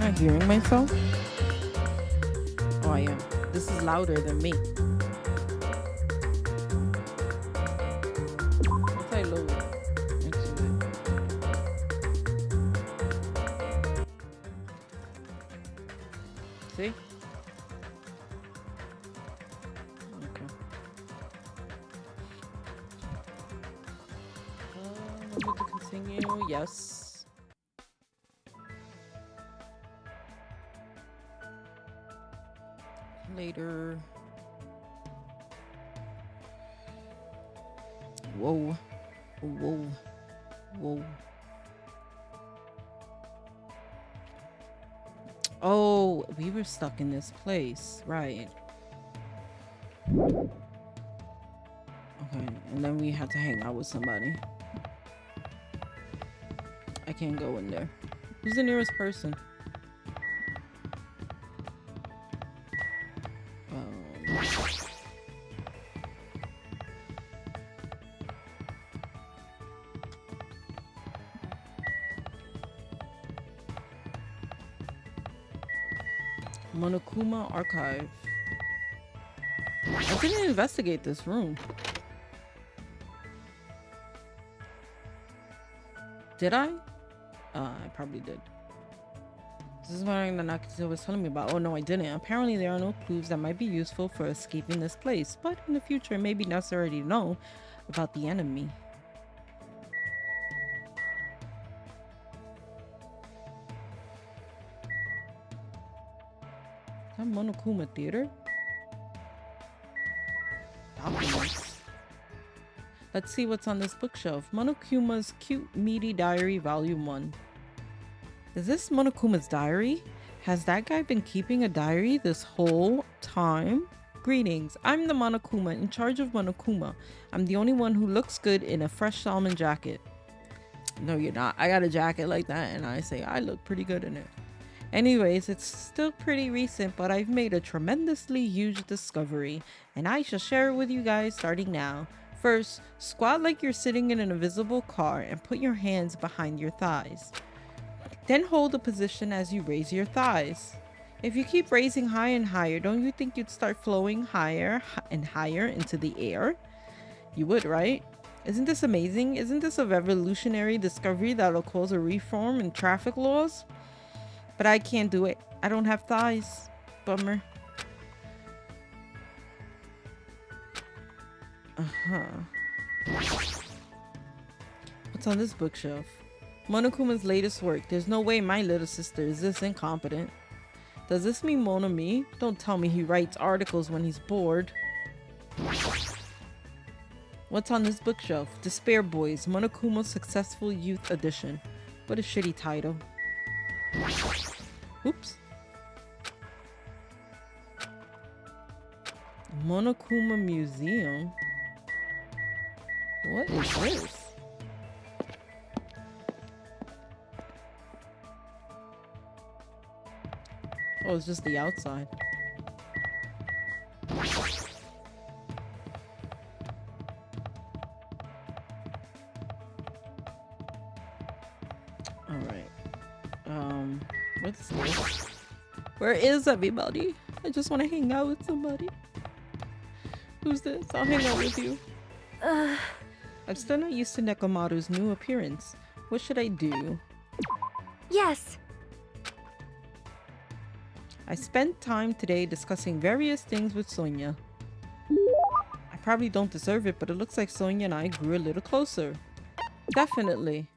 not hearing myself? Oh, I am. This is louder than me. Once I load into it. See? Okay. We need to continue. Yes. Later. Whoa. Whoa. Whoa. Oh, we were stuck in this place. Right. Okay, and then we had to hang out with somebody. I can't go in there. Who's the nearest person? Monokuma Archive. I didn't investigate this room. Did I? I probably did. This is what Nakatsu was telling me about. Oh no, I didn't. Apparently there are no clues that might be useful for escaping this place, but in the future it may be necessary to know about the enemy. Is that Monokuma Theater? Documents. Let's see what's on this bookshelf. Monokuma's Cute Meaty Diary Volume 1. Is this Monokuma's diary? Has that guy been keeping a diary this whole time? Greetings, I'm the Monokuma in charge of Monokuma. I'm the only one who looks good in a fresh salmon jacket. No, you're not. I got a jacket like that and I say I look pretty good in it. Anyways, it's still pretty recent, but I've made a tremendously huge discovery, and I shall share it with you guys starting now. First, squat like you're sitting in an invisible car and put your hands behind your thighs. Then hold the position as you raise your thighs. If you keep raising higher and higher, don't you think you'd start flowing higher and higher into the air? You would, right? Isn't this amazing? Isn't this a revolutionary discovery that'll cause a reform in traffic laws? But I can't do it. I don't have thighs. Bummer. What's on this bookshelf? Monokuma's latest work. There's no way my little sister is this incompetent. Does this mean Mon Ami? Don't tell me he writes articles when he's bored. What's on this bookshelf? Despair Boys, Monokuma's Successful Youth Edition. What a shitty title. Oops. Monokuma Museum. What is this? Oh, it's just the outside. Alright. What's this? Where is everybody? I just want to hang out with somebody. Who's this? I'll hang out with you. I'm still not used to Nekomaru's new appearance. What should I do? Yes. I spent time today discussing various things with Sonia. I probably don't deserve it, but it looks like Sonia and I grew a little closer. Definitely.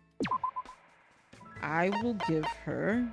I will give her...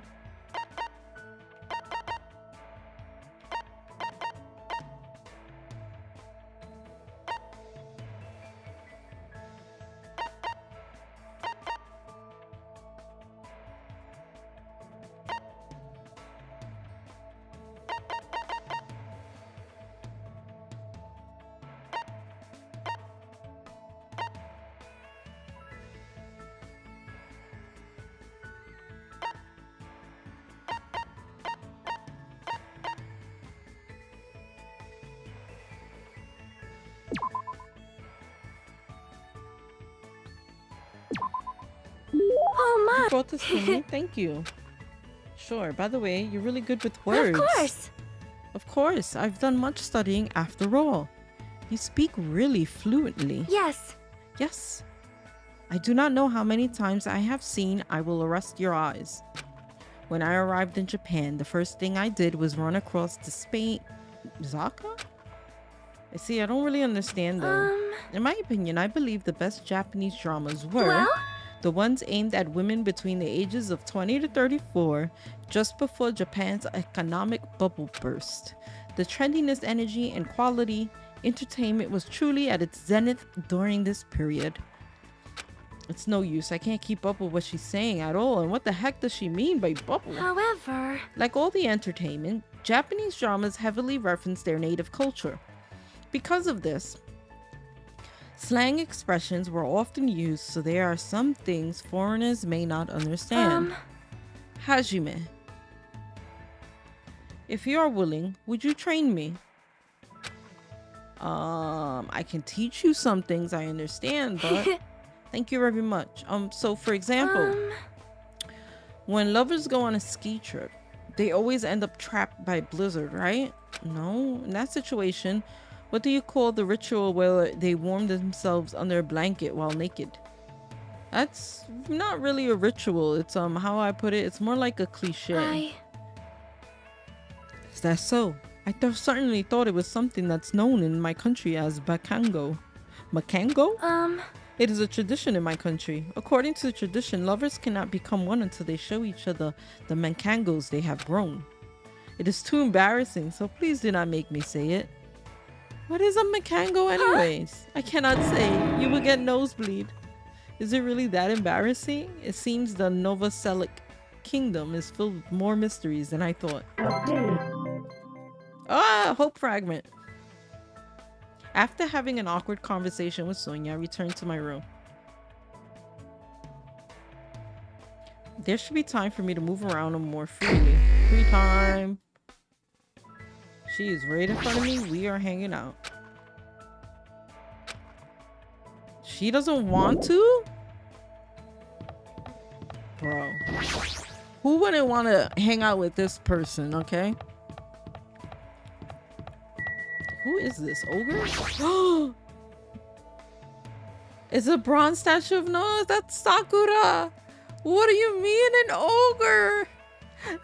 Oh, Ma! You brought this for me? Thank you. Sure, by the way, you're really good with words. Of course. Of course, I've done much studying after all. You speak really fluently. Yes. Yes. I do not know how many times I have seen I will arrest your eyes. When I arrived in Japan, the first thing I did was run across the Spain... Zaka? See, I don't really understand though. In my opinion, I believe the best Japanese dramas were... Well? The ones aimed at women between the ages of 20 to 34, just before Japan's economic bubble burst. The trendiness, energy, and quality entertainment was truly at its zenith during this period. It's no use. I can't keep up with what she's saying at all. And what the heck does she mean by bubble? However... Like all the entertainment, Japanese dramas heavily reference their native culture. Because of this, slang expressions were often used, so there are some things foreigners may not understand. Hajime. If you are willing, would you train me? I can teach you some things I understand, but thank you very much. So for example, when lovers go on a ski trip, they always end up trapped by a blizzard, right? No, in that situation, what do you call the ritual where they warm themselves under a blanket while naked? That's not really a ritual. It's how I put it, it's more like a cliche. Is that so? I certainly thought it was something that's known in my country as bakango. Makango? It is a tradition in my country. According to the tradition, lovers cannot become one until they show each other the mankangos they have grown. It is too embarrassing, so please do not make me say it. What is a makango anyways? I cannot say. You will get nosebleed. Is it really that embarrassing? It seems the Novoselic kingdom is filled with more mysteries than I thought. Hope fragment. After having an awkward conversation with Sonia, I returned to my room. There should be time for me to move around more freely. Free time. She is right in front of me. We are hanging out. She doesn't want to? Bro. Who wouldn't want to hang out with this person, okay? Who is this? Ogre? It's a bronze statue of Noah. That's Sakura. What do you mean an ogre?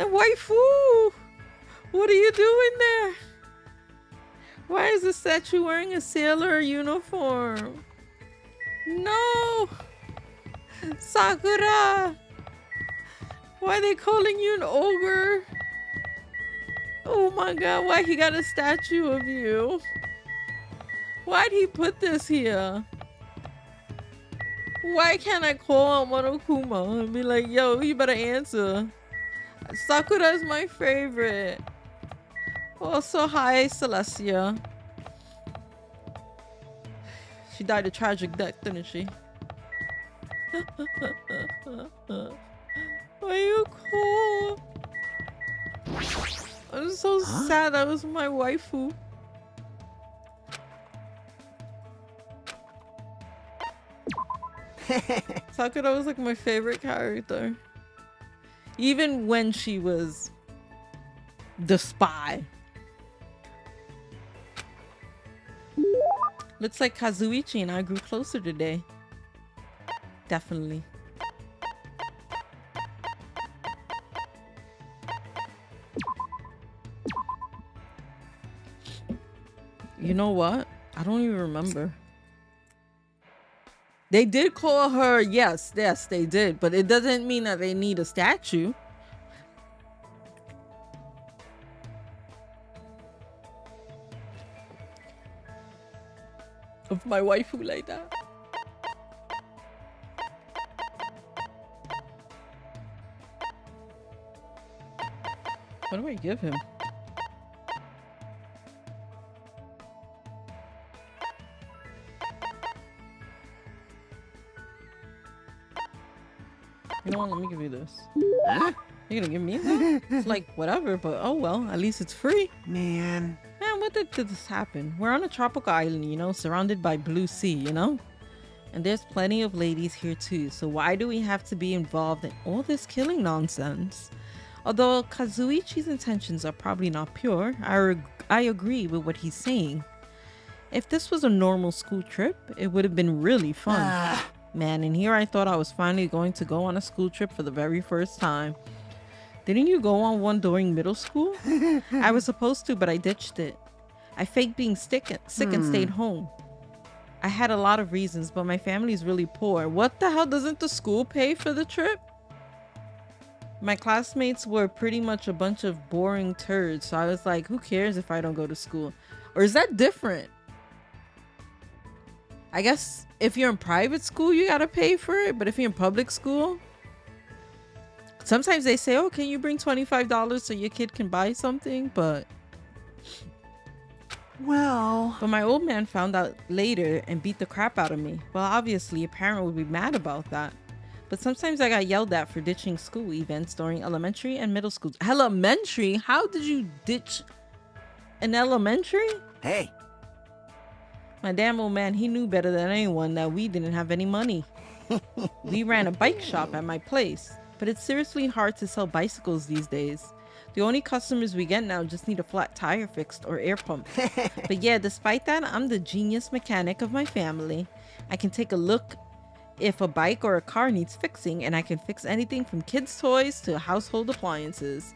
A waifu. What are you doing there? Why is the statue wearing a sailor uniform? No. Sakura. Why are they calling you an ogre? Oh my god, why he got a statue of you? Why'd he put this here? Why can't I call Monokuma and be like, yo, you better answer? Sakura is my favorite. Also, hi, Celestia. She died a tragic death, didn't she? Why you cool? I'm so sad. That was my waifu. Sakura was like my favorite character. Even when she was the spy. Looks like Kazuichi and I grew closer today. Definitely. You know what? I don't even remember. They did call her, yes, they did, but it doesn't mean that they need a statue. Of my waifu like that. What do I give him? You know what? Let me give you this. Huh? You're gonna give me that? It's like whatever, but oh well. At least it's free. Man, what did this happen? We're on a tropical island, you know, surrounded by blue sea, you know? And there's plenty of ladies here too. So why do we have to be involved in all this killing nonsense? Although Kazuichi's intentions are probably not pure, I agree with what he's saying. If this was a normal school trip, it would have been really fun. Man, and here I thought I was finally going to go on a school trip for the very first time. Didn't you go on one during middle school? I was supposed to, but I ditched it. I faked being sick and stayed home. I had a lot of reasons, but my family's really poor. What the hell, doesn't the school pay for the trip? My classmates were pretty much a bunch of boring turds, so I was like, who cares if I don't go to school? Or is that different? I guess if you're in private school, you gotta pay for it, but if you're in public school, sometimes they say, oh, can you bring $25 so your kid can buy something? But my old man found out later and beat the crap out of me. Well, obviously a parent would be mad about that. But sometimes I got yelled at for ditching school events during elementary and middle school. Elementary? How did you ditch an elementary? Hey. My damn old man, he knew better than anyone that we didn't have any money. We ran a bike shop at my place, but it's seriously hard to sell bicycles these days. The only customers we get now just need a flat tire fixed or air pump. But yeah, despite that, I'm the genius mechanic of my family. I can take a look if a bike or a car needs fixing, and I can fix anything from kids' toys to household appliances.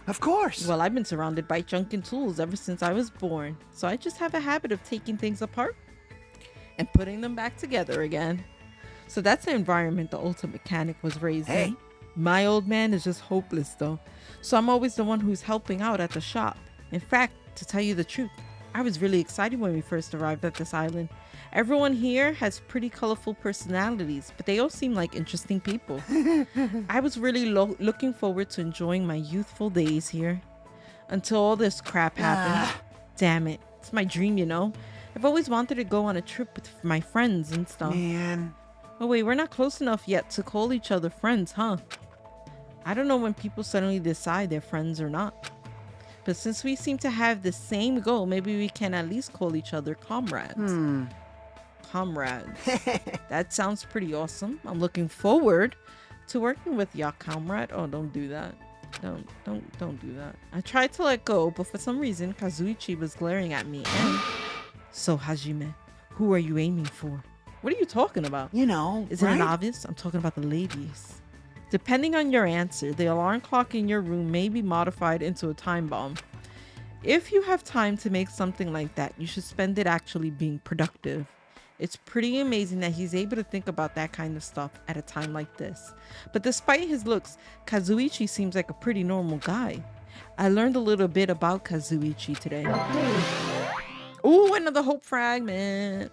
Of course. Well, I've been surrounded by junk and tools ever since I was born, so I just have a habit of taking things apart and putting them back together again. So that's the environment the ultimate mechanic was raised in. My old man is just hopeless though, so I'm always the one who's helping out at the shop. In fact, to tell you the truth, I was really excited when we first arrived at this island. Everyone here has pretty colorful personalities, but they all seem like interesting people. I was really looking forward to enjoying my youthful days here until all this crap happened. Damn it, it's my dream, you know. I've always wanted to go on a trip with my friends and stuff. Man. Oh wait, we're not close enough yet to call each other friends, huh? I don't know when people suddenly decide they're friends or not. But since we seem to have the same goal, maybe we can at least call each other comrades. Comrades. That sounds pretty awesome. I'm looking forward to working with ya, comrade. Oh, don't do that. Don't do that. I tried to let go, but for some reason, Kazuichi was glaring at me. And so, Hajime, who are you aiming for? What are you talking about? You know, Is it an obvious? I'm talking about the ladies. Depending on your answer, the alarm clock in your room may be modified into a time bomb. If you have time to make something like that, you should spend it actually being productive. It's pretty amazing that he's able to think about that kind of stuff at a time like this. But despite his looks, Kazuichi seems like a pretty normal guy. I learned a little bit about Kazuichi today. Ooh, another hope fragment.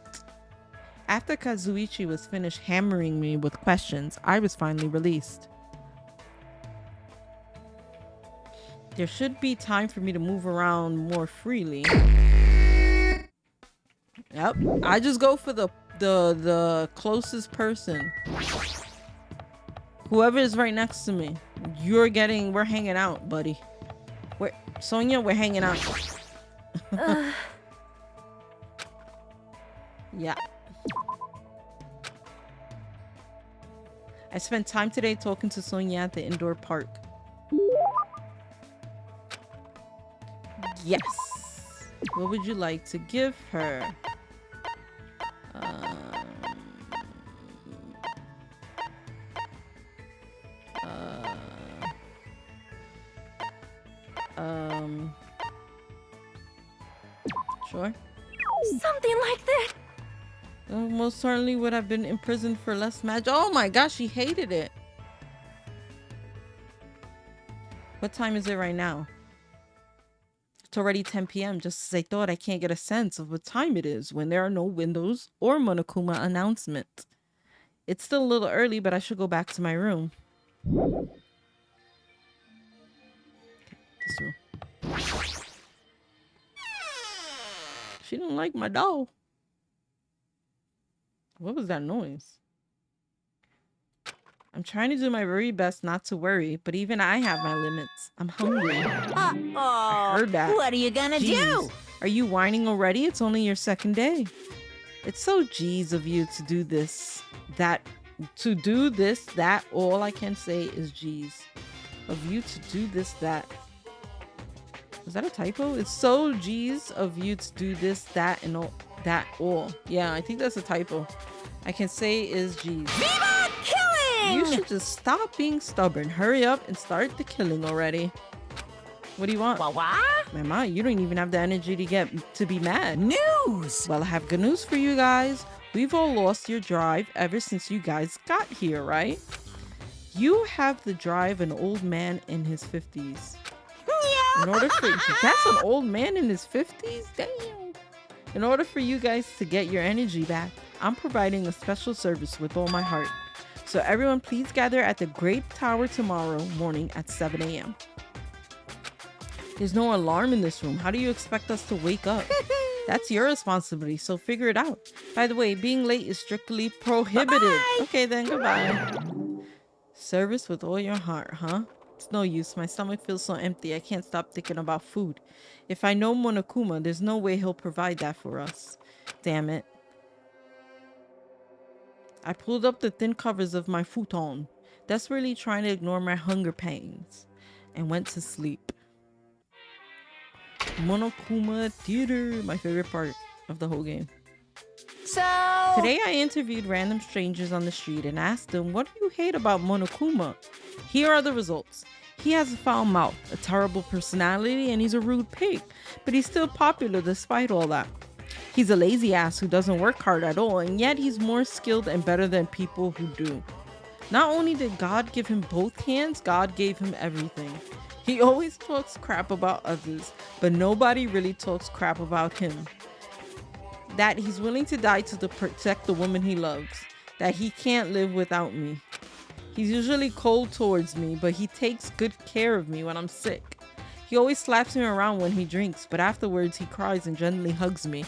After Kazuichi was finished hammering me with questions, I was finally released. There should be time for me to move around more freely. Yep, I just go for the closest person. Whoever is right next to me. We're hanging out, buddy. Sonia, we're hanging out. Yeah. I spent time today talking to Sonia at the indoor park. Yes. What would you like to give her? Sure. Something like that. Most certainly would have been imprisoned for less magic. Oh my gosh, she hated it. What time is it right now? It's already 10 p.m. Just as I thought. I can't get a sense of what time it is when there are no windows or Monokuma announcement. It's still a little early, but I should go back to my room. Okay, this room. She didn't like my doll. What was that noise? I'm trying to do my very best not to worry, but even I have my limits. I'm hungry. I heard that. What are you gonna do? Are you whining already? It's only your second day. It's so G's of you to do this, that. All I can say is G's. of you to do this, that. Is that a typo? It's so G's of you to do this, that, and all that all. Yeah, I think that's a typo. I can say is G's. Viva killing! You should just stop being stubborn. Hurry up and start the killing already. What do you want? What? Mama, you don't even have the energy to be mad. News! Well, I have good news for you guys. We've all lost your drive ever since you guys got here, right? You have the drive an old man in his 50s. In order for that's an old man in his 50s? Damn. In order for you guys to get your energy back, I'm providing a special service with all my heart. So everyone, please gather at the Great Tower tomorrow morning at 7 a.m. There's no alarm in this room. How do you expect us to wake up? That's your responsibility, so figure it out. By the way, being late is strictly prohibited. Bye-bye. Okay then, goodbye. Service with all your heart, huh? It's no use. My stomach feels so empty. I can't stop thinking about food. If I know Monokuma, there's no way he'll provide that for us. Damn it. I pulled up the thin covers of my futon, desperately trying to ignore my hunger pangs, and went to sleep. Monokuma Theater, my favorite part of the whole game. So today I interviewed random strangers on the street and asked them, what do you hate about Monokuma? Here are the results. He has a foul mouth, a terrible personality, and he's a rude pig, but he's still popular despite all that. He's a lazy ass who doesn't work hard at all, and yet he's more skilled and better than people who do. Not only did God give him both hands, God gave him everything. He always talks crap about others, but nobody really talks crap about him. That he's willing to die to protect the woman he loves. That he can't live without me. He's usually cold towards me, but he takes good care of me when I'm sick. He always slaps me around when he drinks, but afterwards he cries and gently hugs me.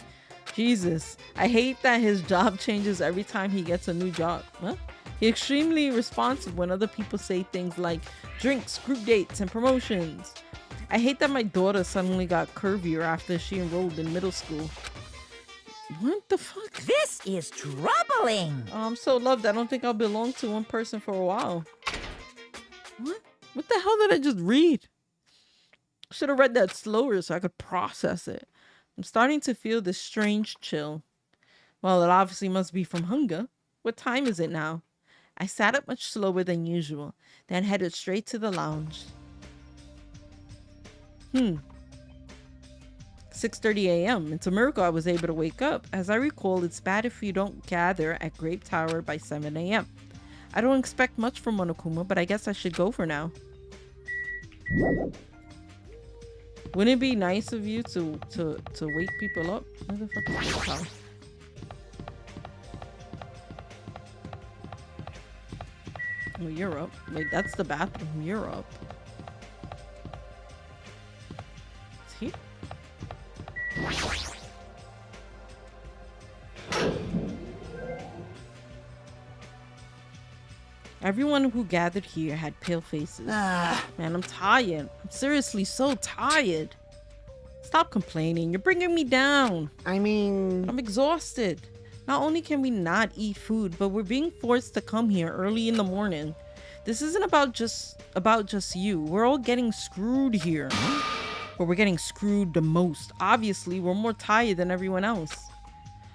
Jesus, I hate that his job changes every time he gets a new job. Huh? He's extremely responsive when other people say things like drinks, group dates, and promotions. I hate that my daughter suddenly got curvier after she enrolled in middle school. What the fuck? This is troubling. Oh, I'm so loved. I don't think I'll belong to one person for a while. What? What the hell did I just read? Should have read that slower so I could process it. I'm starting to feel this strange chill. Well, it obviously must be from hunger. What time is it now? I sat up much slower than usual, then headed straight to the lounge. 6:30 a.m. It's a miracle I was able to wake up. As I recall, it's bad if you don't gather at Grape Tower by 7 a.m. I don't expect much from Monokuma, but I guess I should go for now. Wouldn't it be nice of you to wake people up? Where the fuck is this house? Oh, you're up. Wait, that's the bathroom. You're up. It's here? Everyone who gathered here had pale faces. Man, I'm tired. I'm seriously so tired. Stop complaining. You're bringing me down. I mean... I'm exhausted. Not only can we not eat food, but we're being forced to come here early in the morning. This isn't about just you. We're all getting screwed here. But we're getting screwed the most. Obviously, we're more tired than everyone else.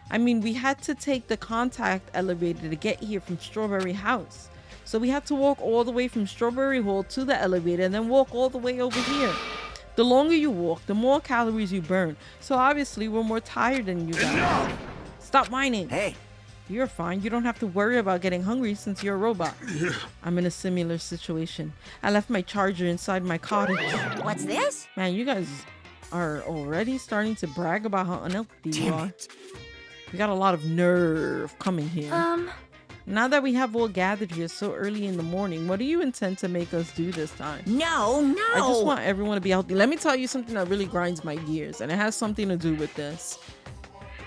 I mean, we had to take the contact elevator to get here from Strawberry House. So we had to walk all the way from Strawberry Hall to the elevator and then walk all the way over here. The longer you walk, the more calories you burn. So obviously, we're more tired than you guys. Stop whining. Hey. You're fine. You don't have to worry about getting hungry since you're a robot. I'm in a similar situation. I left my charger inside my cottage. What's this? Man, you guys are already starting to brag about how unhealthy you are. We got a lot of nerve coming here. Now that we have all gathered here so early in the morning, what do you intend to make us do this time? No. I just want everyone to be healthy. Let me tell you something that really grinds my gears, and it has something to do with this.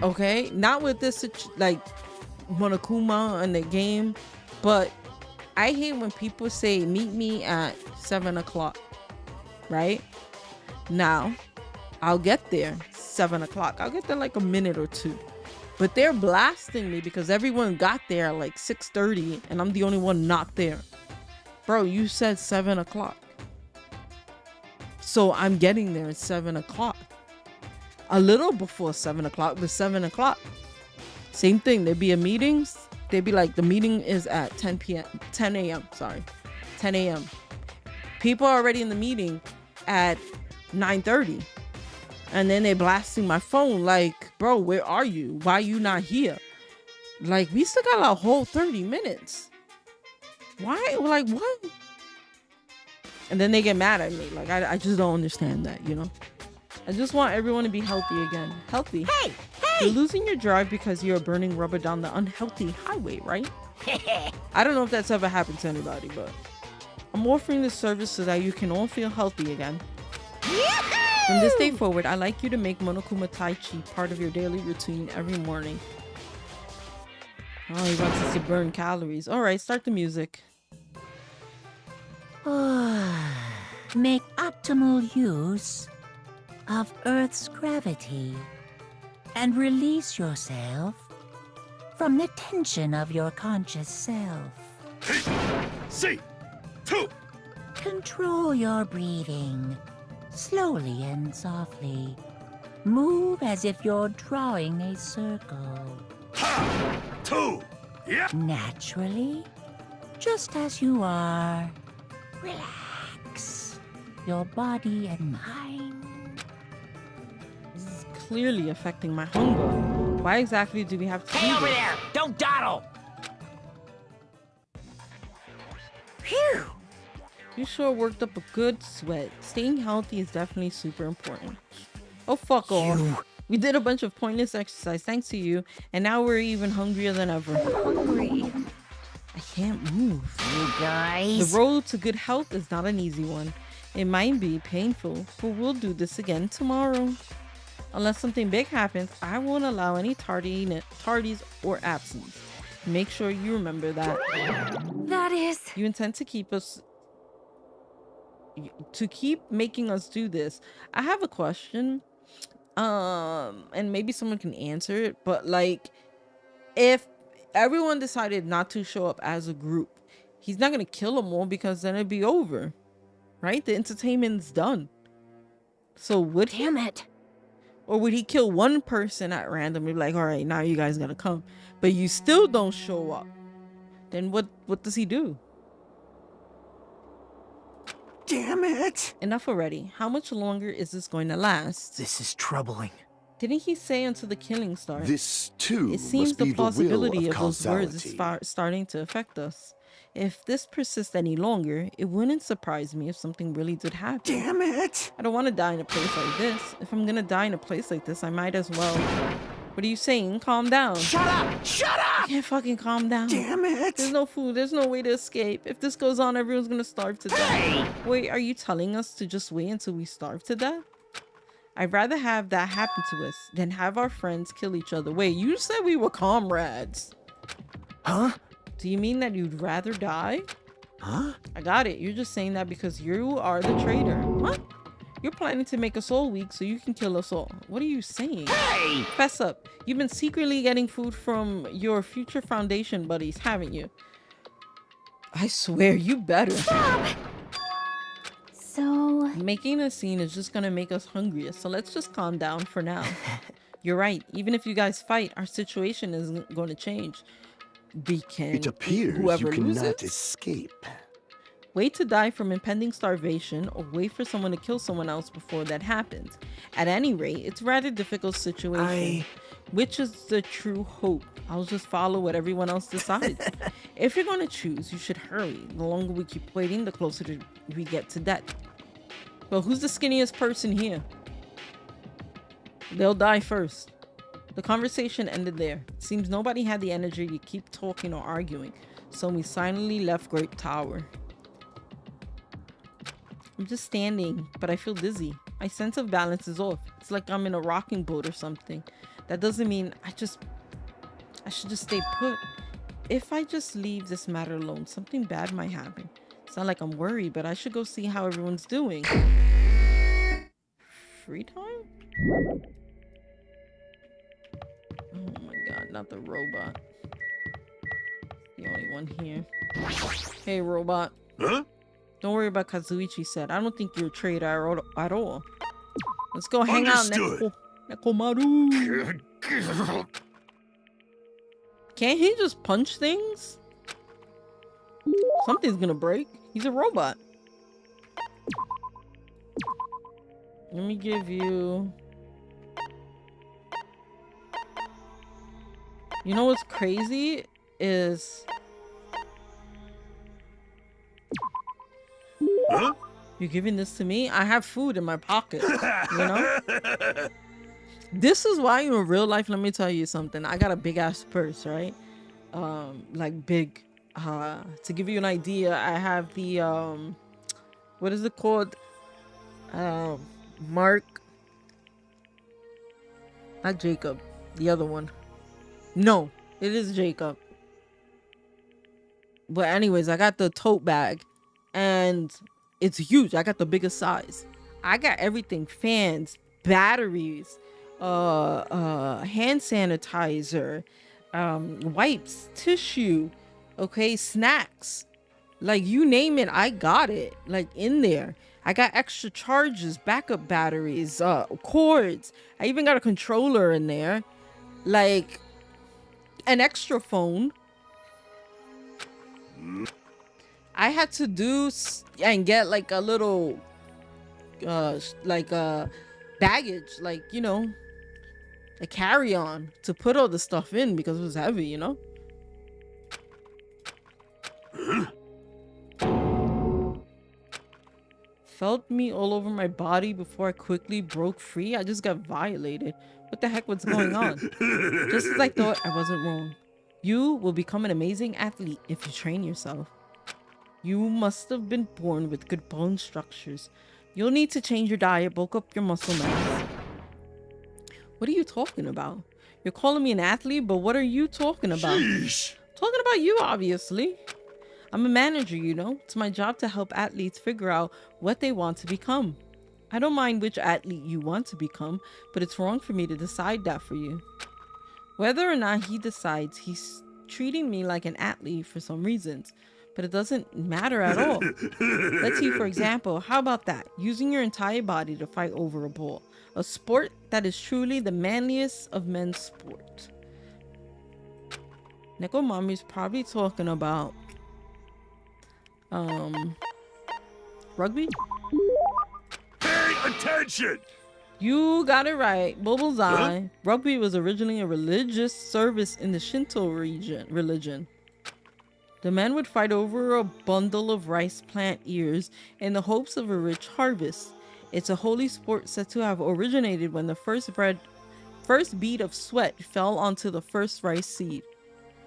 Okay? Not with this, like, Monokuma and the game, but I hate when people say, meet me at 7 o'clock. Right? Now, I'll get there 7 o'clock. I'll get there like a minute or two. But they're blasting me because everyone got there at like 6:30 and I'm the only one not there. Bro, you said 7 o'clock. So I'm getting there at 7 o'clock. A little before 7 o'clock, but 7 o'clock. Same thing. There'd be a meeting. They'd be like, the meeting is at 10 a.m. Sorry. 10 a.m. People are already in the meeting at 9:30. And then they're blasting my phone like, bro, where are you? Why are you not here? Like, we still got a whole 30 minutes. Why? Like, what? And then they get mad at me. Like, I just don't understand that, you know? I just want everyone to be healthy again. Healthy. Hey! You're losing your drive because you're burning rubber down the unhealthy highway, right? I don't know if that's ever happened to anybody, but I'm offering this service so that you can all feel healthy again. From this day forward, I'd like you to make Monokuma Tai Chi part of your daily routine every morning. Oh, he wants us to burn calories. All right, start the music. Make optimal use of Earth's gravity and release yourself from the tension of your conscious self. See, two. Control your breathing, slowly and softly. Move as if you're drawing a circle. Ha! Two. Yeah. Naturally, just as you are. Relax your body and mind. This is clearly affecting my hunger. Why exactly do we have to do Hey, over this? there! Don't dawdle! Phew! You sure worked up a good sweat. Staying healthy is definitely super important. Oh, fuck off. We did a bunch of pointless exercise thanks to you, and now we're even hungrier than ever. Hungry. I can't move. You guys. The road to good health is not an easy one. It might be painful, but we'll do this again tomorrow. Unless something big happens, I won't allow any tardies or absence. Make sure you remember that. That is. You intend to keep making us do this. I have a question. And maybe someone can answer it, but like, if everyone decided not to show up as a group, he's not gonna kill them all because then it'd be over, right? The entertainment's done. So would he? Damn it. Or would he kill one person at random and be like, all right, now you guys gotta come, but you still don't show up? Then what does he do? Damn it! Enough already. How much longer is this going to last? This is troubling. Didn't he say until the killing starts? This too It seems must be the plausibility the will of those words is causality. starting to affect us. If this persists any longer, it wouldn't surprise me if something really did happen. Damn it! I don't want to die in a place like this. If I'm gonna die in a place like this, I might as well. What are you saying? Calm down. Shut up! Shut I up! can't fucking calm down. Damn it! There's no food. There's no way to escape. If this goes on, everyone's gonna starve to death. Wait, are you telling us to just wait until we starve to death? I'd rather have that happen to us than have our friends kill each other. Wait, you said we were comrades. Huh? Do you mean that you'd rather die? Huh? I got it. You're just saying that because you are the traitor. What? You're planning to make us all weak so you can kill us all. What are you saying? Hey! Fess up. You've been secretly getting food from your future Foundation buddies, haven't you? I swear, you better. So. Making a scene is just gonna make us hungrier, so let's just calm down for now. You're right. Even if you guys fight, our situation isn't going to change. We can It appears whoever you cannot loses. escape. Wait to die from impending starvation or wait for someone to kill someone else before that happens. At any rate, it's a rather difficult situation. Which is the true hope? I'll just follow what everyone else decides. If you're going to choose, you should hurry. The longer we keep waiting, the closer we get to death. But who's the skinniest person here? They'll die first. The conversation ended there. It seems nobody had the energy to keep talking or arguing, so we silently left Grape Tower. I'm just standing, but I feel dizzy. My sense of balance is off. It's like I'm in a rocking boat or something. That doesn't mean I should just stay put. If I just leave this matter alone, something bad might happen. It's not like I'm worried, but I should go see how everyone's doing. Free time? Oh my god, not the robot. The only one here. Hey, robot. Huh? Don't worry about Kazuichi said. I don't think you're a traitor at all. Let's go hang out, Understood. Nekomaru. Can't he just punch things? Something's gonna break. He's a robot. Let me give you... You know what's crazy is... Huh? You're giving this to me? I have food in my pocket, you know? This is why in real life, let me tell you something. I got a big ass purse, right? Like big. To give you an idea, I have the, what is it called? Mark. Not Jacob. The other one. No, it is Jacob. But anyways, I got the tote bag. And it's huge. I got the biggest size. I got everything. Fans, batteries, hand sanitizer, wipes, tissue, okay, snacks. Like, you name it, I got it. Like, in there. I got extra chargers, backup batteries, cords. I even got a controller in there. Like, an extra phone. I had to do and get like a little baggage, like, you know, a carry-on to put all the stuff in because it was heavy, you know. Felt me all over my body before I quickly broke free. I just got violated. What the heck was going on? Just as I thought, I wasn't wrong. You will become an amazing athlete if you train yourself. You must have been born with good bone structures. You'll need to change your diet, bulk up your muscle mass. What are you talking about? You're calling me an athlete, but what are you talking about? Sheesh. Talking about you, obviously. I'm a manager, you know. It's my job to help athletes figure out what they want to become. I don't mind which athlete you want to become, but it's wrong for me to decide that for you. Whether or not he decides, he's treating me like an athlete for some reasons. But it doesn't matter at all. Let's see, for example, how about that? Using your entire body to fight over a ball. A sport that is truly the manliest of men's sport. Nekomami's probably talking about rugby? Pay attention! You got it right. Bullseye. Huh? Rugby was originally a religious service in the Shinto religion. The men would fight over a bundle of rice plant ears in the hopes of a rich harvest. It's a holy sport said to have originated when the first bead of sweat fell onto the first rice seed.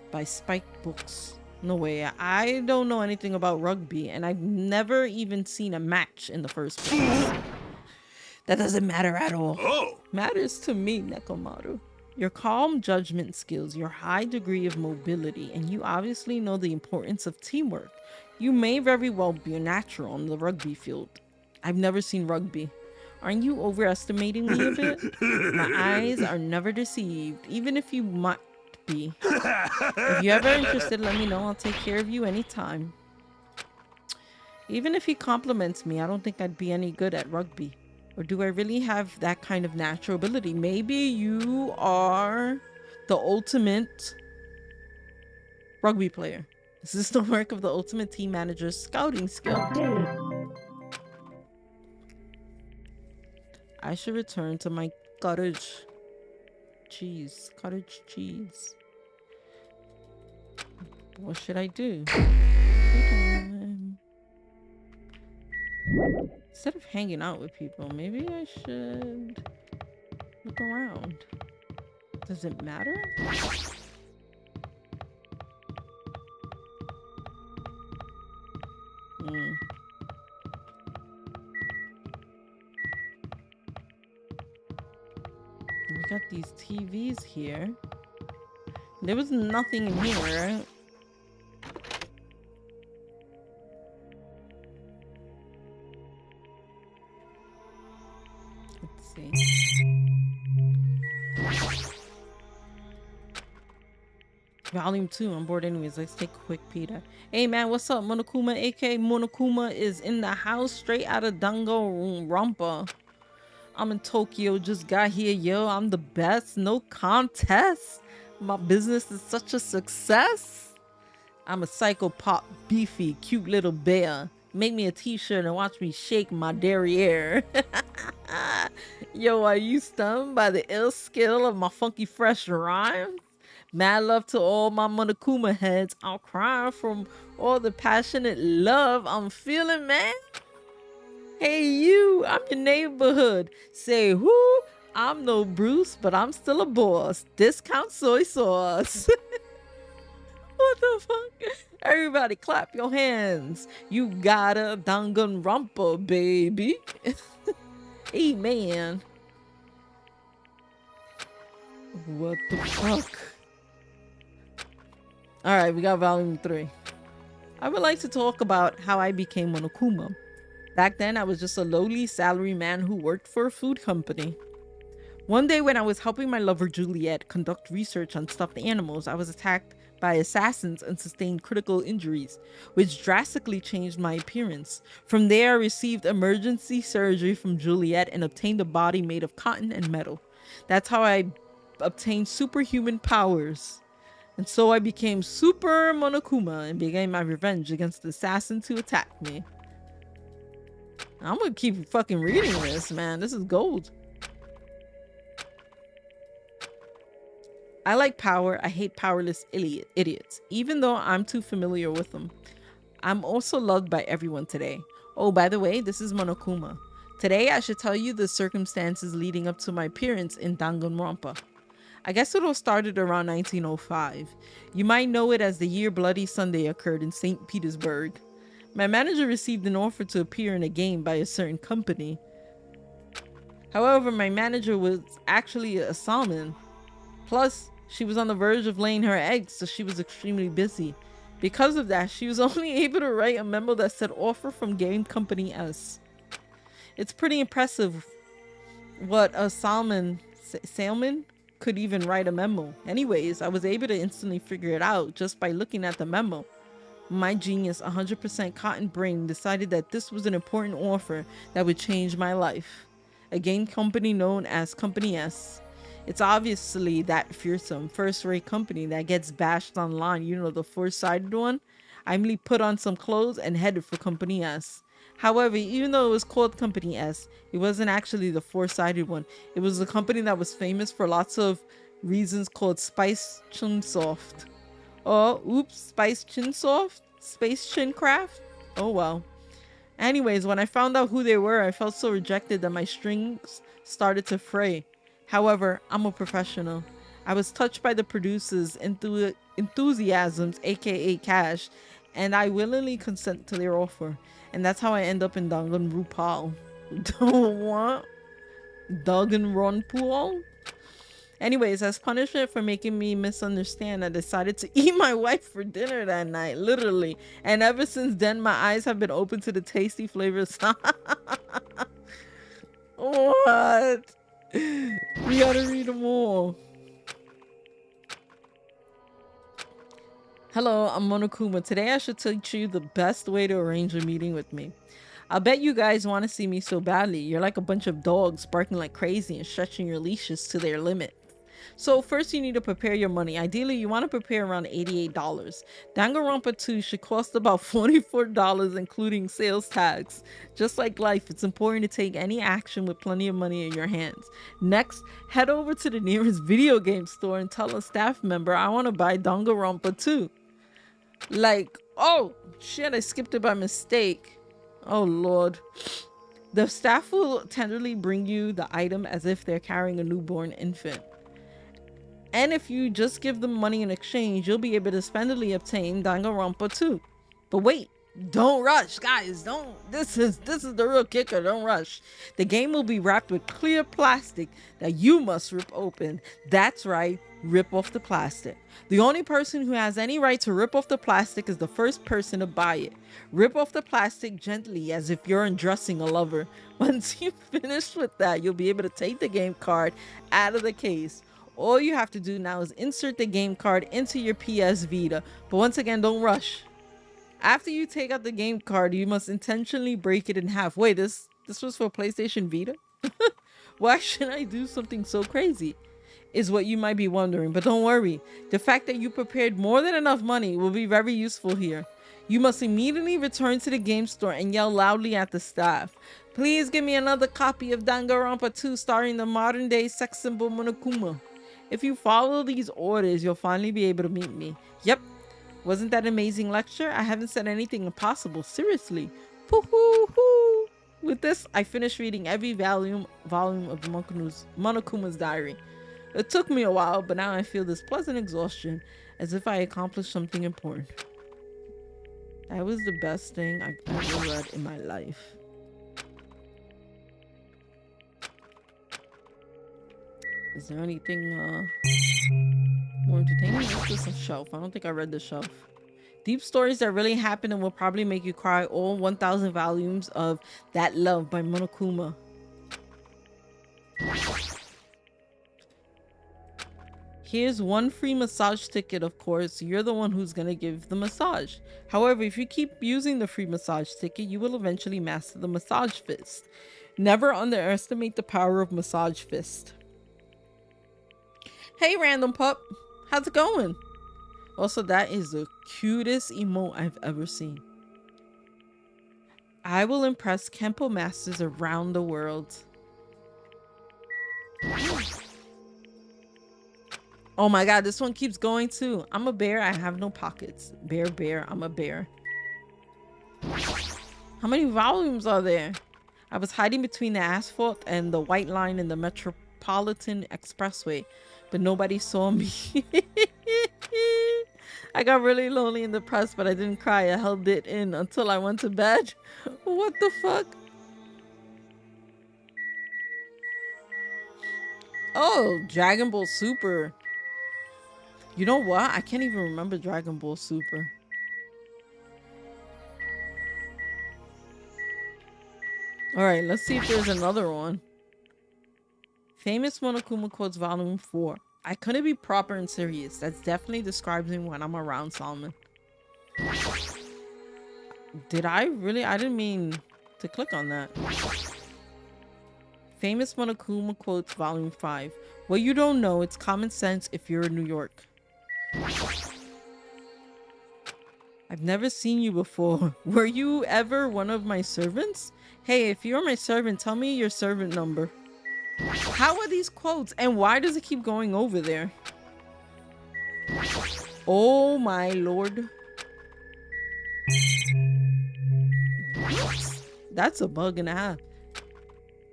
By spiked books. No way. I don't know anything about rugby, and I've never even seen a match in the first place. That doesn't matter at all. Oh. Matters to me, Nekomaru. Your calm judgment skills, your high degree of mobility, and you obviously know the importance of teamwork. You may very well be a natural on the rugby field. I've never seen rugby. Aren't you overestimating me a bit? My eyes are never deceived, even if you might be. If you're ever interested, let me know. I'll take care of you anytime. Even if he compliments me, I don't think I'd be any good at rugby. Or do I really have that kind of natural ability? Maybe you are the ultimate rugby player. This is the work of the ultimate team manager's scouting skill. I should return to my cottage cheese. Cottage cheese. What should I do? Instead of hanging out with people, maybe I should look around. Does it matter? We got these TVs here. There was nothing in here, right? Let's see. Volume 2. I'm bored anyways. Let's take a quick peek. Hey man, what's up? Monokuma, aka Monokuma, is in the house straight out of Danganronpa. I'm in Tokyo, just got here, yo. I'm the best, no contest. My business is such a success. I'm a psycho pop, beefy, cute little bear. Make me a t-shirt and watch me shake my derriere. Yo, are you stunned by the ill skill of my funky fresh rhymes? Mad love to all my Monokuma heads. I'm crying from all the passionate love I'm feeling, man. Hey you, I'm your neighborhood. Say who? I'm no Bruce, but I'm still a boss. Discount soy sauce. What the fuck? Everybody clap your hands. You got a Danganronpa, baby. Hey man. What the fuck? Alright, we got volume 3. I would like to talk about how I became Monokuma. Back then, I was just a lowly salary man who worked for a food company. One day when I was helping my lover Juliet conduct research on stuffed animals, I was attacked by assassins and sustained critical injuries, which drastically changed my appearance. From there, I received emergency surgery from Juliet and obtained a body made of cotton and metal. That's how I obtained superhuman powers. And so I became Super Monokuma and began my revenge against the assassins who attacked me. I'm gonna keep fucking reading this, man. This is gold. I like power. I hate powerless idiots, even though I'm too familiar with them. I'm also loved by everyone today. Oh, by the way, this is Monokuma. Today, I should tell you the circumstances leading up to my appearance in Danganronpa. I guess it all started around 1905. You might know it as the year Bloody Sunday occurred in St. Petersburg. My manager received an offer to appear in a game by a certain company. However, my manager was actually a salmon. Plus, she was on the verge of laying her eggs, so she was extremely busy. Because of that, she was only able to write a memo that said offer from Game Company S. It's pretty impressive what a salmon could even write a memo. Anyways, I was able to instantly figure it out just by looking at the memo. My genius, 100% cotton brain, decided that this was an important offer that would change my life. A game company known as Company S. It's obviously that fearsome, first-rate company that gets bashed online, you know, the four-sided one. I immediately put on some clothes and headed for Company S. However, even though it was called Company S, it wasn't actually the four-sided one. It was a company that was famous for lots of reasons called Spice Chunsoft. Oh, oops, Spice Chinsoft? Space Chincraft? Oh well. Anyways, when I found out who they were, I felt so rejected that my strings started to fray. However, I'm a professional. I was touched by the producers' enthusiasms, aka cash, and I willingly consent to their offer. And that's how I end up in Danganronpa. What? Danganronpa? Anyways, as punishment for making me misunderstand, I decided to eat my wife for dinner that night, literally. And ever since then, my eyes have been open to the tasty flavors. What? We gotta read them all. Hello, I'm Monokuma. Today I should teach you the best way to arrange a meeting with me. I bet you guys want to see me so badly. You're like a bunch of dogs barking like crazy and stretching your leashes to their limit. So first you need to prepare your money. Ideally, you want to prepare around $88. Danganronpa 2 should cost about $44 including sales tax. Just like life, it's important to take any action with plenty of money in your hands. Next, head over to the nearest video game store and tell a staff member I want to buy Danganronpa 2. Like, oh shit, I skipped it by mistake. Oh lord. The staff will tenderly bring you the item as if they're carrying a newborn infant. And if you just give them money in exchange, you'll be able to speedily obtain Danganronpa 2. But wait, don't rush, guys. Don't. This is the real kicker. Don't rush. The game will be wrapped with clear plastic that you must rip open. That's right, rip off the plastic. The only person who has any right to rip off the plastic is the first person to buy it. Rip off the plastic gently as if you're undressing a lover. Once you finish with that, you'll be able to take the game card out of the case. All you have to do now is insert the game card into your PS Vita. But once again, don't rush. After you take out the game card, you must intentionally break it in half. Wait, this was for PlayStation Vita? Why should I do something so crazy? Is what you might be wondering, but don't worry. The fact that you prepared more than enough money will be very useful here. You must immediately return to the game store and yell loudly at the staff. Please give me another copy of Danganronpa 2 starring the modern day sex symbol Monokuma. If you follow these orders, you'll finally be able to meet me. Yep. Wasn't that an amazing lecture? I haven't said anything impossible. Seriously. Poo-hoo-hoo. With this, I finished reading every volume of Monokuma's diary. It took me a while, but now I feel this pleasant exhaustion, as if I accomplished something important. That was the best thing I've ever read in my life. Is there anything more entertaining? What's this, a shelf? I don't think I read the shelf. Deep stories that really happened and will probably make you cry. All 1,000 volumes of That Love by Monokuma. Here's one free massage ticket, of course. You're the one who's gonna give the massage. However, if you keep using the free massage ticket, you will eventually master the massage fist. Never underestimate the power of massage fist. Hey, random pup. How's it going? Also, that is the cutest emote I've ever seen. I will impress Kenpo masters around the world. Oh my god, this one keeps going too. I'm a bear, I have no pockets. Bear, I'm a bear. How many volumes are there? I was hiding between the asphalt and the white line in the Metropolitan Expressway, but nobody saw me. I got really lonely and depressed, but I didn't cry. I held it in until I went to bed. What the fuck? Oh, Dragon Ball Super. You know what? I can't even remember Dragon Ball Super. Alright, let's see if there's another one. Famous Monokuma Quotes Volume 4. I couldn't be proper and serious. That's definitely describes me when I'm around Salmon. Did I really? I didn't mean to click on that. Famous Monokuma Quotes Volume 5. What you don't know, it's common sense if you're in New York. I've never seen you before. Were you ever one of my servants? Hey, if you're my servant, tell me your servant number. How are these quotes? And why does it keep going over there? Oh my lord. That's a bug and a half.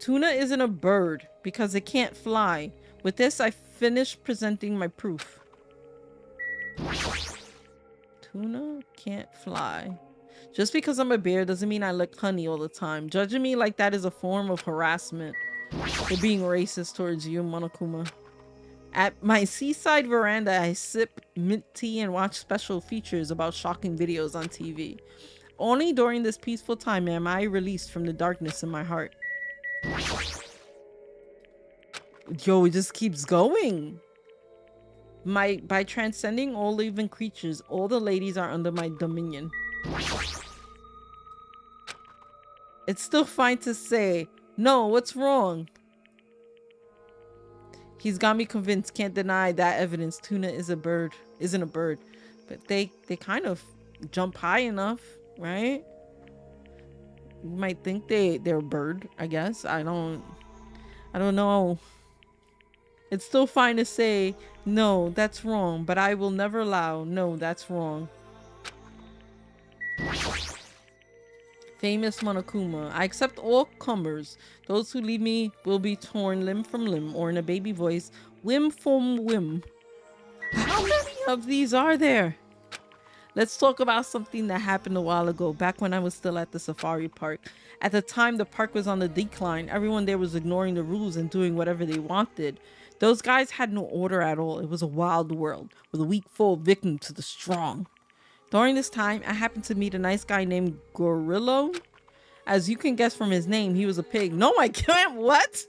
Tuna isn't a bird because it can't fly. With this, I finished presenting my proof. Tuna can't fly. Just because I'm a bear doesn't mean I lick honey all the time. Judging me like that is a form of harassment. They're being racist towards you, Monokuma. At my seaside veranda, I sip mint tea and watch special features about shocking videos on TV. Only during this peaceful time am I released from the darkness in my heart. Yo, it just keeps going. By transcending all living creatures, all the ladies are under my dominion. It's still fine to say, no, what's wrong? He's got me convinced, can't deny that evidence. Tuna is a bird, isn't a bird. But they kind of jump high enough, right? You might think they're a bird, I guess. I don't know. It's still fine to say, no, that's wrong, but I will never allow, no, that's wrong. Famous Monokuma. I accept all comers. Those who leave me will be torn limb from limb, or in a baby voice, whim from whim. How many of these are there? Let's talk about something that happened a while ago, back when I was still at the safari park. At the time, the park was on the decline. Everyone there was ignoring the rules and doing whatever they wanted. Those guys had no order at all. It was a wild world, where the weak fall victim to the strong. During this time, I happened to meet a nice guy named Gorillo. As you can guess from his name, he was a pig. No, I can't. What?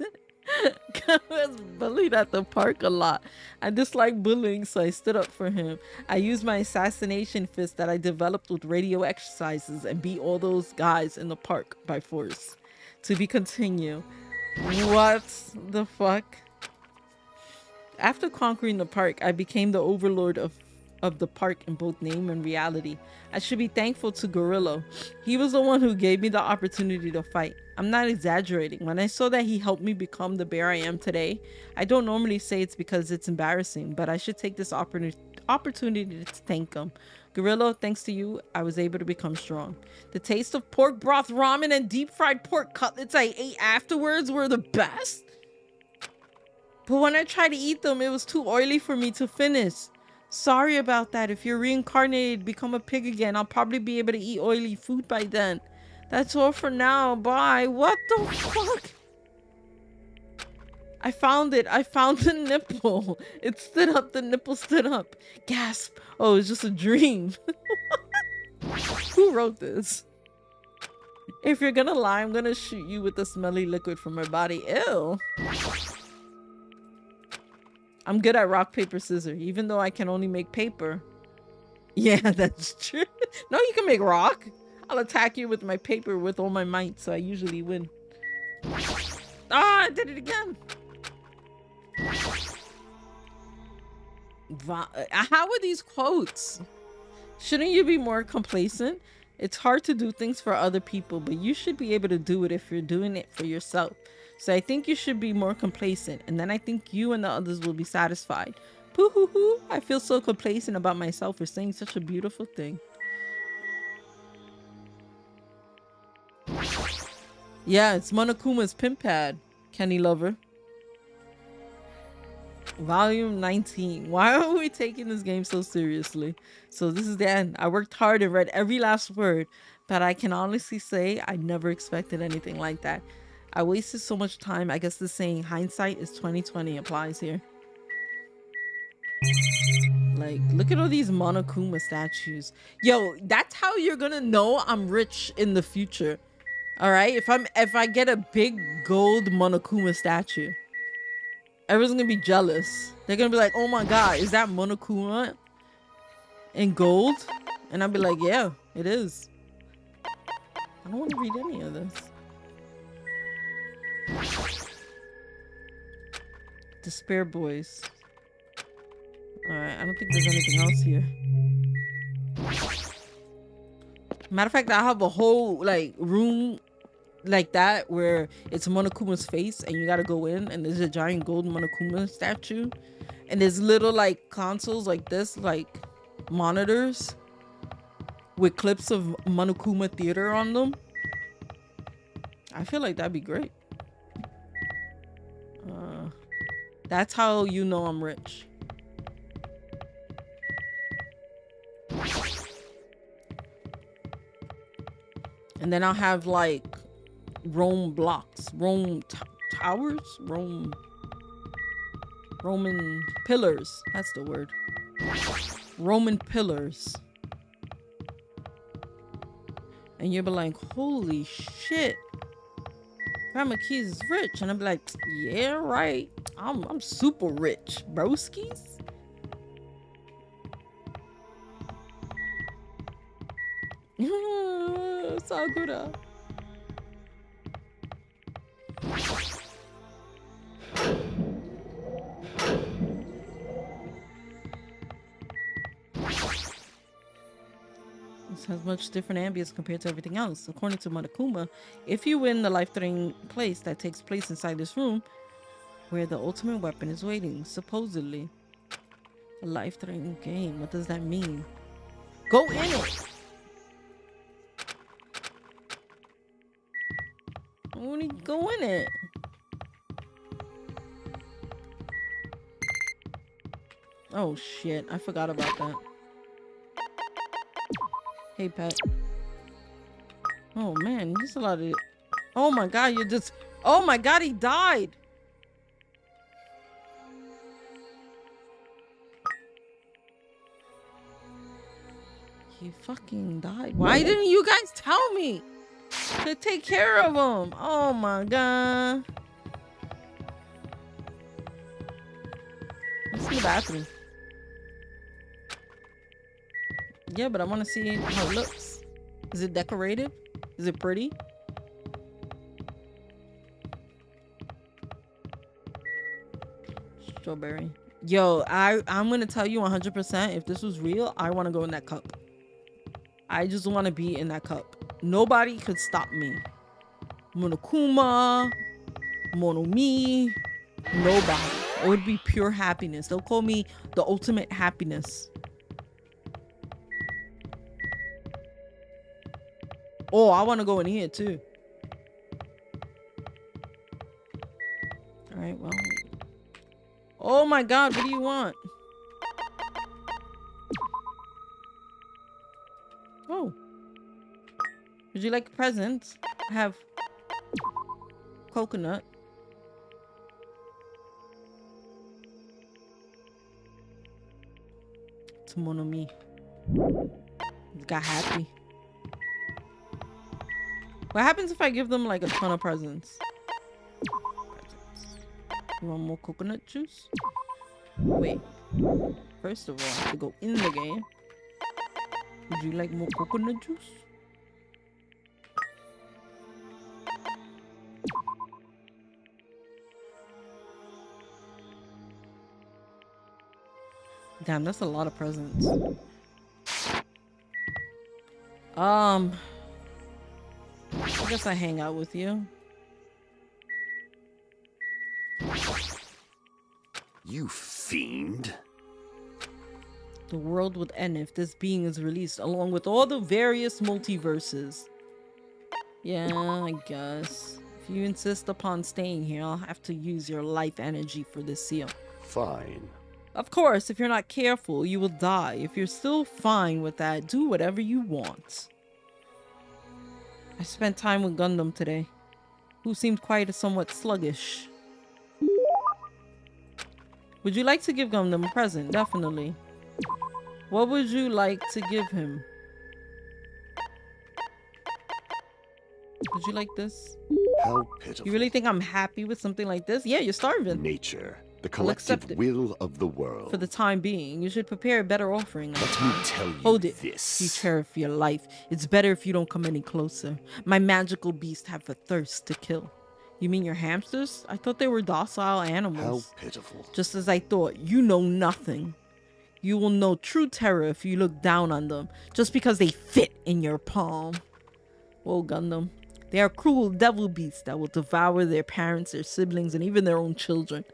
I was bullied at the park a lot. I dislike bullying, so I stood up for him. I used my assassination fist that I developed with radio exercises and beat all those guys in the park by force. To be continued. What the fuck? After conquering the park, I became the overlord of the park in both name and reality. I should be thankful to Gorilla. He was the one who gave me the opportunity to fight. I'm not exaggerating. When I saw that he helped me become the bear I am today, I don't normally say it's because it's embarrassing, but I should take this opportunity to thank him. Gorilla, thanks to you, I was able to become strong. The taste of pork broth ramen and deep fried pork cutlets I ate afterwards were the best. But when I tried to eat them, it was too oily for me to finish. Sorry about that. If you're reincarnated, become a pig again, I'll probably be able to eat oily food by then. That's all for now. Bye. What the fuck? I found it. I found the nipple. It stood up. The nipple stood up. Gasp. Oh, it's just a dream. Who wrote this? If you're gonna lie, I'm gonna shoot you with the smelly liquid from her body. Ew. I'm good at rock, paper, scissors, even though I can only make paper. Yeah, that's true. No, you can make rock. I'll attack you with my paper with all my might, so I usually win. Ah, I did it again. How are these quotes? Shouldn't you be more complacent? It's hard to do things for other people, but you should be able to do it if you're doing it for yourself. So I think you should be more complacent, and then I think you and the others will be satisfied. Poo-hoo-hoo. I feel so complacent about myself for saying such a beautiful thing. Yeah, it's Monokuma's pimp pad, Kenny Lover. Volume 19. Why are we taking this game so seriously? So this is the end. I worked hard and read every last word, but I can honestly say I never expected anything like that. I wasted so much time. I guess the saying hindsight is 20/20 applies here. Like, look at all these Monokuma statues. Yo, that's how you're gonna know I'm rich in the future. All right, if I get a big gold Monokuma statue, everyone's gonna be jealous. They're gonna be like, "Oh my god, is that Monokuma in gold?" And I'll be like, "Yeah, it is." I don't want to read any of this. Despair Boys. Alright, I don't think there's anything else here. Matter of fact, I have a whole like room like that where it's Monokuma's face and you gotta go in and there's a giant gold Monokuma statue and there's little like consoles like this, like monitors with clips of Monokuma theater on them. I feel like that'd be great. That's how you know I'm rich. And then I'll have like Rome blocks, towers, Roman pillars. That's the word. Roman pillars. And you'll be like, holy shit. Grandma Keys is rich. And I'll be like, yeah, right. I'm super rich, broskies. Sakura. This has much different ambience compared to everything else. According to Monokuma, if you win the life-threatening place that takes place inside this room, where the ultimate weapon is waiting, supposedly. A life-threatening game. What does that mean? Go in it! I want to go in it. Oh shit, I forgot about that. Hey pet. Oh man, there's a lot of... Oh my god, you just... Oh my god, he died! He fucking died. Why didn't you guys tell me to take care of him? Oh my god. in the bathroom. Yeah, but I want to see how it looks. Is it decorated? Is it pretty? Strawberry. Yo, I'm gonna tell you 100%, if this was real, I want to go in that cup. I just want to be in that cup. Nobody could stop me. Monokuma, Monomi, nobody. It would be pure happiness. They'll call me the ultimate happiness. Oh, I want to go in here too. All right, well. Oh my God, what do you want? Oh. Would you like presents? I have coconut. It's Monomi. Got happy. What happens if I give them like a ton of presents? You want more coconut juice? Wait. First of all, I have to go in the game. Would you like more coconut juice? Damn, that's a lot of presents. I guess I hang out with you. You fiend. The world would end if this being is released along with all the various multiverses. Yeah, I guess. If you insist upon staying here, I'll have to use your life energy for this seal. Fine. Of course, if you're not careful, you will die. If you're still fine with that, do whatever you want. I spent time with Gundam today, who seemed quite somewhat sluggish. Would you like to give Gundam a present? Definitely. What would you like to give him? Would you like this? How pitiful. You really think I'm happy with something like this? Yeah, you're starving. Nature, the accept collective it. will of the world. For the time being, you should prepare a better offering. Let me tell you Hold it, this. future of your life. It's better if you don't come any closer. My magical beasts have a thirst to kill. You mean your hamsters? I thought they were docile animals. How pitiful. Just as I thought. You know nothing. You will know true terror if you look down on them, just because they fit in your palm. Whoa, Gundam. They are cruel devil beasts that will devour their parents, their siblings, and even their own children.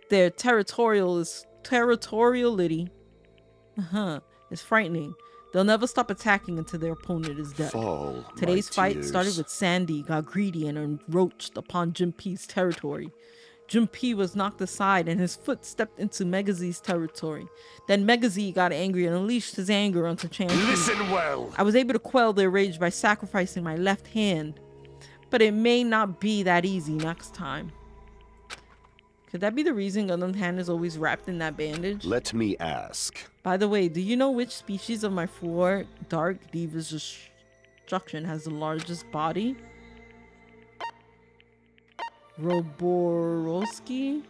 Their territoriality is frightening. They'll never stop attacking until their opponent is dead. Fall, Today's my fight tears. started with Sandy got greedy and encroached upon Junpei's territory. Junpei was knocked aside and his foot stepped into Megazi's territory. Then Megazi got angry and unleashed his anger onto Chanpei. Listen well. I was able to quell their rage by sacrificing my left hand. But it may not be that easy next time. Could that be the reason Gundam's hand is always wrapped in that bandage? Let me ask. By the way, do you know which species of my four Dark Divas destruction has the largest body? Roborowski?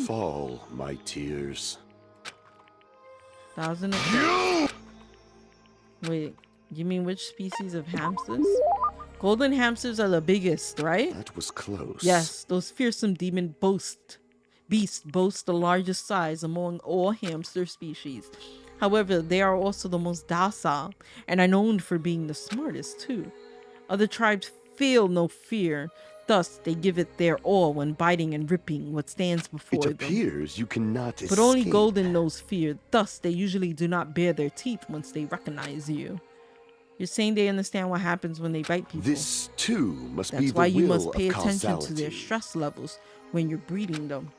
Fall, my tears. Thousand of You! Wait, you mean which species of hamsters? Golden hamsters are the biggest, right? That was close. Yes, those fearsome demon beasts boast the largest size among all hamster species. However, they are also the most docile and are known for being the smartest too. Other tribes feel no fear, thus they give it their all when biting and ripping what stands before them. It appears you cannot But only escape. Golden knows fear, thus they usually do not bare their teeth once they recognize you. You're saying they understand what happens when they bite people. This too must be That's the why you will must pay of attention to their causality. stress levels when you're breeding them.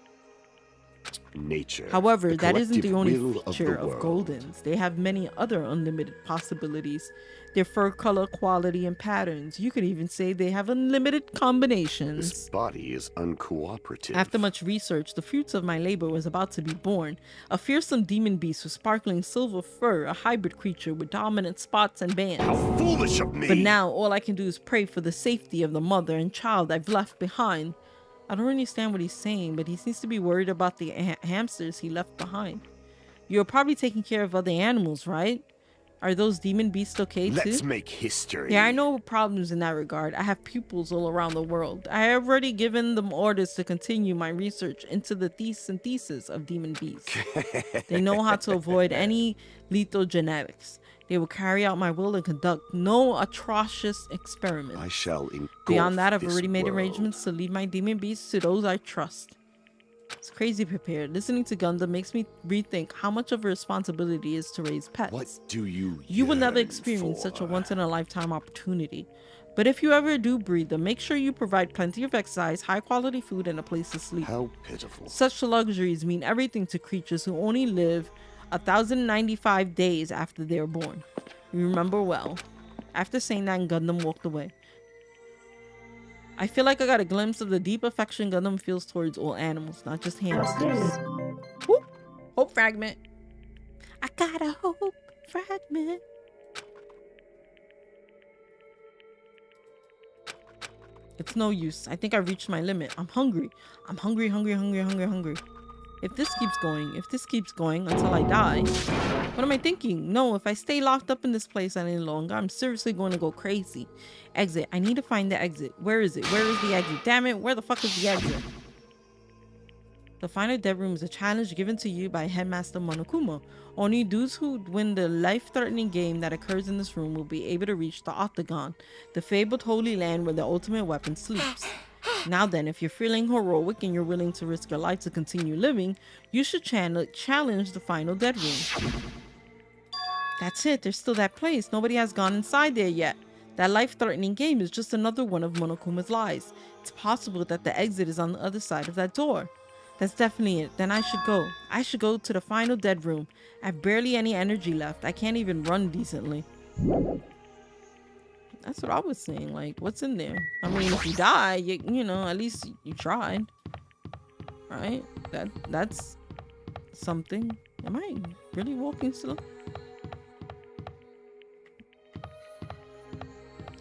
Nature. However, the that isn't the collective only will feature the of world. Goldens. They have many other unlimited possibilities. Their fur color, quality, and patterns. You could even say they have unlimited combinations. This body is uncooperative. After much research, the fruits of my labor was about to be born. A fearsome demon beast with sparkling silver fur, a hybrid creature with dominant spots and bands. How foolish of me! But now all I can do is pray for the safety of the mother and child I've left behind. I don't understand what he's saying, but he seems to be worried about the hamsters he left behind. You're probably taking care of other animals, right? Are those demon beasts okay too? Let's make history. There are no problems in that regard. I have pupils all around the world. I have already given them orders to continue my research into the thesis of demon beasts. They know how to avoid any lethal genetics. They will carry out my will and conduct no atrocious experiments. I shall engulf Beyond that, I've this already made world. arrangements to lead my demon beasts to those I trust. It's crazy prepared. Listening to Gundam makes me rethink how much of a responsibility it is to raise pets. What do you You will never yearn experience such a for? once-in-a-lifetime opportunity. But if you ever do breed them, make sure you provide plenty of exercise, high-quality food, and a place to sleep. How pitiful. Such luxuries mean everything to creatures who only live 1,095 days after they are born. You remember well. After saying that, Gundam walked away. I feel like I got a glimpse of the deep affection Gundam feels towards all animals, not just hamsters. Whoop! Hope fragment. I got a hope fragment. It's no use. I think I reached my limit. I'm hungry. I'm hungry, hungry, hungry, hungry, hungry. If this keeps going until I die, what am I thinking? No, if I stay locked up in this place any longer, I'm seriously going to go crazy. Exit. I need to find the exit. Where is it? Where is the exit? Damn it, where the fuck is the exit? The final dead room is a challenge given to you by Headmaster Monokuma. Only those who win the life-threatening game that occurs in this room will be able to reach the Octagon, the fabled holy land where the ultimate weapon sleeps. Now then, if you're feeling heroic and you're willing to risk your life to continue living, you should challenge the final dead room. That's it, there's still that place. Nobody has gone inside there yet. That life-threatening game is just another one of Monokuma's lies. It's possible that the exit is on the other side of that door. That's definitely it. Then I should go. I should go to the final dead room. I have barely any energy left. I can't even run decently. That's what I was saying. Like, what's in there? I mean, if you die, you know, at least you tried. Right? That's something. Am I really walking slow?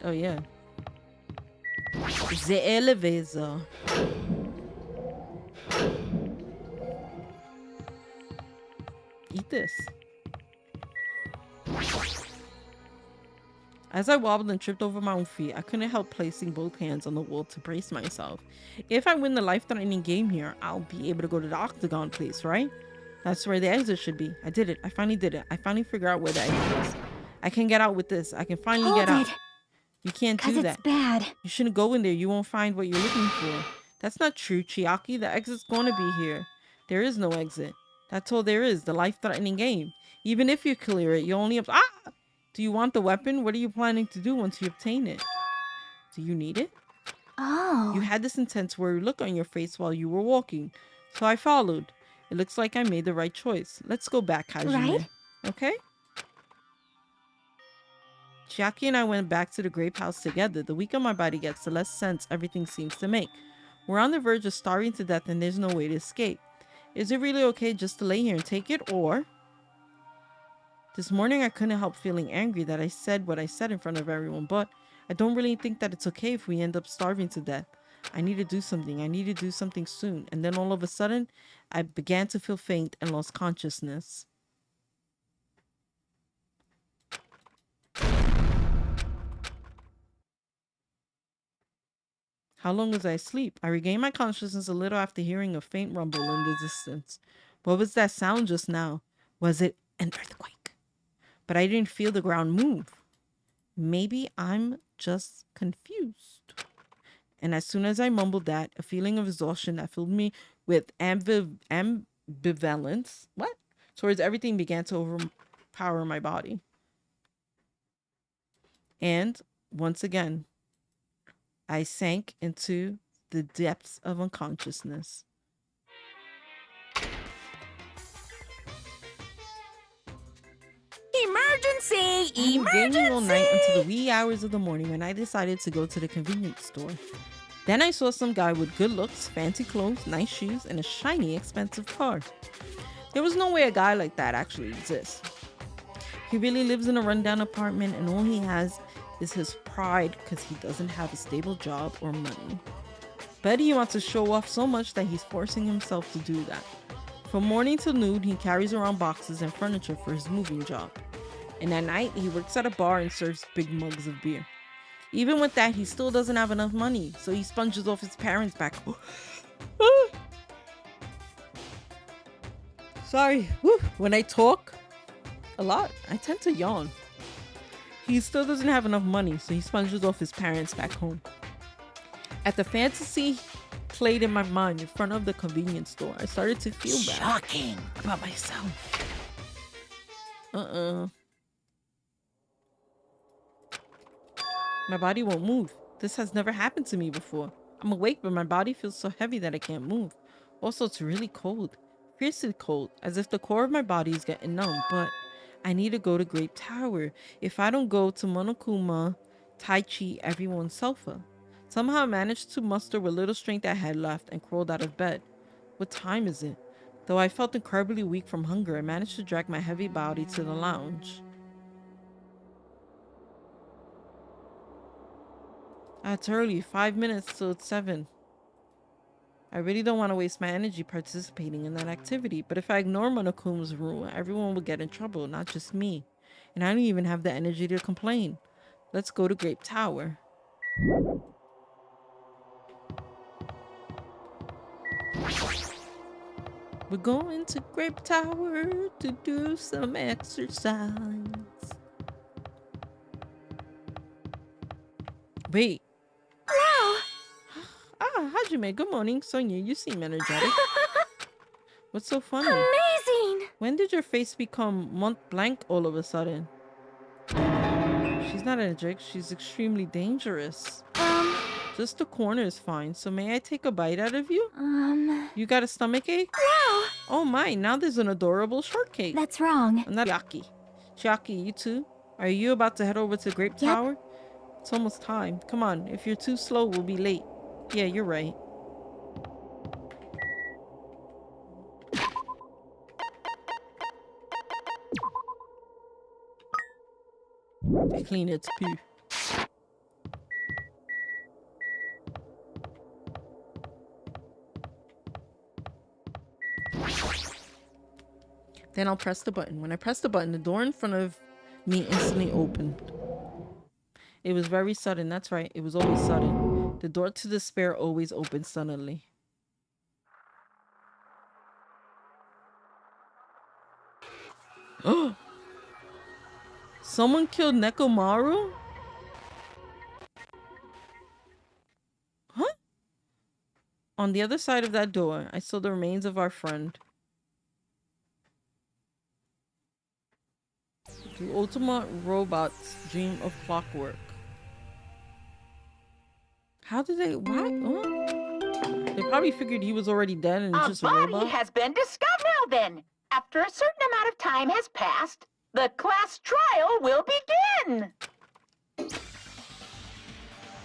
Oh, yeah. The elevator. Eat this. As I wobbled and tripped over my own feet, I couldn't help placing both hands on the wall to brace myself. If I win the life-threatening game here, I'll be able to go to the Octagon place, right? That's where the exit should be. I did it. I finally did it. I finally figured out where the exit is. I can get out with this. I can finally get out. You can't do that. It's bad. You shouldn't go in there. You won't find what you're looking for. That's not true, Chiaki. The exit's going to be here. There is no exit. That's all there is. The life-threatening game. Even if you clear it, you only have... Ah! Do you want the weapon? What are you planning to do once you obtain it? Do you need it? Oh. You had this intense worried look on your face while you were walking. So I followed. It looks like I made the right choice. Let's go back, Hajime. Right? Okay? Chiaki and I went back to the grape house together. The weaker my body gets, the less sense everything seems to make. We're on the verge of starving to death and there's no way to escape. Is it really okay just to lay here and take it, or... This morning I couldn't help feeling angry that I said what I said in front of everyone, but I don't really think that it's okay if we end up starving to death. I need to do something. I need to do something soon. And then all of a sudden, I began to feel faint and lost consciousness. How long was I asleep? I regained my consciousness a little after hearing a faint rumble in the distance. What was that sound just now? Was it an earthquake? But I didn't feel the ground move. Maybe I'm just confused. And as soon as I mumbled that, a feeling of exhaustion that filled me with ambivalence, towards everything began to overpower my body. And once again, I sank into the depths of unconsciousness. Emergency! I was gaming all night until the wee hours of the morning when I decided to go to the convenience store. Then I saw some guy with good looks, fancy clothes, nice shoes, and a shiny, expensive car. There was no way a guy like that actually exists. He really lives in a rundown apartment and all he has is his pride because he doesn't have a stable job or money. Bet he wants to show off so much that he's forcing himself to do that. From morning till noon, he carries around boxes and furniture for his moving job. And at night, he works at a bar and serves big mugs of beer. Even with that, he still doesn't have enough money, so he sponges off his parents' back. Sorry, when I talk a lot, I tend to yawn. He still doesn't have enough money, so he sponges off his parents back home. At the fantasy played in my mind in front of the convenience store, I started to feel bad Shocking. about myself. My body won't move. This has never happened to me before. I'm awake, but my body feels so heavy that I can't move. Also, it's really cold. Fiercely cold, as if the core of my body is getting numb, but I need to go to Grape Tower. If I don't go to Monokuma, Tai Chi everyone's sofa. Somehow I managed to muster what little strength I had left and crawled out of bed. What time is it? Though I felt incredibly weak from hunger, I managed to drag my heavy body to the lounge. It's early, 5 minutes till it's 7. I really don't want to waste my energy participating in that activity, but if I ignore Monokuma's rule, everyone will get in trouble, not just me. And I don't even have the energy to complain. Let's go to Grape Tower. We're going to Grape Tower to do some exercise. Wait. Wow. Hajime, good morning. Sonia, you seem energetic. What's so funny? Amazing. When did your face become Mont Blanc all of a sudden? She's not energetic, she's extremely dangerous. Just the corner is fine, so may I take a bite out of you? You got a stomach ache? Wow. Oh my, now there's an adorable shortcake. That's wrong. I'm not Chiaki. Chiaki, you too? Are you about to head over to Grape Tower? It's almost time. Come on, if you're too slow, we'll be late. Yeah, you're right. Clean its poo. Then I'll press the button. When I press the button, the door in front of me instantly opened. It was very sudden. That's right. It was always sudden. The door to despair always opens suddenly. Oh! Someone killed Nekomaru? Huh? On the other side of that door, I saw the remains of our friend. The ultimate robots dream of clockwork. How did they... What? Huh? They probably figured he was already dead and just a robot. Body has been discovered. Now then, after a certain amount of time has passed, the class trial will begin.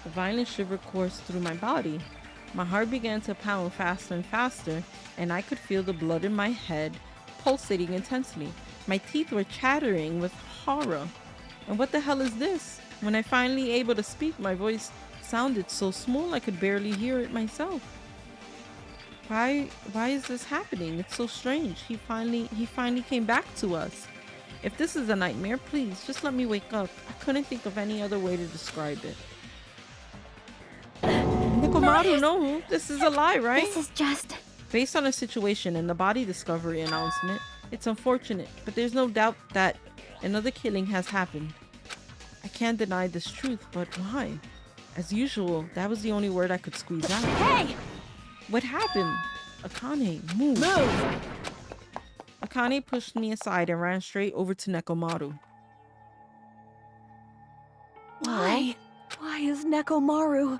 A violent shiver coursed through my body. My heart began to pound faster and faster, and I could feel the blood in my head pulsating intensely. My teeth were chattering with horror. And what the hell is this? When I finally able to speak, my voice sounded so small I could barely hear it myself. Why is this happening? It's so strange. He finally came back to us. If this is a nightmare, please just let me wake up. I couldn't think of any other way to describe it. Nekomaru, no, this is a lie, right? This is just... Based on the situation and the body discovery announcement, it's unfortunate, but there's no doubt that another killing has happened. I can't deny this truth, but why? As usual, that was the only word I could squeeze out. Hey! What happened? Akane, move. Move! Akane pushed me aside and ran straight over to Nekomaru. Why? Why is Nekomaru?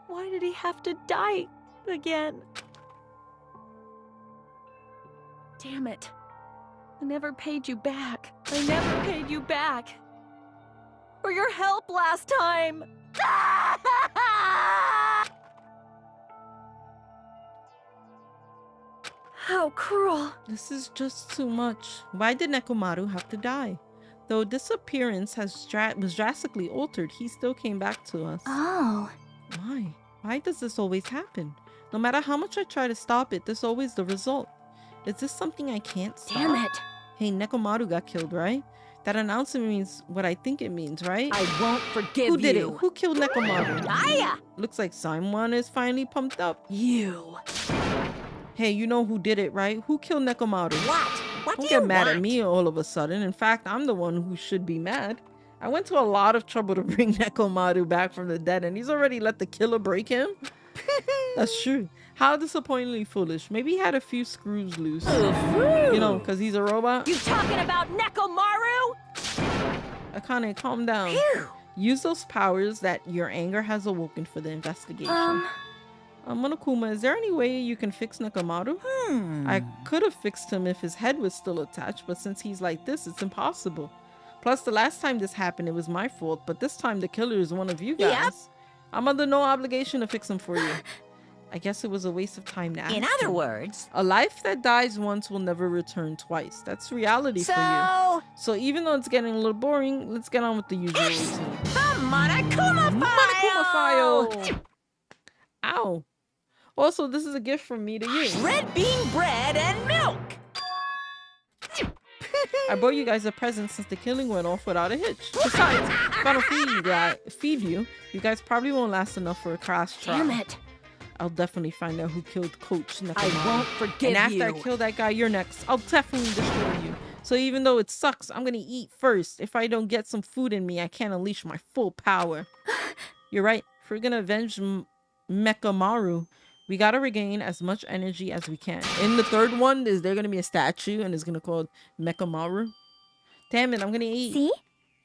Why did he have to die again? Damn it. I never paid you back. I never paid you back. For your help last time. How cruel. This is just too much. Why did Nekomaru have to die? Though this appearance was drastically altered, he still came back to us. Oh. Why? Why does this always happen? No matter how much I try to stop it, there's always the result. Is this something I can't stop? Damn it. Hey, Nekomaru got killed, right? That announcement means what I think it means, right? I won't forgive Who did it? you. Who killed Nekomaru? Aya! Looks like someone is finally pumped up. You. Hey, you know who did it, right? Who killed Nekomaru? What Don't do you get mad want? at me all of a sudden. In fact, I'm the one who should be mad. I went to a lot of trouble to bring Nekomaru back from the dead, and he's already let the killer break him? That's true. How disappointingly foolish. Maybe he had a few screws loose. You know, because he's a robot. You talking about Nekomaru? Akane, calm down. Phew. Use those powers that your anger has awoken for the investigation. Monokuma, is there any way you can fix Nekomaru? I could have fixed him if his head was still attached, but since he's like this, it's impossible. Plus, the last time this happened, it was my fault, but this time the killer is one of you guys. Yep. I'm under no obligation to fix him for you. I guess it was a waste of time to ask In other you. words, A life that dies once will never return twice. That's reality for you. so So even though it's getting a little boring, let's get on with the usual routine. the Monokuma file. Monokuma file! Ow. Also, this is a gift from me to you. Red bean bread and milk. I brought you guys a present since the killing went off without a hitch. Besides, if I don't feed you, you guys probably won't last enough for a crash trial. Damn it. I'll definitely find out who killed Coach Nekomaru. I won't forgive And after you. I kill that guy, you're next. I'll definitely destroy you. So even though it sucks, I'm gonna eat first. If I don't get some food in me, I can't unleash my full power. You're right. If we're gonna avenge Mekamaru, we gotta regain as much energy as we can. In the third one, is there gonna be a statue and it's gonna called Mekamaru? Damn it, I'm gonna eat. See?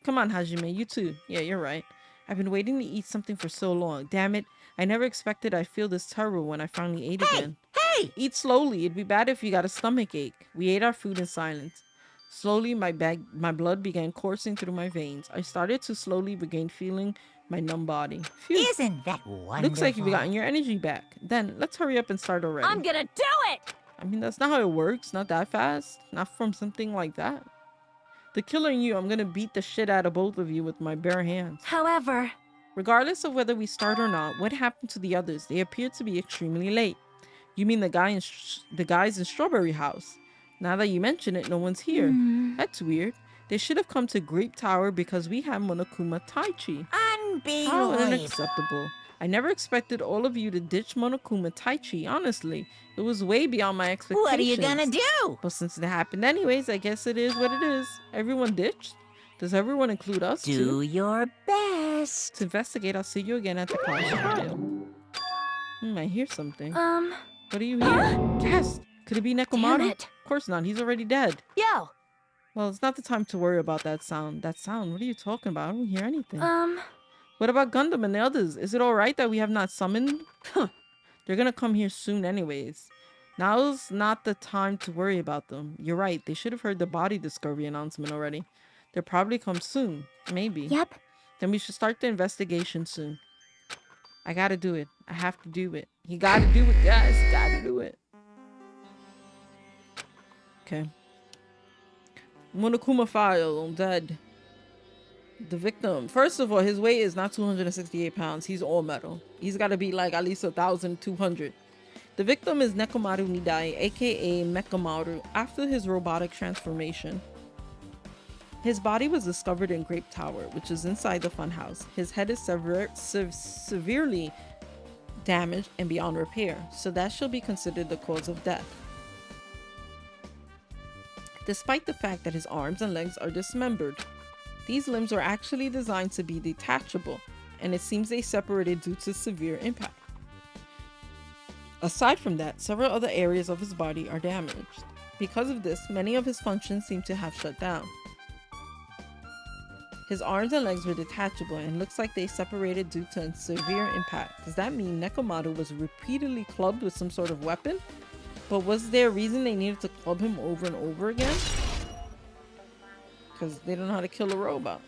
Come on, Hajime, you too. Yeah, you're right. I've been waiting to eat something for so long. Damn it. I never expected I'd feel this terrible when I finally ate again. Hey! Eat slowly. It'd be bad if you got a stomach ache. We ate our food in silence. Slowly, my blood began coursing through my veins. I started to slowly regain feeling my numb body. Phew. Isn't that wonderful? Looks like you've gotten your energy back. Then, let's hurry up and start already. I'm gonna do it! I mean, that's not how it works. Not that fast. Not from something like that. The killer and you, I'm gonna beat the shit out of both of you with my bare hands. However, Regardless of whether we start or not, what happened to the others? They appear to be extremely late. You mean the guys in Strawberry House? Now that you mention it, no one's here. That's weird. They should have come to Grape Tower because we have Monokuma Taichi. How Unbelievable. unacceptable. I never expected all of you to ditch Monokuma Taichi, honestly. It was way beyond my expectations. What are you gonna do? But since it happened anyways, I guess it is what it is. Everyone ditched? Does everyone include us too? Do your best. To investigate, I'll see you again at the class trial. I hear something. What do you hear? Guess. Could it be Nekomaru? damn it. Of course not. He's already dead. Yo, Well, it's not the time to worry about that sound. That sound? What are you talking about? I don't hear anything. um, What about Gundam and the others? Is it alright that we have not summoned? They're gonna come here soon anyways. Now's not the time to worry about them. You're right. They should have heard the body discovery announcement already. They'll probably come soon. Maybe. Yep. Then we should start the investigation soon. I gotta do it. I have to do it. You gotta do it, guys. Gotta do it. Okay. Monokuma file. Dead. The victim. First of all, his weight is not 268 pounds. He's all metal. He's gotta be like at least 1,200. The victim is Nekomaru Nidai, aka Mekamaru, after his robotic transformation. His body was discovered in Grape Tower, which is inside the funhouse. His head is severely damaged and beyond repair, so that shall be considered the cause of death. Despite the fact that his arms and legs are dismembered, these limbs are actually designed to be detachable, and it seems they separated due to severe impact. Aside from that, several other areas of his body are damaged. Because of this, many of his functions seem to have shut down. His arms and legs were detachable and looks like they separated due to severe impact. Does that mean Nekomaru was repeatedly clubbed with some sort of weapon? But was there a reason they needed to club him over and over again? Because they don't know how to kill a robot.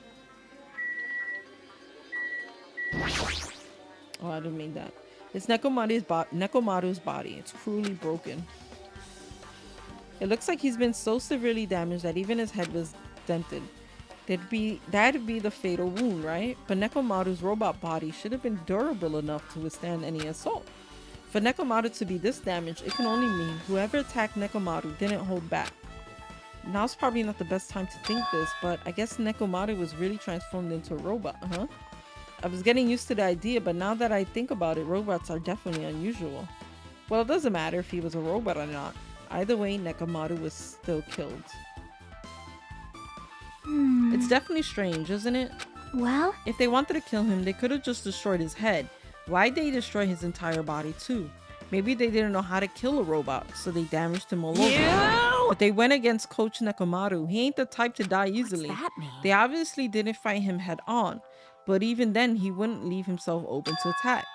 Oh, I didn't mean that. It's Nekomaru's body. It's cruelly broken. It looks like he's been so severely damaged that even his head was dented. That'd be the fatal wound, right? But Nekomaru's robot body should have been durable enough to withstand any assault. For Nekomaru to be this damaged, it can only mean whoever attacked Nekomaru didn't hold back. Now's probably not the best time to think this, but I guess Nekomaru was really transformed into a robot, huh? I was getting used to the idea, but now that I think about it, robots are definitely unusual. Well, it doesn't matter if he was a robot or not. Either way, Nekomaru was still killed. It's definitely strange, isn't it? Well, If they wanted to kill him, they could have just destroyed his head. Why'd they destroy his entire body too? Maybe they didn't know how to kill a robot, so they damaged him all over. But they went against Coach Nekomaru. He ain't the type to die easily. what's that mean? They obviously didn't fight him head on, but even then he wouldn't leave himself open to attack.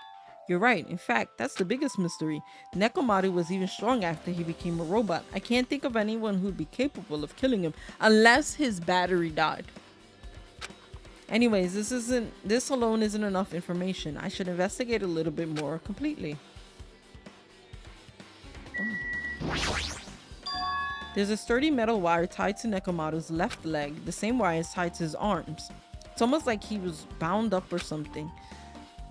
You're right. In fact, that's the biggest mystery. Nekomaru was even strong after he became a robot. I can't think of anyone who'd be capable of killing him unless his battery died. Anyways, this alone isn't enough information. I should investigate a little bit more completely. There's a sturdy metal wire tied to Nekomaru's left leg, the same wire is tied to his arms. It's almost like he was bound up or something.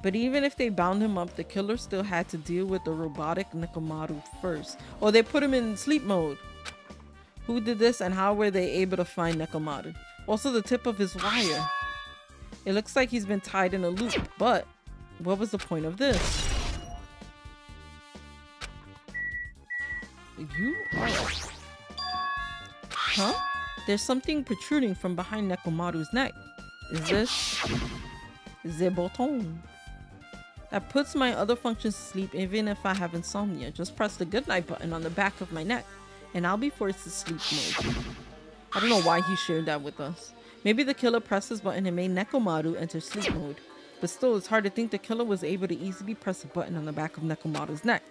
But even if they bound him up, the killer still had to deal with the robotic Nekomaru first. Or they put him in sleep mode. Who did this and how were they able to find Nekomaru? Also the tip of his wire. It looks like he's been tied in a loop, but what was the point of this? You are... Huh? There's something protruding from behind Nekomaru's neck. Is this... the button? That puts my other functions to sleep even if I have insomnia. Just press the goodnight button on the back of my neck and I'll be forced to sleep mode. I don't know why he shared that with us. Maybe the killer pressed his button and made Nekomaru enter sleep mode. But still, it's hard to think the killer was able to easily press a button on the back of Nekomaru's neck.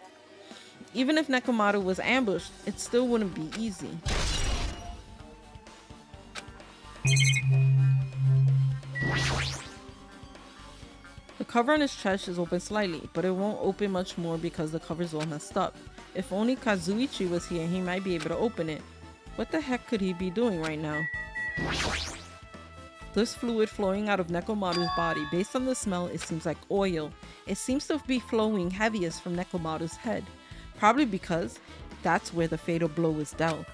Even if Nekomaru was ambushed, it still wouldn't be easy. The cover on his chest is open slightly, but it won't open much more because the cover's all messed up. If only Kazuichi was here, he might be able to open it. What the heck could he be doing right now? There's fluid flowing out of Nekomaru's body. Based on the smell, it seems like oil. It seems to be flowing heaviest from Nekomaru's head. Probably because that's where the fatal blow is dealt.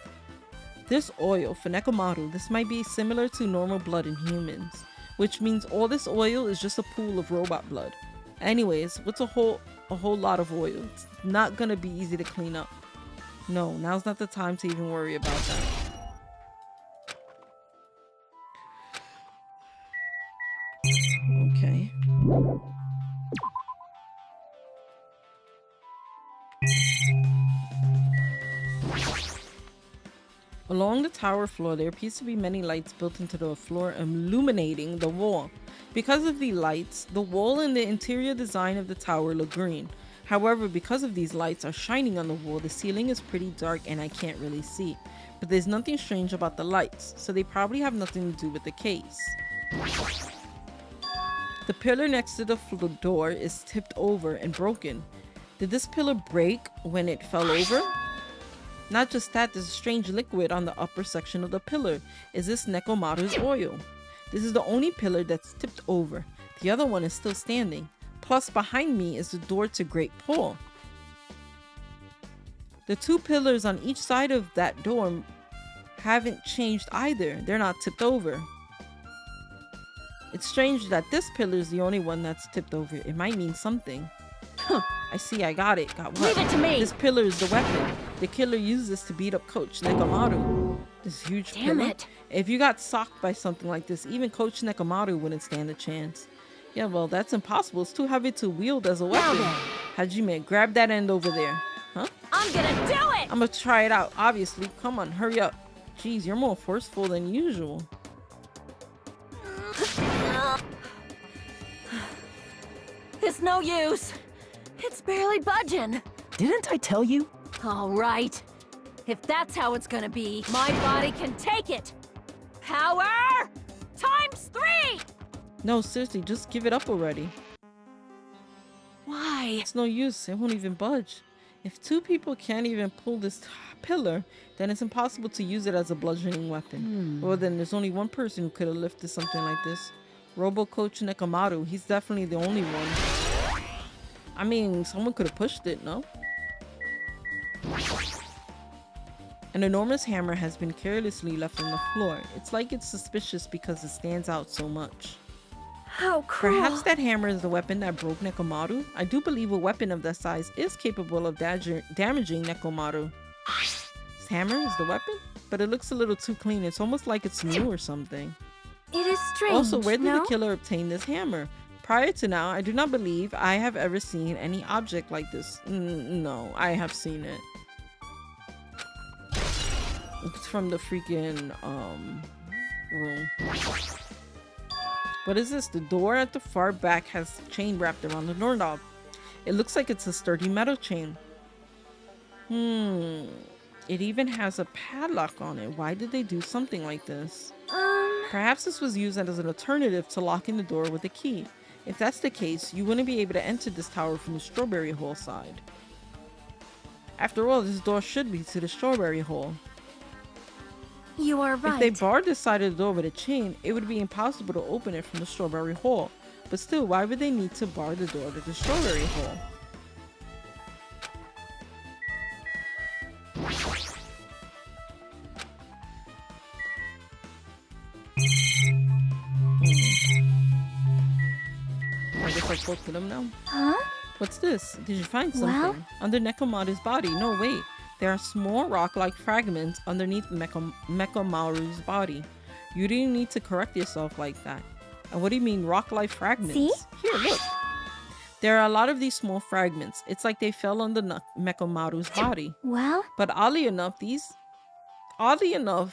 This oil, for Nekomaru, this might be similar to normal blood in humans. Which means all this oil is just a pool of robot blood. Anyways, what's a whole lot of oil? It's not gonna be easy to clean up. No, now's not the time to even worry about that. Okay. Along the tower floor, there appears to be many lights built into the floor, illuminating the wall. Because of the lights, the wall and the interior design of the tower look green. However, because of these lights are shining on the wall, the ceiling is pretty dark and I can't really see. But there's nothing strange about the lights, so they probably have nothing to do with the case. The pillar next to the door is tipped over and broken. Did this pillar break when it fell over? Not just that, there's a strange liquid on the upper section of the pillar. Is this Nekomaru's oil? This is the only pillar that's tipped over. The other one is still standing. Plus behind me is the door to Great Pool. The two pillars on each side of that door haven't changed either. They're not tipped over. It's strange that this pillar is the only one that's tipped over. It might mean something. Huh. I see, I got it. Got what? Leave it to me! This pillar is the weapon. The killer used this to beat up Coach Nekomaru. This huge Damn pillar. it. If you got socked by something like this, even Coach Nekomaru wouldn't stand a chance. Yeah, well, that's impossible. It's too heavy to wield as a weapon. then. Hajime, grab that end over there. Huh? I'm gonna do it! I'm gonna try it out, obviously. Come on, hurry up. Jeez, you're more forceful than usual. It's no use. It's barely budging. Didn't I tell you? All right. If that's how it's gonna be, my body can take it. Power times 3! No, seriously, just give it up already. Why? It's no use. It won't even budge. If two people can't even pull this pillar, then it's impossible to use it as a bludgeoning weapon. Well, then there's only one person who could have lifted something like this. Robo Coach Nekomaru. He's definitely the only one. I mean, someone could have pushed it, no? An enormous hammer has been carelessly left on the floor. It's like it's suspicious because it stands out so much. How cruel. Perhaps that hammer is the weapon that broke Nekomaru? I do believe a weapon of that size is capable of damaging Nekomaru. This hammer is the weapon? But it looks a little too clean. It's almost like it's new or something. It is strange. Also, where did no? the killer obtain this hammer? Prior to now, I do not believe I have ever seen any object like this. No, I have seen it. It's from the freaking room. What is this? The door at the far back has chain wrapped around the doorknob. It looks like it's a sturdy metal chain. It even has a padlock on it. Why did they do something like this? Perhaps this was used as an alternative to locking the door with a key. If that's the case, you wouldn't be able to enter this tower from the strawberry hole side. After all, this door should be to the strawberry hole. You are right. If they barred this side of the door with a chain, it would be impossible to open it from the strawberry hole. But still, why would they need to bar the door to the strawberry hole? I guess I'll talk to them now. Huh? What's this? Did you find something? Well? Under Nekomaru's body. No, wait. There are small rock-like fragments underneath Nekomaru's body. You didn't need to correct yourself like that. And what do you mean rock-like fragments? See? Here, look. There are a lot of these small fragments. It's like they fell on the Nekomaru's body. Well? But oddly enough,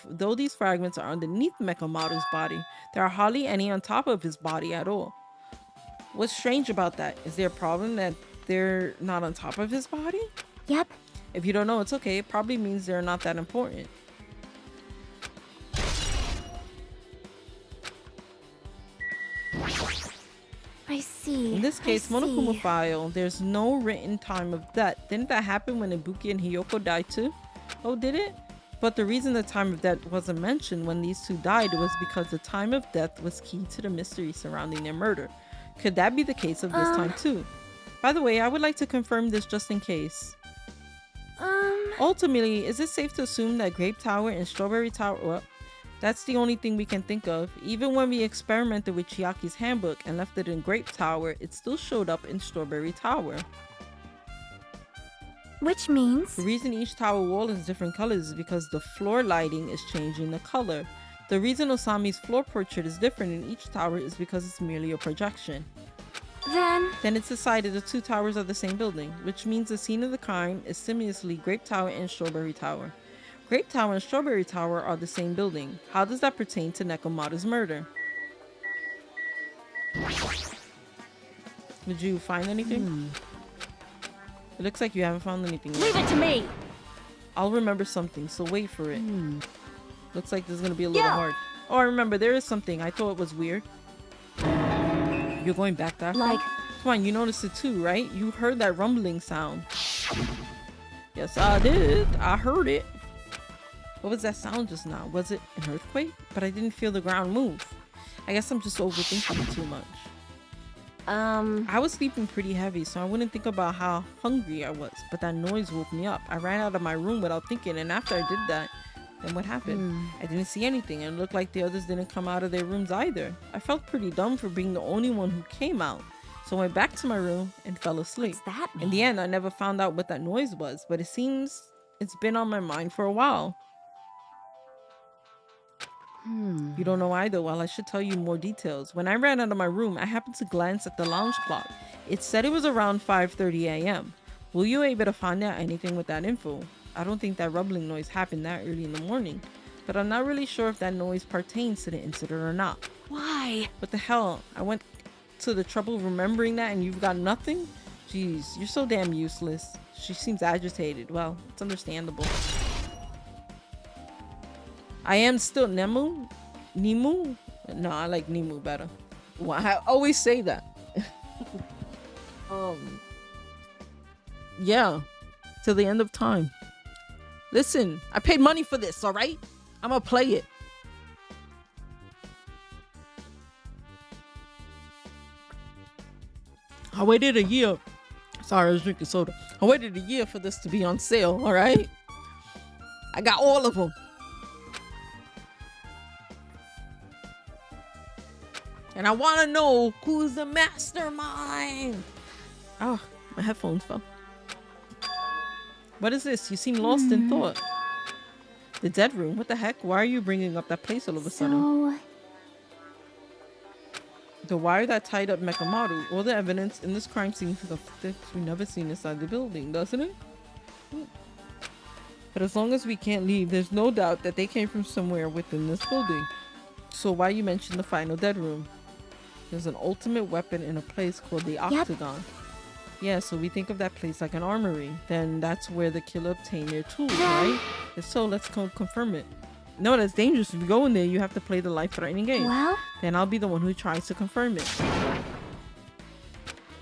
though these fragments are underneath Nekomaru's body, there are hardly any on top of his body at all. What's strange about that? Is there a problem that they're not on top of his body? Yep. If you don't know, it's okay. It probably means they're not that important. I see. In this case, I Monokuma see. file, there's no written time of death. Didn't that happen when Ibuki and Hiyoko died too? Oh, did it? But the reason the time of death wasn't mentioned when these two died was because the time of death was key to the mystery surrounding their murder. Could that be the case of this time too? By the way, I would like to confirm this just in case. Ultimately, is it safe to assume that Grape Tower and Strawberry Tower, well, that's the only thing we can think of. Even when we experimented with Chiaki's handbook and left it in Grape Tower, it still showed up in Strawberry Tower. Which means? The reason each tower wall is different colors is because the floor lighting is changing the color. The reason Osami's floor portrait is different in each tower is because it's merely a projection. Then it's decided the two towers are the same building, which means the scene of the crime is simultaneously Grape Tower and Strawberry Tower. Grape Tower and Strawberry Tower are the same building. How does that pertain to Nekomaru's murder? Did you find anything? It looks like you haven't found anything yet. Leave it to me. I'll remember something, so wait for it. Looks like this is gonna be a little hard. Oh, I remember, there is something. I thought it was weird. You're going back that far? Like? Come on, you noticed it too, right? You heard that rumbling sound. Yes, I did. I heard it. What was that sound just now? Was it an earthquake? But I didn't feel the ground move. I guess I'm just overthinking it too much. I was sleeping pretty heavy, so I wouldn't think about how hungry I was. But that noise woke me up. I ran out of my room without thinking, and after I did that, then what happened? I didn't see anything, and it looked like the others didn't come out of their rooms either. I felt pretty dumb for being the only one who came out. So I went back to my room and fell asleep. What's that mean? In the end, I never found out what that noise was, but it seems it's been on my mind for a while. You don't know either. Well, I should tell you more details. When I ran out of my room, I happened to glance at the lounge clock. It said it was around 5:30 a.m. Will you able to find out anything with that info? I don't think that rumbling noise happened that early in the morning, but I'm not really sure if that noise pertains to the incident or not. Why? What the hell? I went to the trouble of remembering that and you've got nothing? Jeez, you're so damn useless. She seems agitated. Well, it's understandable. I am still Nemu? No, I like Nemu better. Well, I always say that. Yeah. till the end of time. Listen, I paid money for this, all right? I'm gonna play it. I waited a year. Sorry, I was drinking soda. I waited a year for this to be on sale, all right? I got all of them. And I want to know who's the mastermind. Oh, my headphones fell. What is this? You seem lost in thought. The dead room? What the heck? Why are you bringing up that place all of a sudden? The wire that tied up Mekamaru. All the evidence in this crime scene for the things we've never seen inside the building, doesn't it? But as long as we can't leave, there's no doubt that they came from somewhere within this building. So why you mentioned the final dead room? There's an ultimate weapon in a place called the Octagon. Yeah, so we think of that place like an armory. Then that's where the killer obtained their tools, right? If so, let's confirm it. No, that's dangerous. If you go in there, you have to play the life-threatening game. Well, then I'll be the one who tries to confirm it.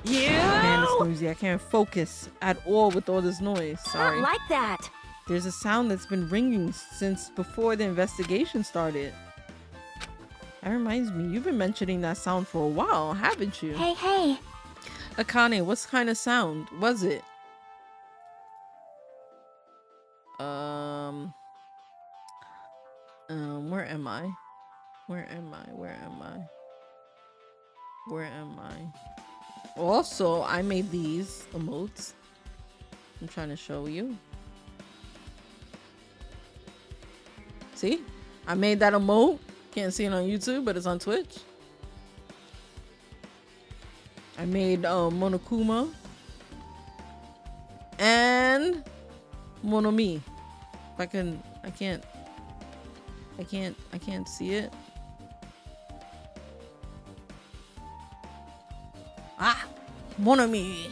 Yeah. Man, it's noisy. I can't focus at all with all this noise. Sorry. Not like that. There's a sound that's been ringing since before the investigation started. That reminds me, you've been mentioning that sound for a while, haven't you? Hey. Akane, what kind of sound was it? Where am I? Also, I made these emotes. I'm trying to show you. See? I made that emote. Can't see it on YouTube, but it's on Twitch. I made Monokuma and Monomi. If I can't see it. Ah, Monomi.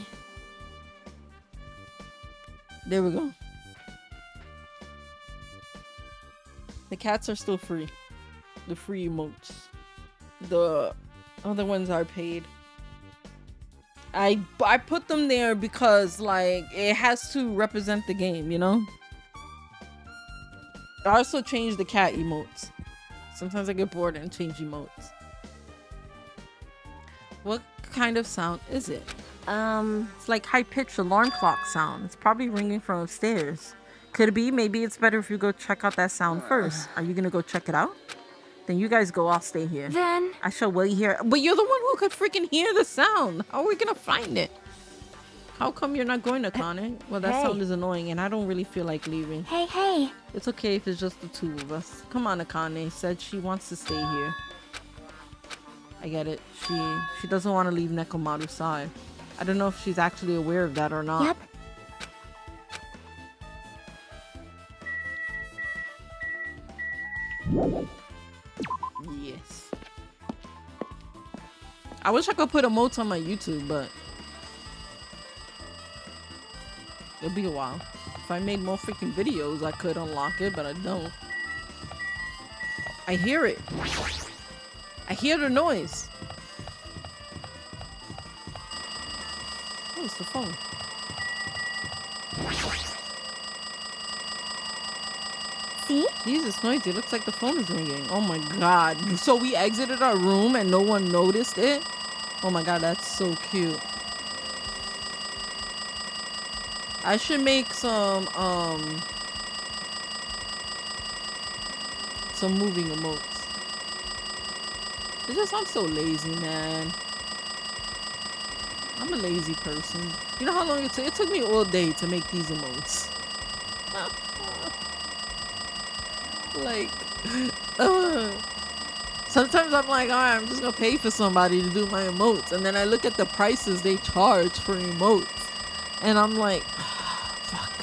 There we go. The cats are still free. The free emotes. The other ones are paid. I put them there because like it has to represent the game, you know? I also changed the cat emotes. Sometimes I get bored and change emotes. What kind of sound is it? It's like high-pitched alarm clock sound. It's probably ringing from upstairs. Could it be? Maybe it's better if you go check out that sound first. Are you gonna go check it out? Then you guys go, I'll stay here. Then I shall wait here. But you're the one who could freaking hear the sound. How are we gonna find it? How come you're not going to Connie? Well, that sound is annoying and I don't really feel like leaving. Hey. It's okay if it's just the two of us. Come on, Akane said she wants to stay here. I get it. She doesn't want to leave Nekomaru's side. I don't know if she's actually aware of that or not. Yep. Yes. I wish I could put emotes on my YouTube, but it'll be a while. If I made more freaking videos, I could unlock it, but I don't. I hear it. I hear the noise. Oh, it's the phone. See? Jesus, noisy. It looks like the phone is ringing. Oh my god. So we exited our room and no one noticed it? Oh my god, that's so cute. I should make some moving emotes. It's just I'm so lazy, man. I'm a lazy person. You know how long it took? It took me all day to make these emotes. Like, sometimes I'm like, alright, I'm just gonna pay for somebody to do my emotes, and then I look at the prices they charge for emotes, and I'm like, fuck.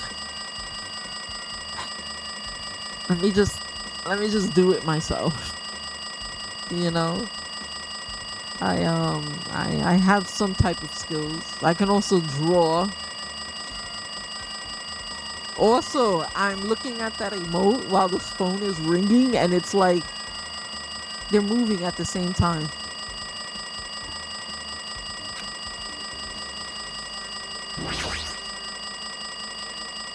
Let me just do it myself. You know, I have some type of skills. I can also draw. Also, I'm looking at that emote while the phone is ringing, and it's like they're moving at the same time.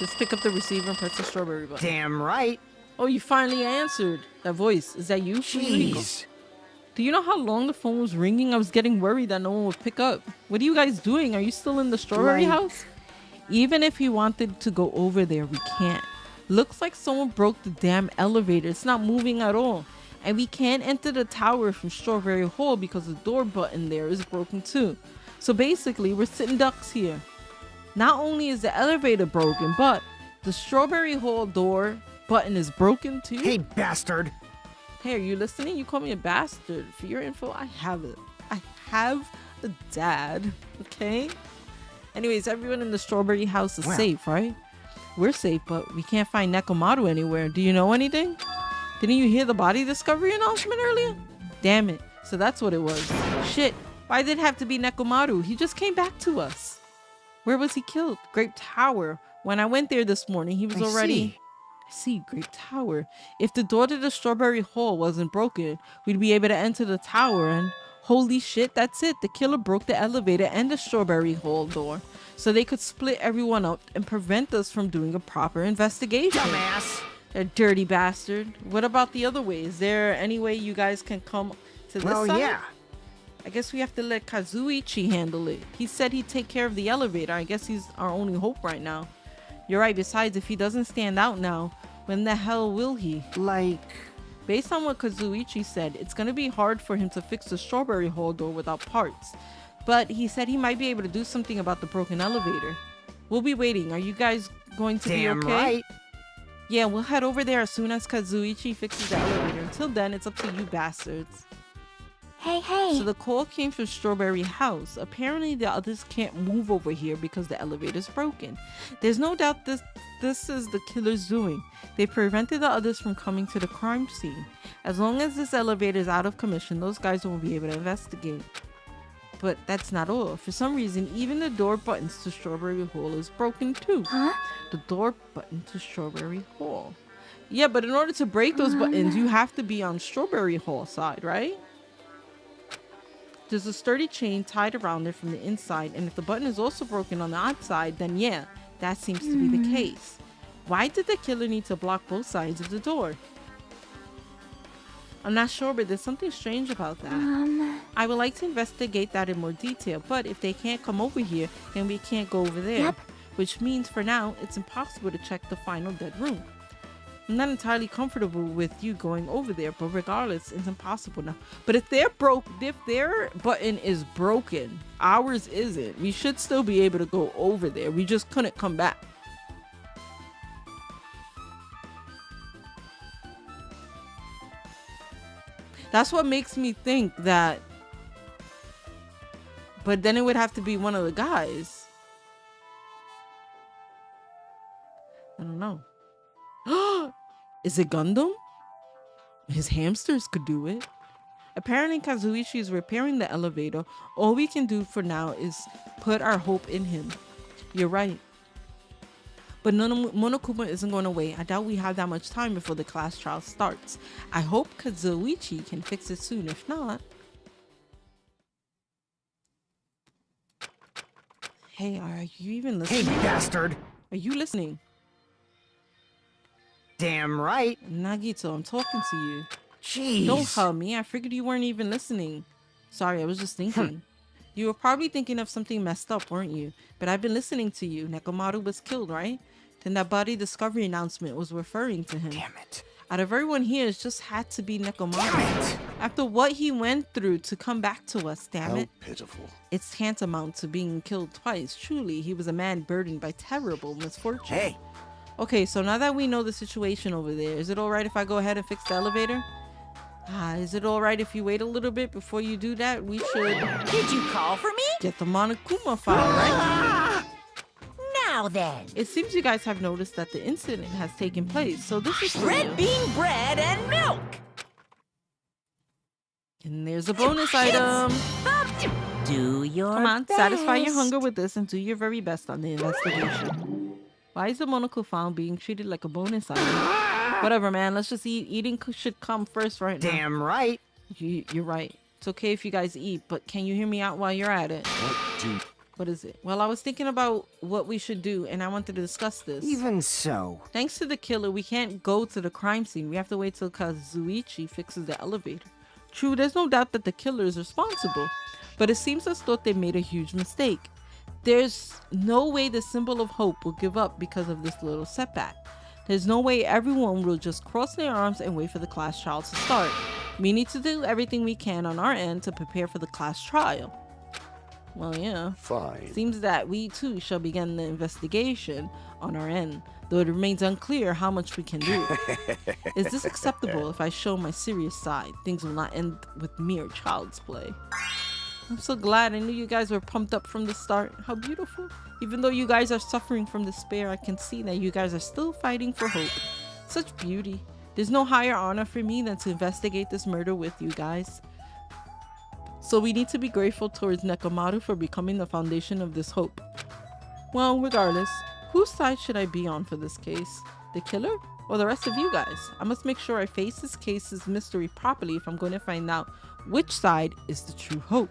Just pick up the receiver and press the strawberry button. Damn right. Oh, you finally answered. That voice. Is that you? Federico? Jeez. Do you know how long the phone was ringing? I was getting worried that no one would pick up. What are you guys doing? Are you still in the strawberry house? Even if we wanted to go over there, we can't. Looks like someone broke the damn elevator. It's not moving at all. And we can't enter the tower from Strawberry Hall because the door button there is broken too. So basically, we're sitting ducks here. Not only is the elevator broken, but the Strawberry Hall door button is broken too. Hey, bastard. Hey, are you listening? You call me a bastard. For your info, I have it. I have a dad. Okay? Anyways, everyone in the Strawberry house is safe, right? We're safe, but we can't find Nekomaru anywhere. Do you know anything? Didn't you hear the body discovery announcement earlier? Damn it. So that's what it was. Shit. Why did it have to be Nekomaru? He just came back to us. Where was he killed? Grape Tower. When I went there this morning, he was already... I see, Grape Tower. If the door to the Strawberry Hall wasn't broken, we'd be able to enter the tower and... Holy shit, that's it. The killer broke the elevator and the Strawberry Hall door so they could split everyone up and prevent us from doing a proper investigation. Dumbass. A dirty bastard. What about the other way? Is there any way you guys can come to this side? Yeah. I guess we have to let Kazuichi handle it. He said he'd take care of the elevator. I guess he's our only hope right now. You're right. Besides, if he doesn't stand out now, when the hell will he? Like... Based on what Kazuichi said, it's going to be hard for him to fix the Strawberry Hall door without parts. But he said he might be able to do something about the broken elevator. We'll be waiting. Are you guys going to be okay? Right. Yeah, we'll head over there as soon as Kazuichi fixes the elevator. Until then, it's up to you bastards. Hey, hey. So the call came from Strawberry House. Apparently the others can't move over here because the elevator's broken. There's no doubt this is the killer's doing. They prevented the others from coming to the crime scene. As long as this elevator is out of commission, those guys won't be able to investigate. But that's not all. For some reason, even the door buttons to Strawberry Hall is broken too. Huh? The door button to Strawberry Hall. Yeah, but in order to break those buttons, you have to be on Strawberry Hall side, right? There's a sturdy chain tied around it from the inside, and if the button is also broken on the outside, then yeah, that seems to be the case. Why did the killer need to block both sides of the door? I'm not sure, but there's something strange about that. I would like to investigate that in more detail, but if they can't come over here, then we can't go over there. Yep. Which means for now, it's impossible to check the final dead room. I'm not entirely comfortable with you going over there, but regardless, it's impossible now. But if their button is broken, ours isn't. We should still be able to go over there. We just couldn't come back. That's what makes me think that. But then it would have to be one of the guys. I don't know. Is it Gundam? His hamsters could do it. Apparently Kazuichi is repairing the elevator. All we can do for now is put our hope in him. You're right. But Monokuma isn't going to wait. I doubt we have that much time before the class trial starts. I hope Kazuichi can fix it soon. If not... Hey, are you even listening? Hey, bastard. Are you listening? Damn right. Nagito, I'm talking to you. Jeez. Don't hug me. I figured you weren't even listening. Sorry, I was just thinking. You were probably thinking of something messed up, weren't you? But I've been listening to you. Nekomaru was killed, right? Then that body discovery announcement was referring to him. Damn it. Out of everyone here, it just had to be Nekomaru. Damn it. After what he went through to come back to us, damn How it. pitiful. It's tantamount to being killed twice. Truly, he was a man burdened by terrible misfortune. Hey. Okay, so now that we know the situation over there, is it alright if I go ahead and fix the elevator? Is it alright if you wait a little bit before you do that? We should Did you call for me? get the Monokuma file, right? Now then. It seems you guys have noticed that the incident has taken place, so this is for Red you. bean bread and milk. And there's a bonus item. Do your Come on, best. satisfy your hunger with this and do your very best on the investigation. Why is the Monokuma file being treated like a bonus item? Whatever, man. Let's just eat. Eating should come first right now. Damn right. You're right. It's okay if you guys eat, but can you hear me out while you're at it? What do... What is it? Well, I was thinking about what we should do, and I wanted to discuss this. Even so. Thanks to the killer, we can't go to the crime scene. We have to wait till Kazuichi fixes the elevator. True, there's no doubt that the killer is responsible, but it seems as though they made a huge mistake. There's no way the symbol of hope will give up because of this little setback. There's no way everyone will just cross their arms and wait for the class trial to start. We need to do everything we can on our end to prepare for the class trial. Well, yeah. Fine. Seems that we too shall begin the investigation on our end, though it remains unclear how much we can do. Is this acceptable if I show my serious side? Things will not end with mere child's play. I'm so glad. I knew you guys were pumped up from the start. How beautiful. Even though you guys are suffering from despair, I can see that you guys are still fighting for hope. Such beauty. There's no higher honor for me than to investigate this murder with you guys. So we need to be grateful towards Nekomaru for becoming the foundation of this hope. Well, regardless, whose side should I be on for this case? The killer or the rest of you guys? I must make sure I face this case's mystery properly if I'm going to find out which side is the true hope.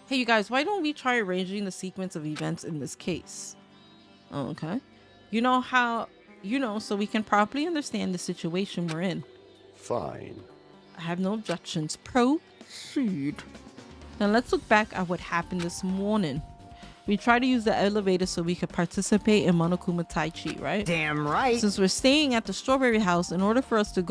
Hey you guys, why don't we try arranging the sequence of events in this case? Okay. You know how, so we can properly understand the situation we're in. Fine. I have no objections. Proceed. Now let's look back at what happened this morning. We tried to use the elevator so we could participate in Monokuma Tai Chi, right? Damn right. Since we're staying at the Strawberry House, in order for us to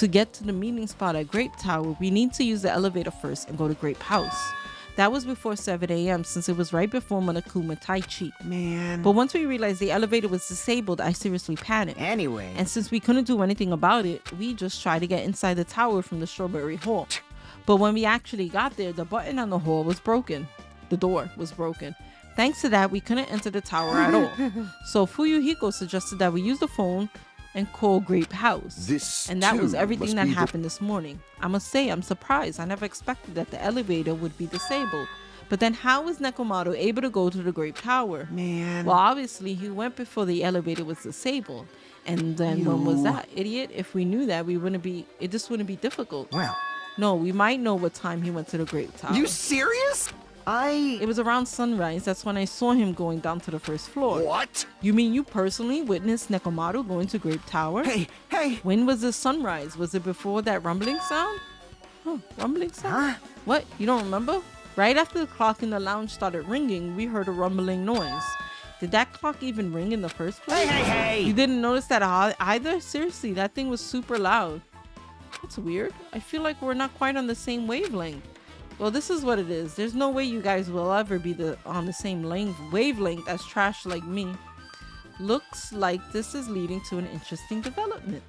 get to the meeting spot at Grape Tower, we need to use the elevator first and go to Grape House. That was before 7 a.m. since it was right before Monokuma Tai Chi. Man. But once we realized the elevator was disabled, I seriously panicked. Anyway. And since we couldn't do anything about it, we just tried to get inside the tower from the Strawberry Hall. But when we actually got there, the button on the hall was broken. The door was broken. Thanks to that, we couldn't enter the tower at all. So Fuyuhiko suggested that we use the phone and call Grape House. And that was everything that happened this morning. I must say, I'm surprised. I never expected that the elevator would be disabled. But then how was Nekomaru able to go to the Grape Tower? Man. Well, obviously, he went before the elevator was disabled. And then when was that, idiot? If we knew that, this wouldn't be difficult. Well. No, we might know what time he went to the Grape Tower. You serious? It was around sunrise. That's when I saw him going down to the first floor. What? You mean you personally witnessed Nekomaru going to Grape Tower? Hey! When was the sunrise? Was it before that rumbling sound? Rumbling sound? Huh? What? You don't remember? Right after the clock in the lounge started ringing, we heard a rumbling noise. Did that clock even ring in the first place? Hey! You didn't notice that either? Seriously, that thing was super loud. That's weird. I feel like we're not quite on the same wavelength. Well, this is what it is. There's no way you guys will ever be on the same wavelength as trash like me. Looks like this is leading to an interesting development.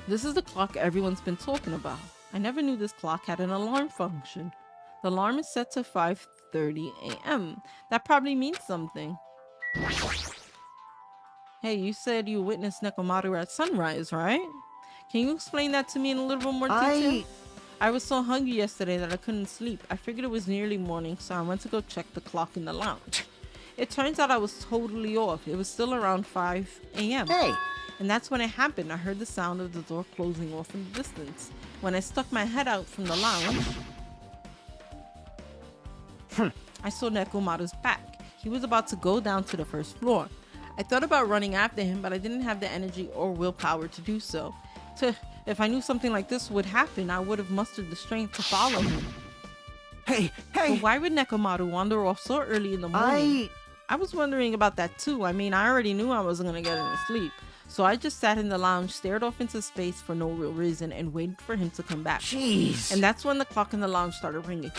This is the clock everyone's been talking about. I never knew this clock had an alarm function. The alarm is set to 5:30 a.m. That probably means something. Hey, you said you witnessed Nekomaru at sunrise, right? Can you explain that to me in a little bit more detail? I was so hungry yesterday that I couldn't sleep. I figured it was nearly morning, so I went to go check the clock in the lounge. It turns out I was totally off. It was still around 5 a.m. Hey! And that's when it happened. I heard the sound of the door closing off in the distance. When I stuck my head out from the lounge, I saw Nekomaru's back. He was about to go down to the first floor. I thought about running after him, but I didn't have the energy or willpower to do so. If I knew something like this would happen, I would have mustered the strength to follow him. Hey! But why would Nekomaru wander off so early in the morning? I was wondering about that too. I mean, I already knew I wasn't going to get any sleep. So I just sat in the lounge, stared off into space for no real reason, and waited for him to come back. Jeez. And that's when the clock in the lounge started ringing.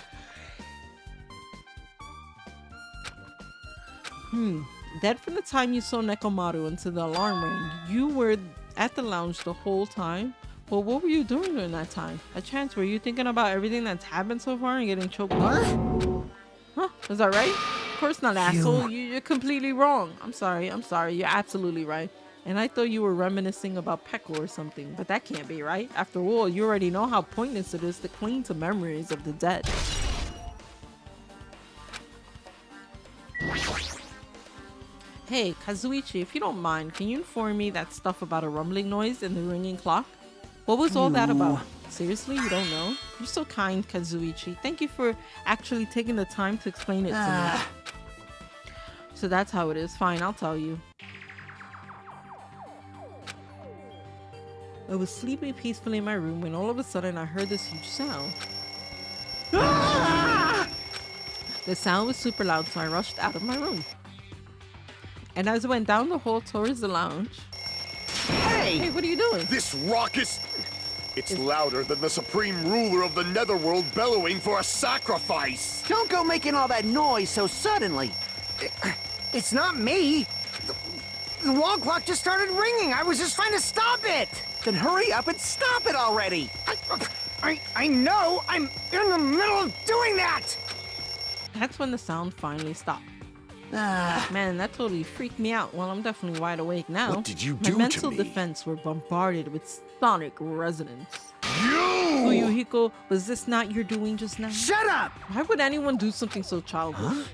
That from the time you saw Nekomaru until the alarm rang, you were at the lounge the whole time? Well, what were you doing during that time? A chance, were you thinking about everything that's happened so far and getting choked up? Huh? Is that right? Of course not, asshole. You're completely wrong. I'm sorry. You're absolutely right. And I thought you were reminiscing about Pekko or something, but that can't be right. After all, you already know how pointless it is to cling to memories of the dead. Hey, Kazuichi, if you don't mind, can you inform me that stuff about a rumbling noise and the ringing clock? What was all that Ooh. about? Seriously, you don't know? You're so kind, Kazuichi. Thank you for actually taking the time to explain it to me. So that's how it is. Fine, I'll tell you. I was sleeping peacefully in my room when all of a sudden I heard this huge sound. The sound was super loud, so I rushed out of my room. And as I went down the hall towards the lounge... Hey! Hey, what are you doing? This raucous... It's louder than the supreme ruler of the netherworld bellowing for a sacrifice! Don't go making all that noise so suddenly. It's not me. The wall clock just started ringing. I was just trying to stop it. Then hurry up and stop it already. I know. I'm in the middle of doing that. That's when the sound finally stopped. Man, that totally freaked me out. Well, I'm definitely wide awake now. What did you My do mental to me? defense were bombarded with sonic resonance. You! Fuyuhiko, was this not your doing just now? Shut up. Why would anyone do something so childish?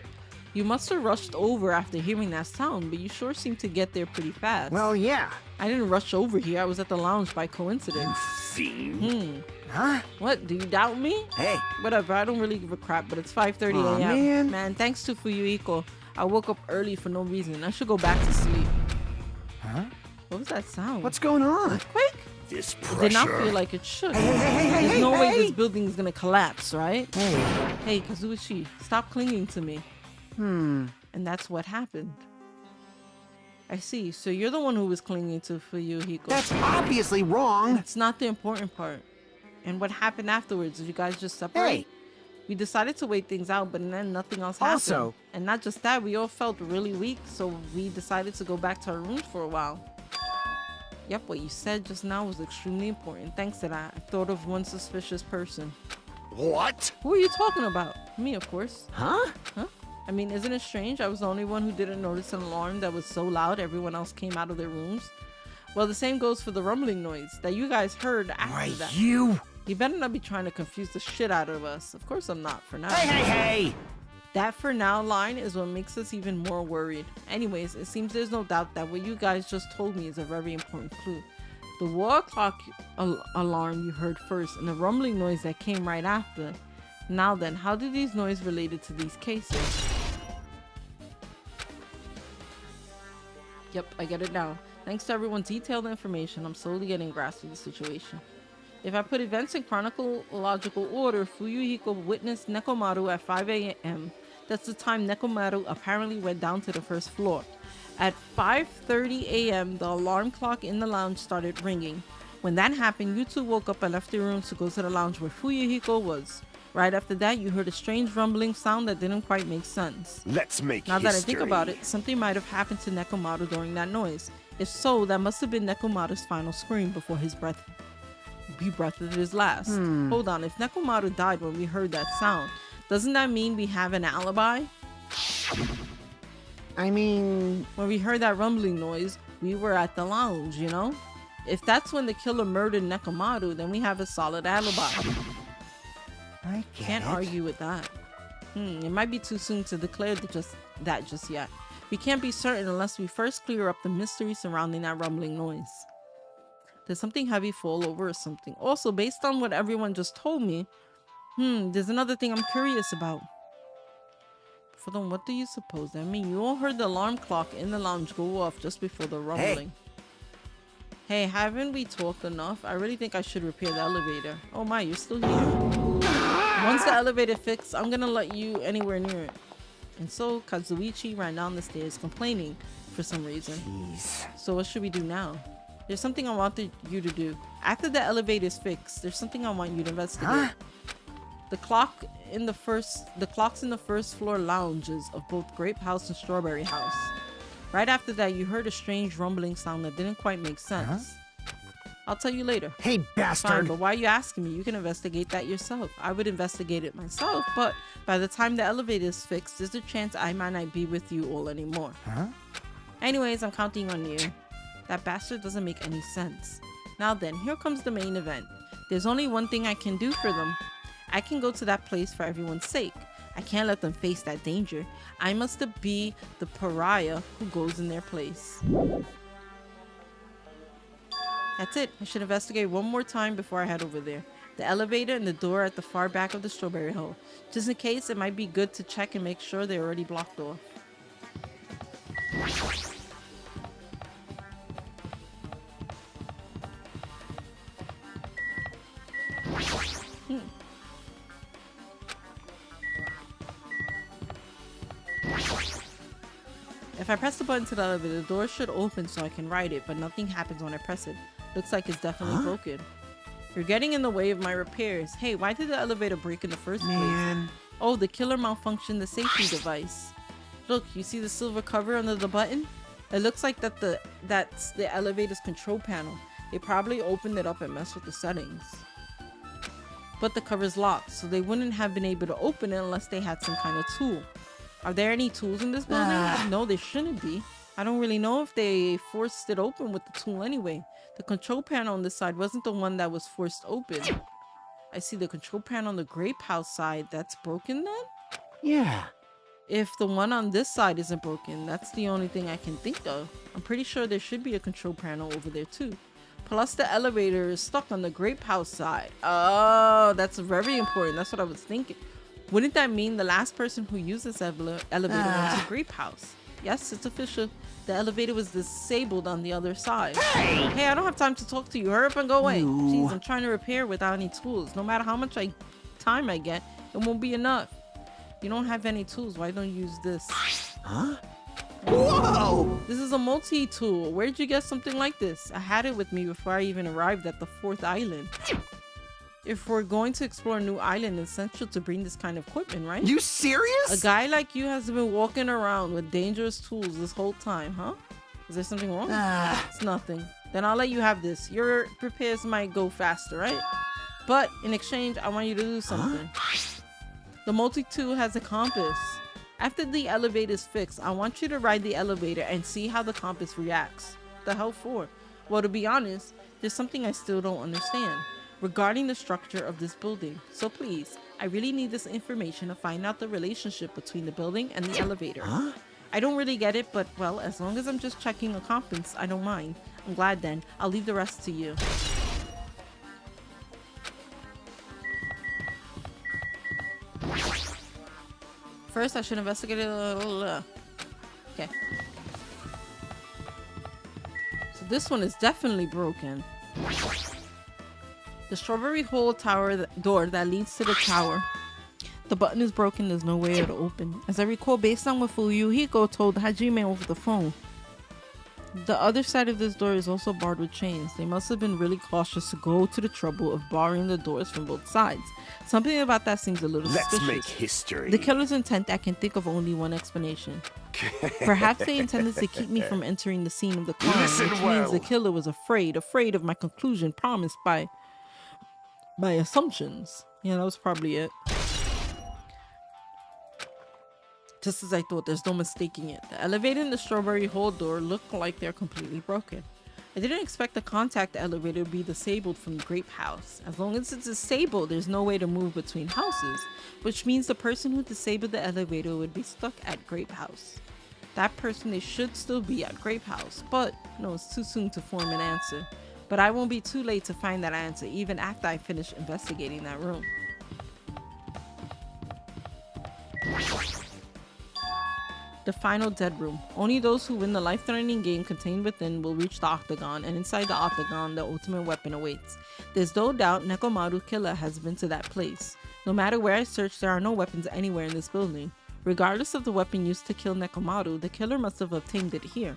You must have rushed over after hearing that sound, but you sure seemed to get there pretty fast. Well, yeah. I didn't rush over here. I was at the lounge by coincidence. Fiend. Huh? What? Do you doubt me? Hey. Whatever. I don't really give a crap, but it's 5:30 Aw, a.m. man. Thanks to Fuyuhiko, I woke up early for no reason. I should go back to sleep. Huh? What was that sound? What's going on? Earthquake? This It pressure. did not feel like it should. Hey, There's no way hey. this building is gonna collapse, right? Hey. Hey, Kazuichi, stop clinging to me. And that's what happened. I see. So you're the one who was clinging to Fuyuhiko. That's obviously wrong. That's not the important part. And what happened afterwards? Did you guys just separate? Hey. We decided to wait things out, but then nothing else happened. Also- And not just that, we all felt really weak, so we decided to go back to our rooms for a while. Yep, what you said just now was extremely important. Thanks to that, I thought of one suspicious person. What? Who are you talking about? Me, of course. Huh? I mean, isn't it strange? I was the only one who didn't notice an alarm that was so loud everyone else came out of their rooms. Well, the same goes for the rumbling noise that you guys heard after Right, that. you. You better not be trying to confuse the shit out of us. Of course I'm not, for now. Hey. That for now line is what makes us even more worried. Anyways, it seems there's no doubt that what you guys just told me is a very important clue. The wall clock alarm you heard first and the rumbling noise that came right after. Now then, how do these noises related to these cases? Yep, I get it now. Thanks to everyone's detailed information, I'm slowly getting grasp of the situation. If I put events in chronological order, Fuyuhiko witnessed Nekomaru at 5 a.m. That's the time Nekomaru apparently went down to the first floor. At 5:30 a.m., the alarm clock in the lounge started ringing. When that happened, you two woke up and left your rooms to go to the lounge where Fuyuhiko was. Right after that, you heard a strange rumbling sound that didn't quite make sense. Let's make Now that I think history. about it, something might have happened to Nekomaru during that noise. If so, that must have been Nekomaru's final scream before he breathed his last. Hold on, if Nekomaru died when we heard that sound, doesn't that mean we have an alibi? I mean, When we heard that rumbling noise, we were at the lounge, you know? If that's when the killer murdered Nekomaru, then we have a solid alibi. I Can't argue with that. It might be too soon to declare that just yet. We can't be certain unless we first clear up the mystery surrounding that rumbling noise. Did something heavy fall over or something? Also, based on what everyone just told me, there's another thing I'm curious about. For them, what do you suppose? I mean, you all heard the alarm clock in the lounge go off just before the rumbling. Hey, haven't we talked enough? I really think I should repair the elevator. Oh my, you're still here. Once the elevator fixed, I'm gonna let you anywhere near it. And so Kazuichi ran down the stairs complaining for some reason. Jeez. So what should we do now? There's something I wanted you to do. After the elevator is fixed, there's something I want you to investigate. Huh? The clocks in the first floor lounges of both Grape House and Strawberry House. Right after that, you heard a strange rumbling sound that didn't quite make sense. I'll tell you later. Hey, Fine, bastard. but why are you asking me? You can investigate that yourself. I would investigate it myself, but by the time the elevator is fixed, there's a chance I might not be with you all anymore. Anyways, I'm counting on you. That bastard doesn't make any sense. Now then, here comes the main event. There's only one thing I can do for them. I can go to that place for everyone's sake. I can't let them face that danger. I must be the pariah who goes in their place. That's it. I should investigate one more time before I head over there. The elevator and the door at the far back of the strawberry hole. Just in case, it might be good to check and make sure they're already blocked off. If I press the button to the elevator, the door should open so I can ride it, but nothing happens when I press it. Looks like it's definitely broken. You're getting in the way of my repairs. Hey, why did the elevator break in the first place? Oh, the killer malfunctioned the safety device. Look, you see the silver cover under the button? It looks like that's the elevator's control panel. They probably opened it up and messed with the settings. But the cover's locked, so they wouldn't have been able to open it unless they had some kind of tool. Are there any tools in this building? No, there shouldn't be. I don't really know if they forced it open with the tool anyway. The control panel on this side wasn't the one that was forced open. I see the control panel on the grape house side. That's broken then? Yeah. If the one on this side isn't broken, that's the only thing I can think of. I'm pretty sure there should be a control panel over there too. Plus the elevator is stuck on the grape house side. Oh, that's very important. That's what I was thinking. Wouldn't that mean the last person who used this elevator went to grape house? Yes, it's official. The elevator was disabled on the other side. Hey, I don't have time to talk to you. Hurry up and go away. Jeez, I'm trying to repair without any tools. No matter how much time I get, it won't be enough. You don't have any tools. Why don't you use this? Huh? Whoa! This is a multi-tool. Where did you get something like this? I had it with me before I even arrived at the 4th island. If we're going to explore a new island, it's essential to bring this kind of equipment, right? You serious? A guy like you has been walking around with dangerous tools this whole time, huh? Is there something wrong? It's nothing. Then I'll let you have this. Your repairs might go faster, right? But in exchange, I want you to do something. The multi-tool has a compass. After the elevator is fixed, I want you to ride the elevator and see how the compass reacts. What the hell for? Well, to be honest, there's something I still don't understand regarding the structure of this building. So please, I really need this information to find out the relationship between the building and the elevator. Huh? I don't really get it, but well, as long as I'm just checking a compass, I don't mind. I'm glad then. I'll leave the rest to you. First, I should investigate it. Okay. So this one is definitely broken. The strawberry hole tower door that leads to the tower. The button is broken. There's no way to open. As I recall, based on what Fuyuhiko told Hajime over the phone, the other side of this door is also barred with chains. They must have been really cautious to go to the trouble of barring the doors from both sides. Something about that seems a little suspicious. Let's make history. The killer's intent, I can think of only one explanation. Perhaps they intended to keep me from entering the scene of the crime, which means the killer was afraid of my conclusion promised by my assumptions. Yeah, that was probably it. Just as I thought, there's no mistaking it. The elevator and the strawberry hole door look like they're completely broken. I didn't expect the contact elevator to be disabled from the grape house. As long as it's disabled, there's no way to move between houses, which means the person who disabled the elevator would be stuck at grape house. That person, they should still be at grape house, but no, it's too soon to form an answer. But I won't be too late to find that answer, even after I finish investigating that room. The final dead room. Only those who win the life-threatening game contained within will reach the octagon, and inside the octagon, the ultimate weapon awaits. There's no doubt Nekomaru Killer has been to that place. No matter where I search, there are no weapons anywhere in this building. Regardless of the weapon used to kill Nekomaru, the killer must have obtained it here.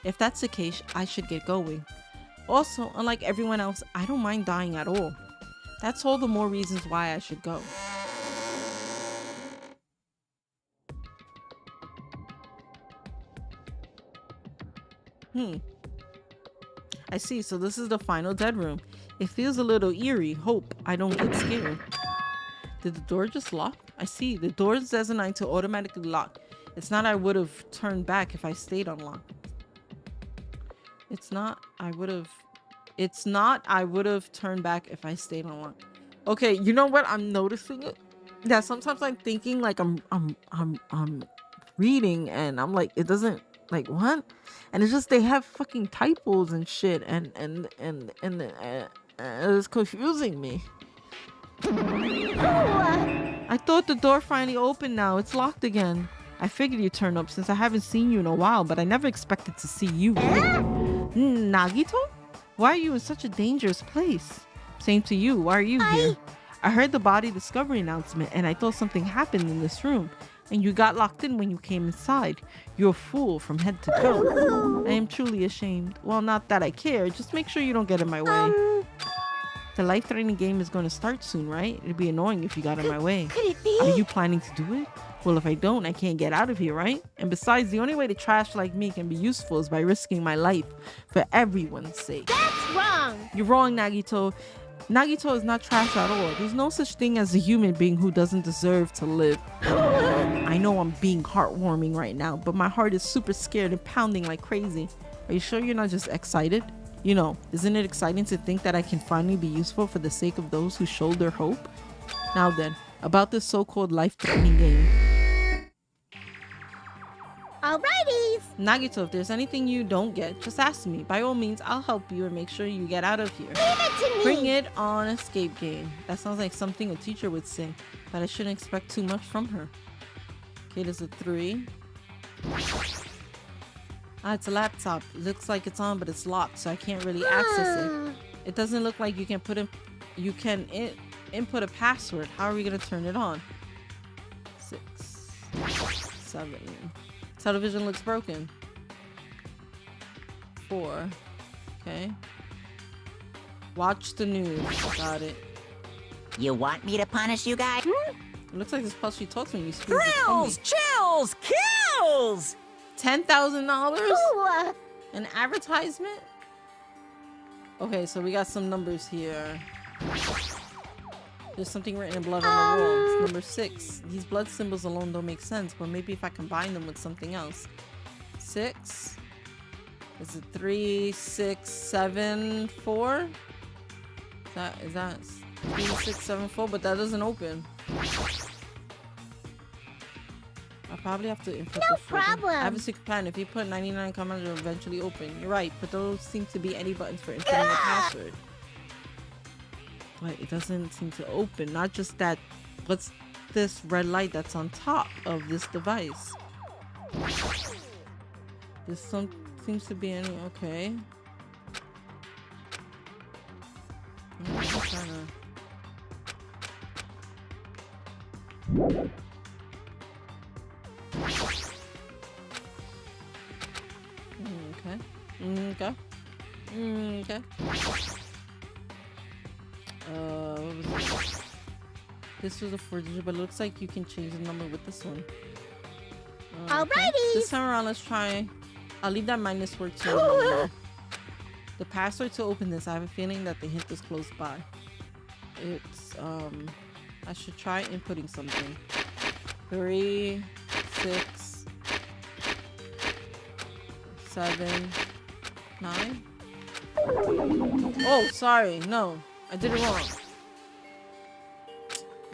If that's the case, I should get going. Also, unlike everyone else, I don't mind dying at all. That's all the more reasons why I should go. I see, so this is the final dead room. It feels a little eerie. Hope I don't get scared. Did the door just lock? I see, the door is designed to automatically lock. It's not I would have turned back if I stayed unlocked. It's not I would have turned back if I stayed unlocked. Okay, you know what? I'm noticing it. Yeah, sometimes I'm thinking like I'm reading and I'm like, it doesn't Like what? And it's just they have fucking typos and shit, and it's confusing me. I thought the door finally opened now. It's locked again. I figured you'd turn up since I haven't seen you in a while, but I never expected to see you. Nagito? Why are you in such a dangerous place? Same to you. Why are you here? I heard the body discovery announcement and I thought something happened in this room. And you got locked in when you came inside. You're a fool from head to toe. I am truly ashamed. Well, not that I care. Just make sure you don't get in my way. The life-threatening game is going to start soon, right? It'd be annoying if you got in my way. Could it be? Are you planning to do it? Well, if I don't, I can't get out of here, right? And besides, the only way to trash like me can be useful is by risking my life for everyone's sake. That's wrong. You're wrong, Nagito. Nagito is not trash at all. There's no such thing as a human being who doesn't deserve to live. I know I'm being heartwarming right now, but my heart is super scared and pounding like crazy. Are you sure you're not just excited? You know, isn't it exciting to think that I can finally be useful for the sake of those who shoulder hope? Now then, about this so-called life-threatening game. Alrighties. Nagito, if there's anything you don't get, just ask me. By all means, I'll help you and make sure you get out of here. Leave it to me. Bring it on, escape game. That sounds like something a teacher would say, but I shouldn't expect too much from her. Okay, there's a 3. Ah, it's a laptop. It looks like it's on, but it's locked, so I can't really access it. It doesn't look like you can input a password. How are we gonna turn it on? 6, 7. Television looks broken. 4. Okay. Watch the news. Got it. You want me to punish you guys? It looks like this plus she talks when you speak. Thrills, chills, kills! $10,000? An advertisement? Okay, so we got some numbers here. There's something written in blood on the wall. It's number 6. These blood symbols alone don't make sense, but maybe if I combine them with something else. 6. Is it 3, 6, 7, 4? Is that 3, 6, 7, 4? But that doesn't open. I'll probably have to input No the folder. problem. I have a secret plan. If you put 99 commands, it'll eventually open. You're right, but those seem to be any buttons for inputting a password. But it doesn't seem to open. Not just that. What's this red light that's on top of this device? There's some seems to be any. Okay. I'm trying to. Okay. Okay. Okay. What was this? This was a 4-digit, but it looks like you can change the number with this one. Alrighty. This time around, let's try. I'll leave that minus word to the password to open this. I have a feeling that the hint is close by. It's I should try inputting something. 3, 6, 7, 9. Oh, sorry. No, I did it wrong.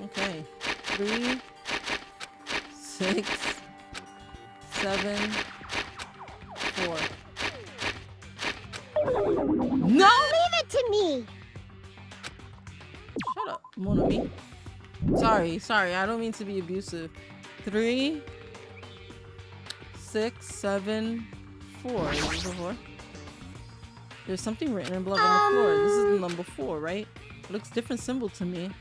Okay. 3, 6, 7, 4. No! Leave it to me. Shut up, Monokuma. Sorry. I don't mean to be abusive. 3, 6, 7, 4. Is this the 4? There's something written in blood on the floor. This is the number 4, right? It looks different symbol to me.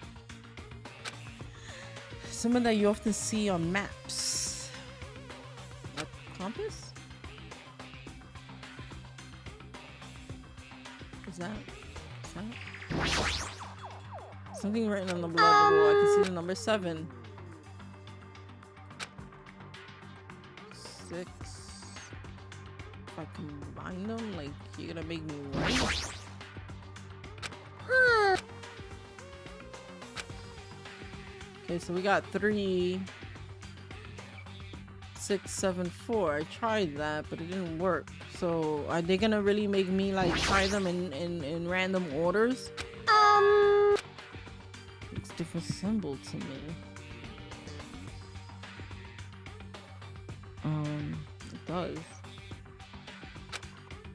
Someone that you often see on maps. A compass? Is that? Something written on the blood of the wall. I can see the number 7. 6. If I combine them, like, you're gonna make me right? Okay, so we got 3, 6, 7, 4. I tried that, but it didn't work. So are they gonna really make me like try them in random orders? It's a different symbol to me. It does.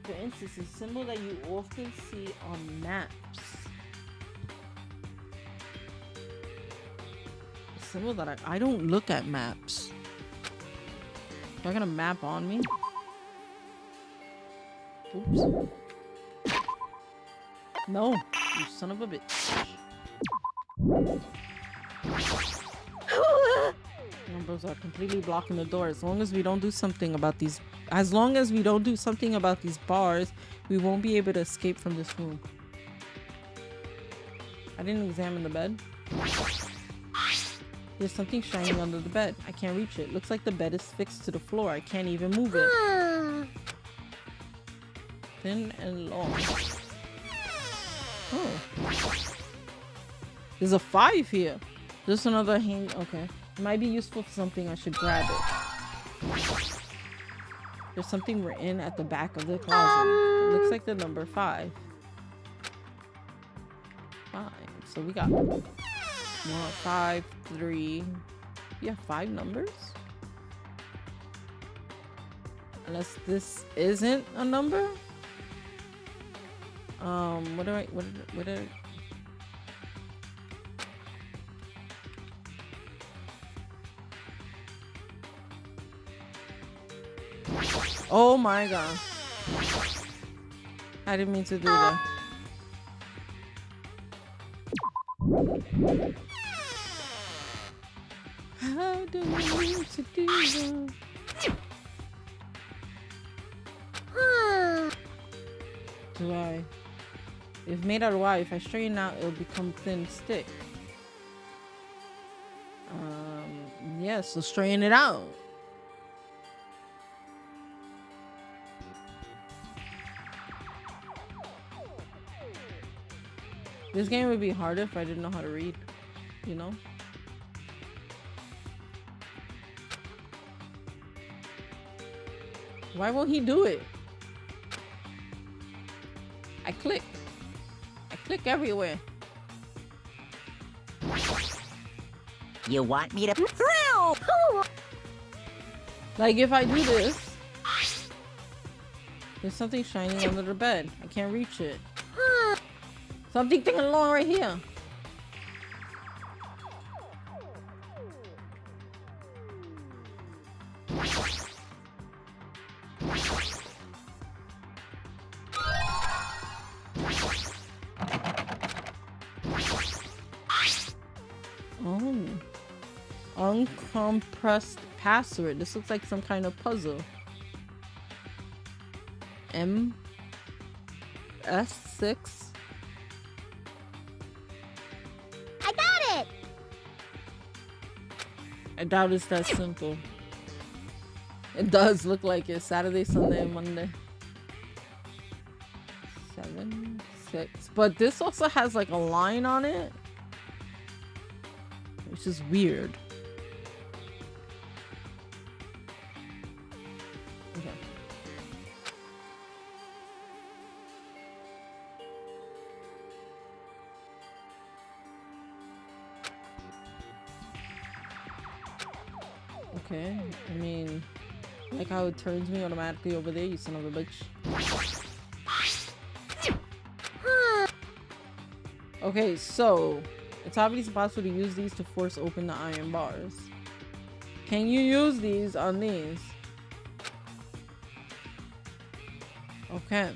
For instance, a symbol that you often see on maps. A symbol that I don't look at maps. Y'all got a map on me? Oops. No, you son of a bitch. Numbers are completely blocking the door. As long as we don't do something about these bars, we won't be able to escape from this room. I didn't examine the bed. There's something shiny under the bed. I can't reach it. Looks like the bed is fixed to the floor. I can't even move it. Thin and long. Oh. There's a 5 here. There's another hang. Okay. It might be useful for something. I should grab it. There's something written at the back of the closet. It looks like the number 5. 5. So we got 1, 5, 3. You have 5 numbers? Unless this isn't a number? What do I Oh my god. I didn't mean to do that. How do I mean to do that? Do I? If made out of wire, if I straighten out, it'll become thin stick. Yeah, so straighten it out. This game would be harder if I didn't know how to read, you know? Why won't he do it? I click everywhere. You want me to Thrill! Like if I do this, there's something shining under the bed. I can't reach it. Something ticking along right here. Oh. Uncompressed password. This looks like some kind of puzzle. S6. I got it! I doubt it's that simple. It does look like it. Saturday, Sunday, and Monday. 7, 6. But this also has like a line on it, which is weird. Okay. Okay, I mean, like how it turns me automatically over there, you son of a bitch. Okay, so it's obviously possible to use these to force open the iron bars. Can you use these on these? Okay.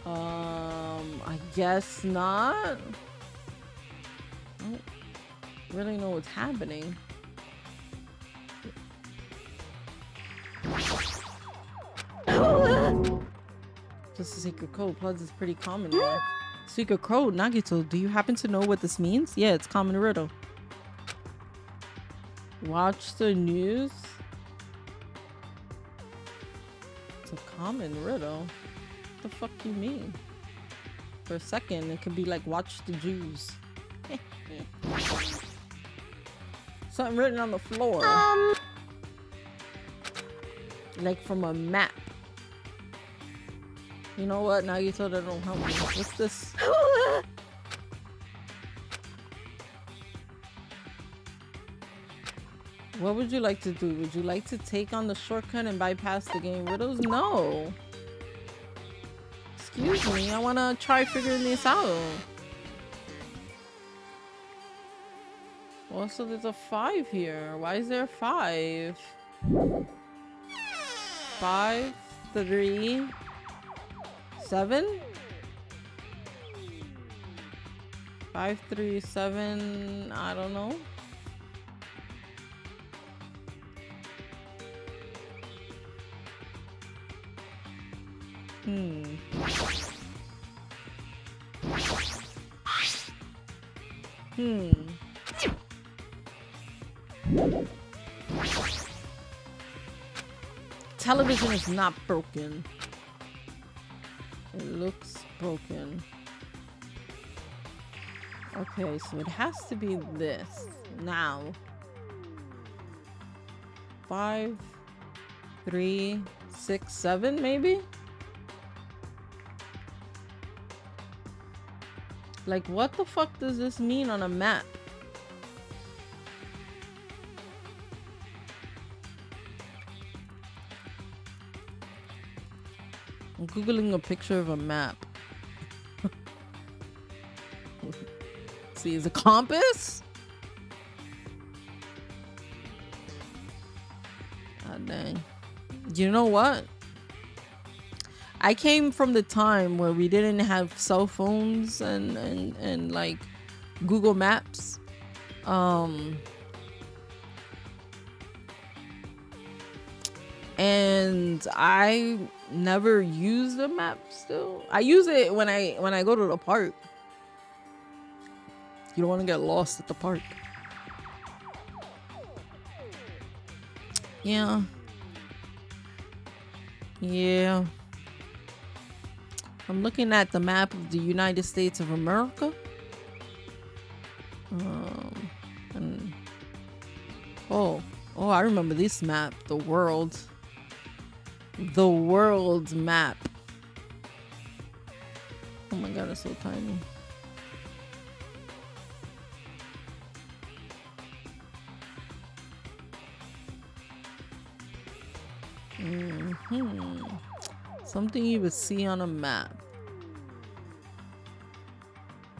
I guess not. I don't really know what's happening. Just a secret code. Plus, it's pretty common now. Secret code, Nagito. Do you happen to know what this means? Yeah, it's common riddle. Watch the news. It's a common riddle. What the fuck you mean? For a second, it could be like watch the Jews. Something written on the floor. Like from a map. You know what? Now you thought that don't help me. What's this? What would you like to do? Would you like to take on the shortcut and bypass the game riddles? No. Excuse me, I want to try figuring this out. Also, there's a 5 here. Why is there a 5? 5, 3, 7? 5, 3, 7, I don't know. Television is not broken. It looks broken. Okay, so it has to be this now. 5, 3, 6, 7, maybe? Like, what the fuck does this mean on a map? I'm Googling a picture of a map. See, is a compass? God dang. You know what? I came from the time where we didn't have cell phones and like Google Maps. And I never use the map still. I use it when I go to the park. You don't want to get lost at the park. Yeah. Yeah. I'm looking at the map of the United States of America. And oh, I remember this map, the world map. Oh my god, it's so tiny. Something you would see on a map.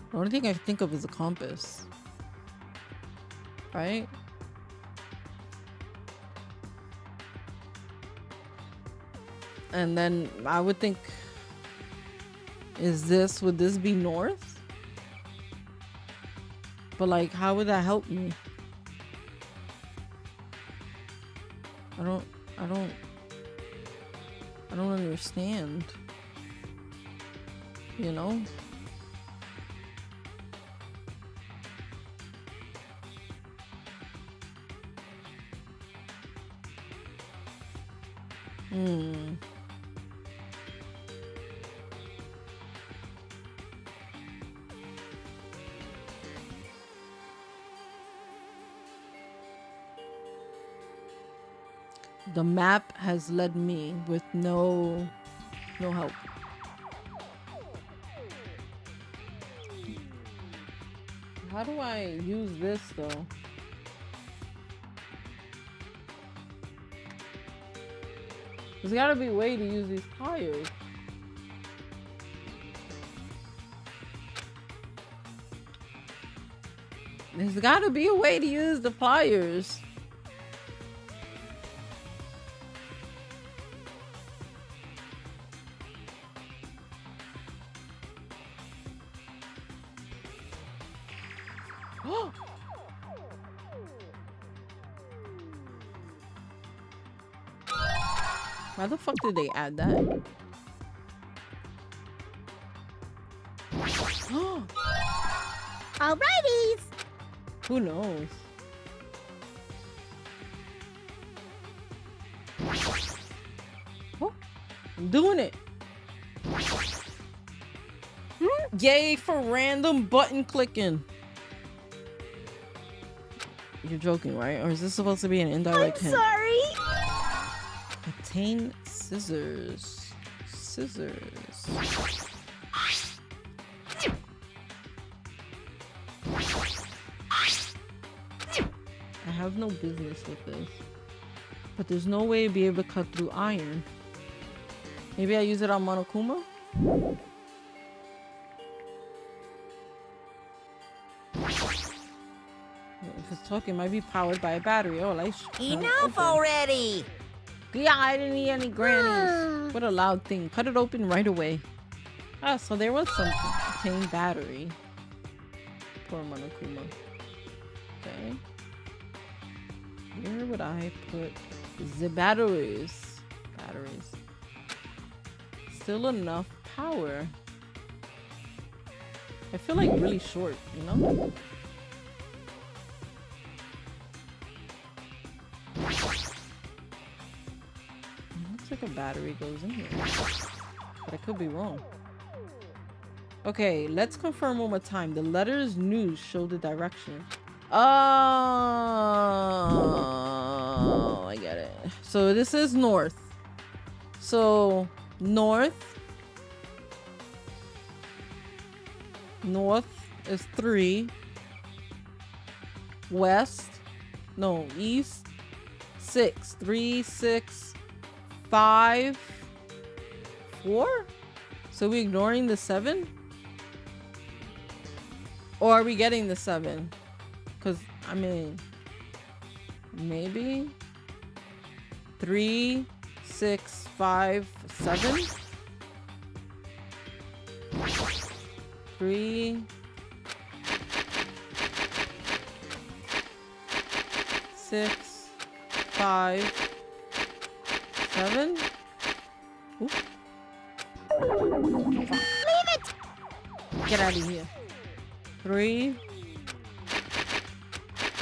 The only thing I think of is a compass. Right? And then I would think, would this be north? But like, how would that help me? I don't understand. You know? The map has led me with no help. How do I use this though? There's gotta be a way to use these pliers. There's gotta be a way to use the pliers. Why the fuck did they add that? Alrighties! Who knows? Oh, I'm doing it. Yay for random button clicking. You're joking, right? Or is this supposed to be an indirect hint? Sorry! Obtain scissors. Scissors. I have no business with this. But there's no way to be able to cut through iron. Maybe I use it on Monokuma? If it's talking, it might be powered by a battery. Oh, lights. Enough already! Yeah, I didn't need any grannies. What a loud thing. Cut it open right away. Ah, so there was some contained battery. Poor Monokuma. Okay. Where would I put the batteries? Batteries. Still enough power. I feel like really short, you know? Looks like a battery goes in here. But I could be wrong. Okay, let's confirm one more time. The letters news show the direction. Oh, I get it. So this is north. So north. North is 3. West. No, east. 6. 3, 6, 5, 4. So we ignoring the 7? Or are we getting the 7? Because, I mean, maybe 3, 6, 5, 7. 3, 6, 5, 7. Oop. Leave it! Get out of here. 3,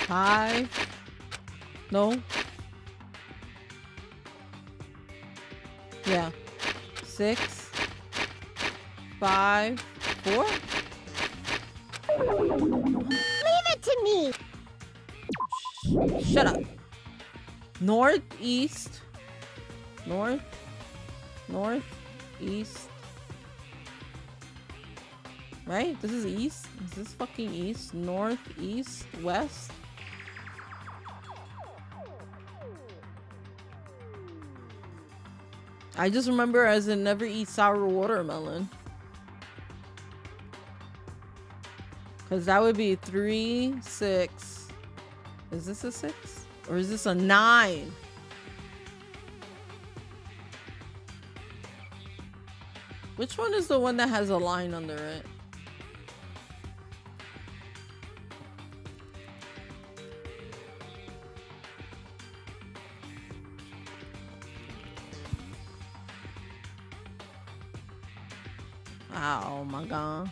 5. No. Yeah. 6, 5, 4. Leave it to me! Shut up. North, east. North. North, east. Right? This is east? Is this fucking east? North, east, west? I just remember as in never eat sour watermelon. Because that would be 3, 6. Is this a 6? Or is this a 9? Which one is the one that has a line under it? Oh my god.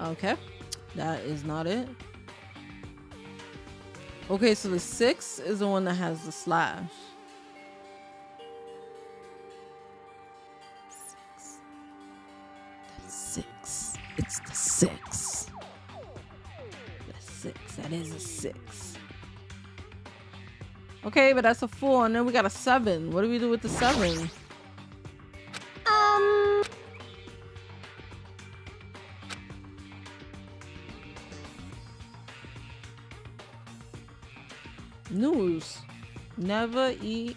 Okay, that is not it. Okay, so the 6 is the one that has the slash. 6. It's the 6. The 6. That is a 6. Okay, but that's a 4, and then we got a 7. What do we do with the 7? News. Never eat.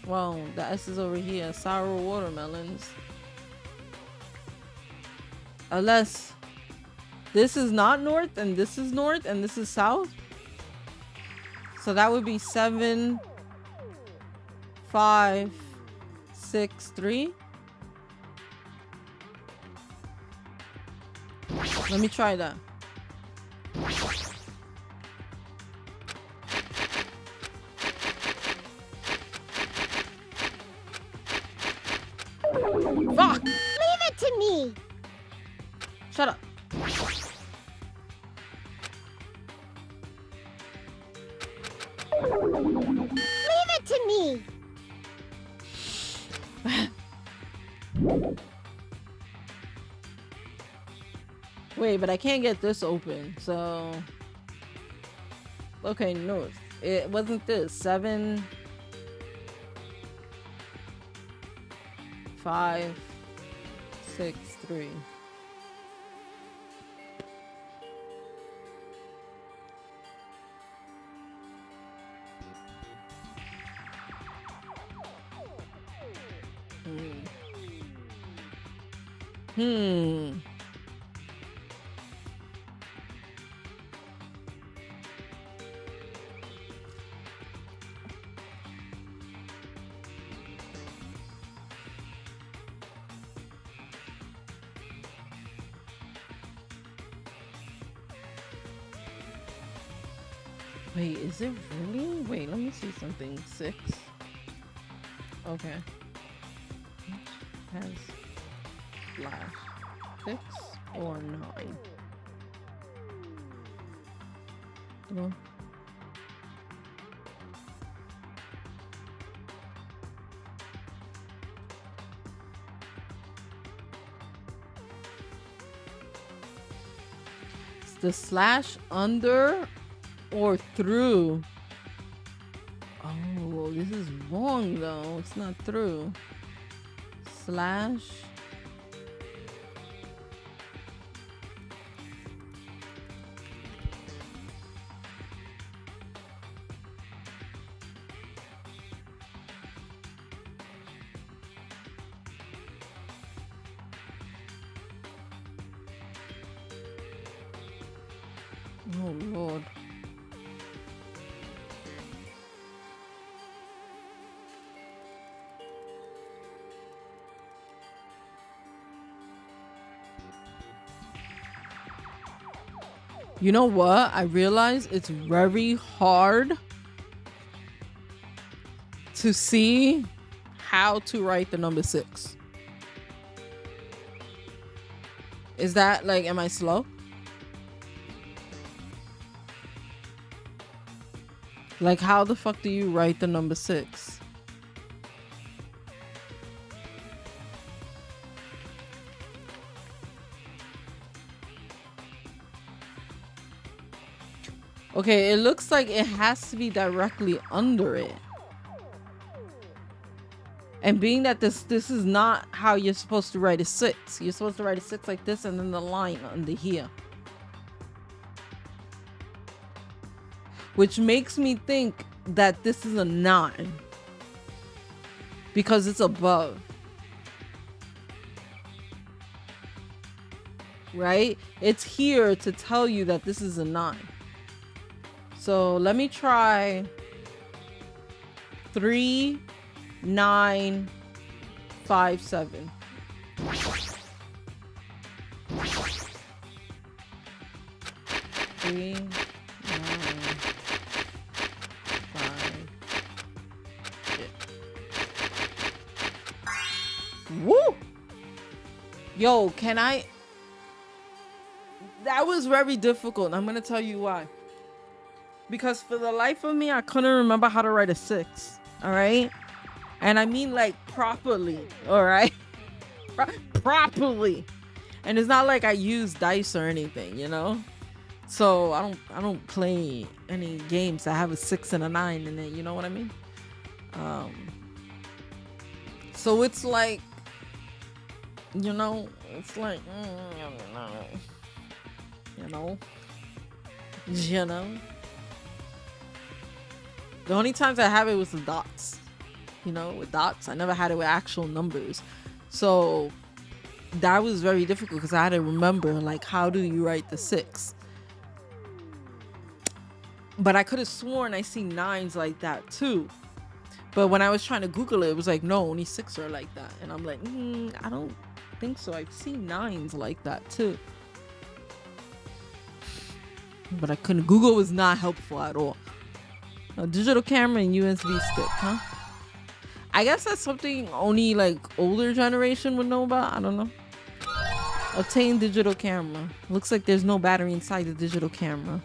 Well, the S is over here. Sour watermelons. Unless this is not north and this is north and this is south. So that would be 7, 5, 6, 3. Let me try that. Fuck! Leave it to me! Shut up. Leave it to me! Wait, but I can't get this open, so... Okay, no. It wasn't this. 7... 5... 6, 3. Hmm. Wait, is it really? Wait, let me see something. 6. Okay. Has slash 6 or 9? No. It's the slash under or through. Oh, this is wrong though. It's not through. Slash. Oh Lord. You know what? I realize it's very hard to see how to write the number 6. Is that like, am I slow? Like, how the fuck do you write the number 6? Okay, it looks like it has to be directly under it. And being that this is not how you're supposed to write a 6. You're supposed to write a 6 like this and then the line under here. Which makes me think that this is a 9. Because it's above. Right? It's here to tell you that this is a 9. So let me try 3, 9, 5, 7. 3, 9, 5, 6. Woo! Yo, can I? That was very difficult. I'm gonna tell you why. Because for the life of me, I couldn't remember how to write a 6. All right. And I mean like properly. All right. Properly. And it's not like I use dice or anything, you know? So I don't play any games that have a 6 and a 9 in it. You know what I mean? So it's like, you know, it's like, you know. The only times I have it was the dots. You know, with dots. I never had it with actual numbers. So that was very difficult because I had to remember, like, how do you write the 6? But I could have sworn I see 9s like that too. But when I was trying to Google it, it was like, no, only 6 are like that. And I'm like, I don't think so. I've seen 9s like that too. But I couldn't. Google was not helpful at all. A digital camera and USB stick, huh? I guess that's something only like older generation would know about. I don't know. Obtain digital camera. Looks like there's no battery inside the digital camera.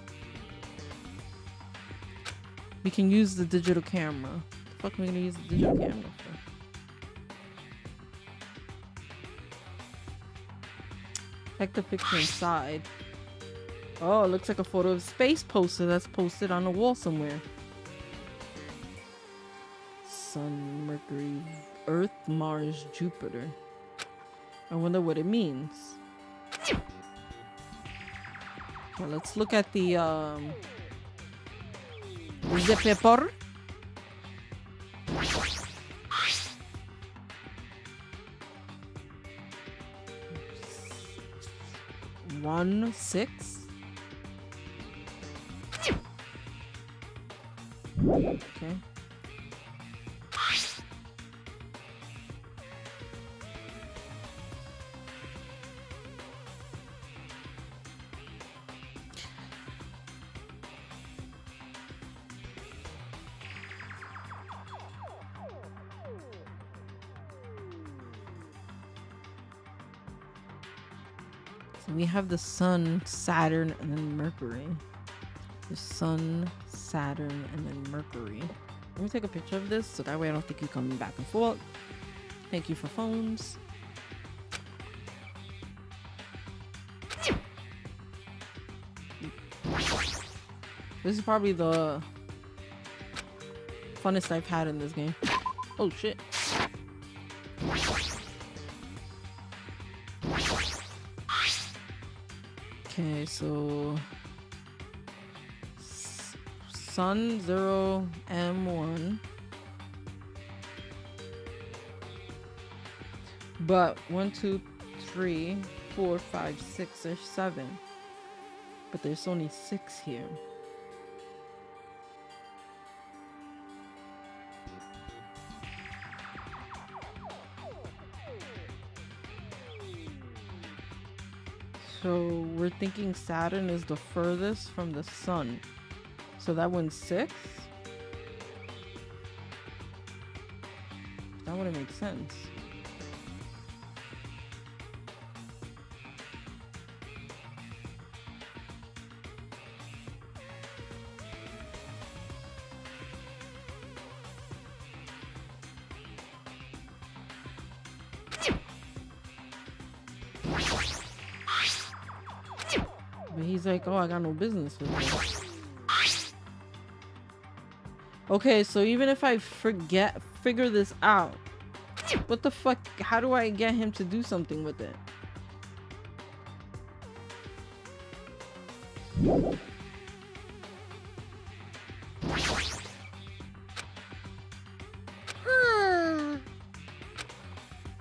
We can use the digital camera. The fuck am I gonna use the digital camera for? Check the picture inside. Oh, it looks like a photo of a space poster that's posted on a wall somewhere. Sun, Mercury, Earth, Mars, Jupiter. I wonder what it means. Well, let's look at the paper. One, 6. Okay. So we have the Sun, Saturn, and then Mercury. The Sun, Saturn, and then Mercury. Let me take a picture of this so that way I don't think you coming back and forth. Thank you for phones. This is probably the funnest I've had in this game. Oh shit. Okay, so Sun 0 M1, but 1 2 3 4 5 6 there's 7, but there's only 6 here. So we're thinking Saturn is the furthest from the Sun. So that one's 6? That wouldn't make sense. But he's like, oh, I got no business with this. Okay, so even if I figure this out, what the fuck? How do I get him to do something with it?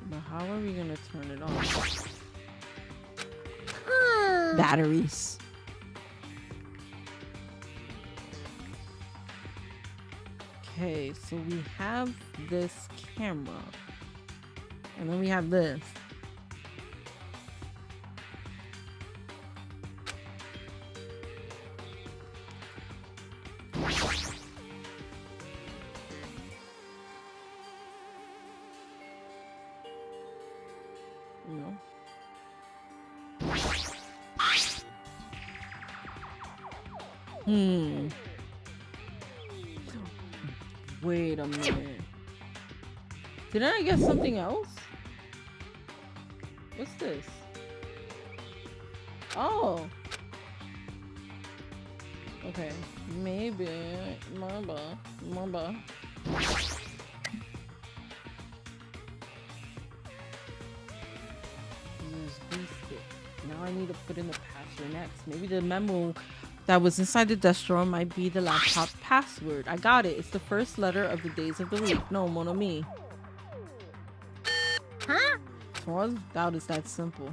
But how are we gonna turn it on? Batteries. Okay, so we have this camera, and then we have this. No. Wait a minute. Didn't I get something else? What's this? Oh. Okay. Maybe. Mamba. USB stick. Now I need to put in the password next. Maybe the memo that was inside the desk drawer might be the laptop password. I got it. It's the first letter of the days of the week. No, mon ami. Huh? So I doubt it's that simple.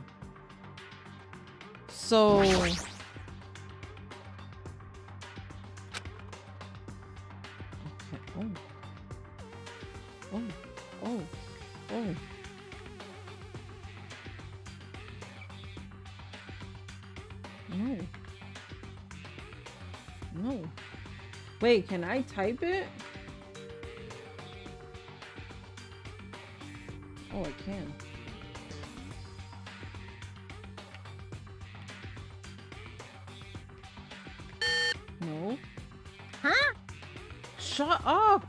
So okay. Oh. No. Wait, can I type it? Oh, I can. No. Huh? Shut up!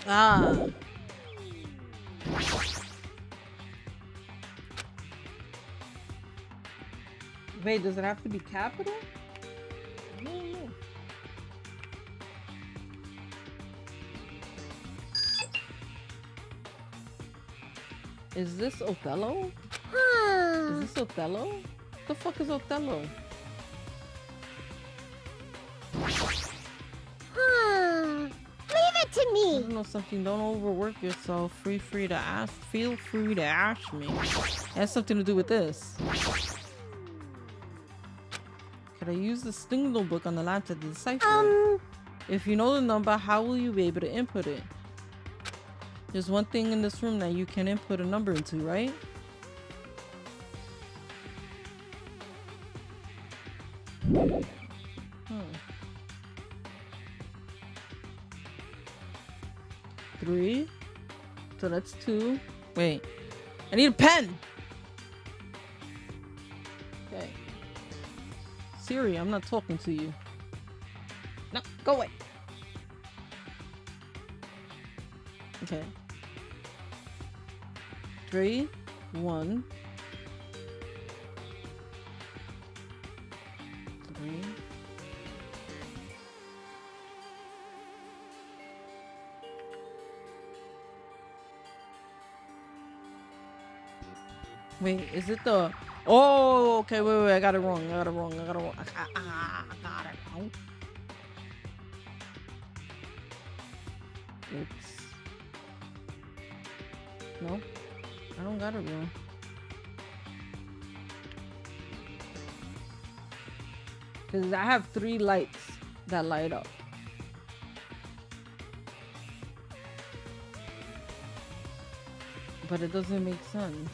Ah. Wait, does it have to be capital? No, no. Is this Othello? Is this Othello? What the fuck is Othello? Leave it to I me. don't know something. Don't overwork yourself. Feel free to ask. Feel free to ask me. It has something to do with this. Could I use the signal book on the laptop to decipher it? If you know the number, how will you be able to input it? There's one thing in this room that you can input a number into, right? Three. So that's 2. Wait. I need a pen! Okay. Siri, I'm not talking to you. No, go away. Okay. 3, 1. 3. Wait, is it the... Oh, okay, wait, I got it wrong. I got it wrong. I got it wrong. I got it wrong. It's... No, I don't got it wrong. Because I have 3 lights that light up. But it doesn't make sense.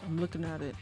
I'm looking at it.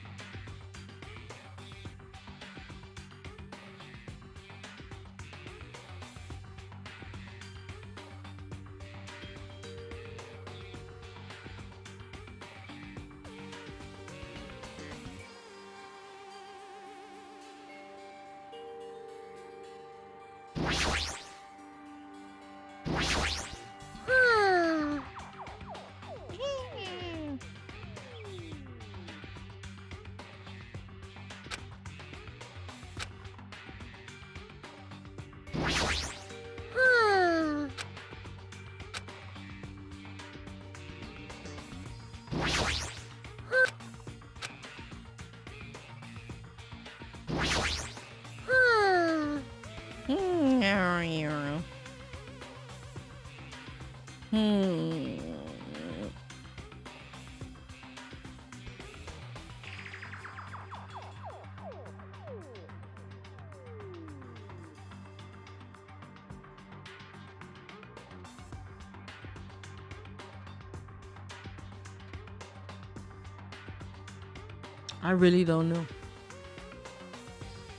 I really don't know.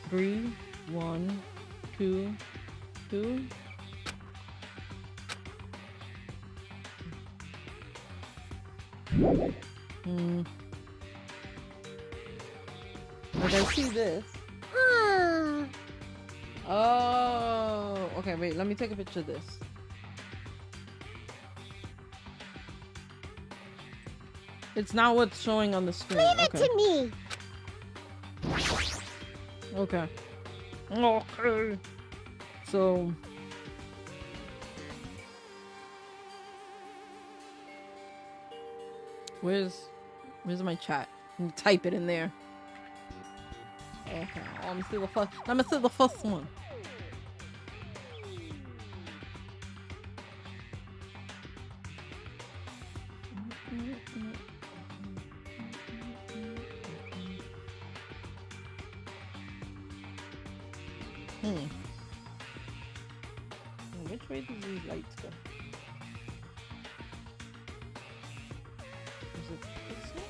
3, 1, 2, 2. Like I see this. Oh, okay, wait, let me take a picture of this. It's not what's showing on the screen. Leave it to me. Okay. Okay. So where's my chat? Let me type it in there. Okay. Let me see the first. Let me see the first one. Which way does these lights go? Is it this way?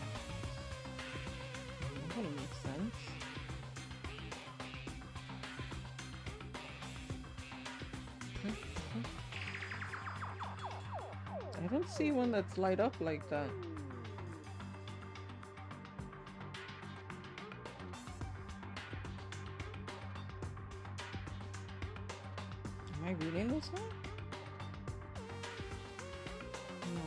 That wouldn't make sense. I don't see one that's light up like that. Am I reading this one? No.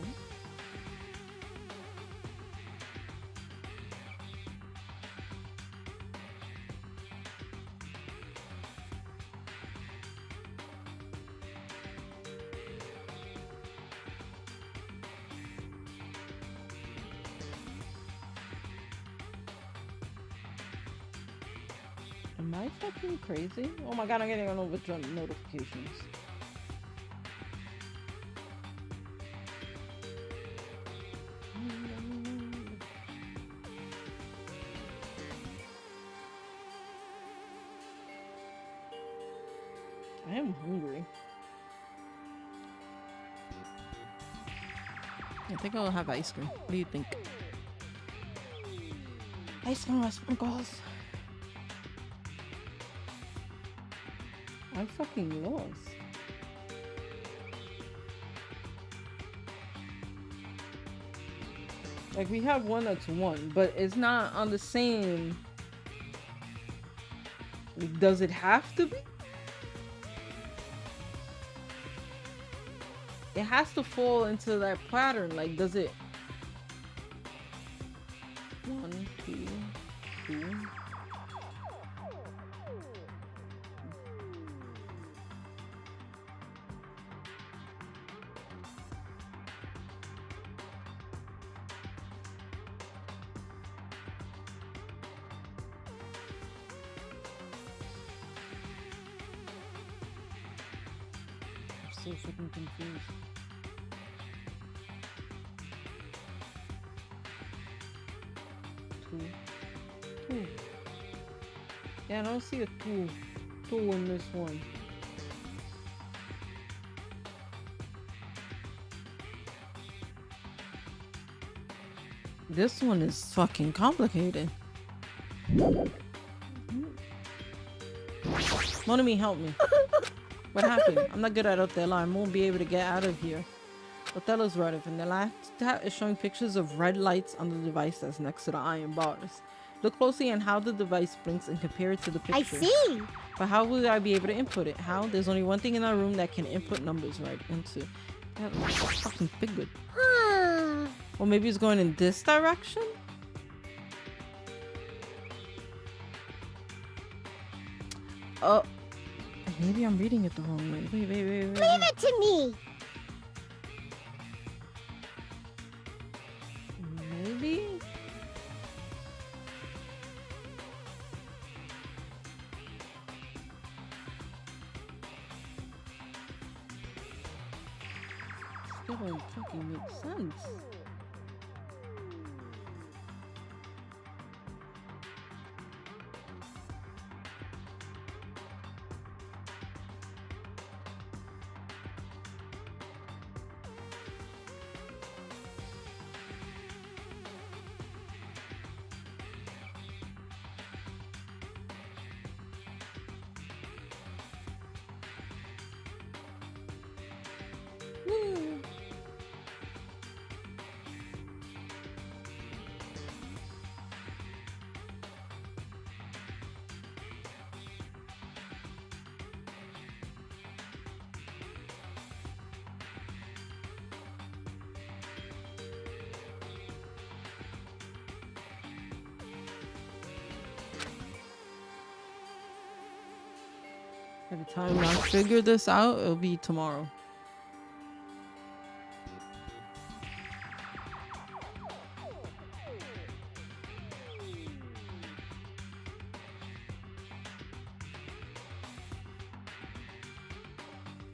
Am I fucking crazy? Oh my god, I'm getting all notifications. I am hungry. I think I'll have ice cream. What do you think? Ice cream with sprinkles. I'm fucking lost. Like, we have one that's one, but it's not on the same. Like, does it have to be? It has to fall into that pattern. Like, does it? 1, 2, 2. So fucking confused. Two. Yeah, I don't see a two in this one. This one is fucking complicated. Monokuma, help me. What happened? I'm not good at Othello. I won't be able to get out of here. Othello's right. And the last tab is showing pictures of red lights on the device that's next to the iron bars. Look closely on how the device blinks and compare it to the picture. I see. But how will I be able to input it? How? There's only one thing in our room that can input numbers right into. That fucking figured. Or maybe it's going in this direction? Oh. Maybe I'm reading it the wrong way. Wait. Leave it to me. Maybe? Still don't fucking make sense. By the time I figure this out, it'll be tomorrow.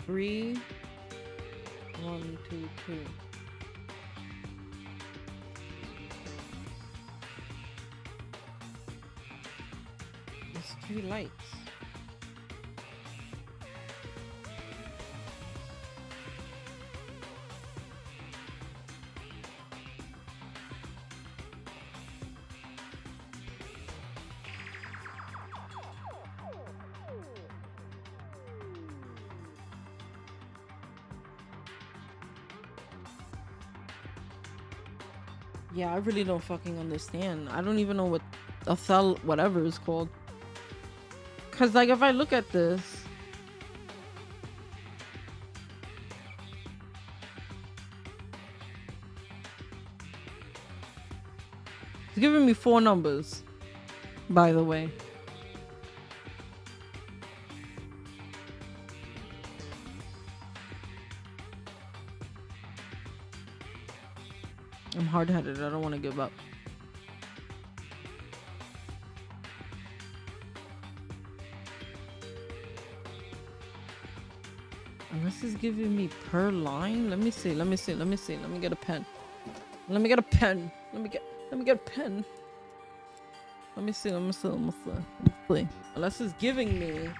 Three, 1, 2, 2. There's 3 lights. Yeah, I really don't fucking understand. I don't even know what Othello whatever is called. Cause like if I look at this, it's giving me 4 numbers, by the way. I'm hard-headed. I don't want to give up. Unless it's giving me per line. Let me see. Let me see. Let me see. Let me get a pen. Let me get a pen. Let me get a pen. Let me see. Let me see. Let me see. Let me see. Unless it's giving me.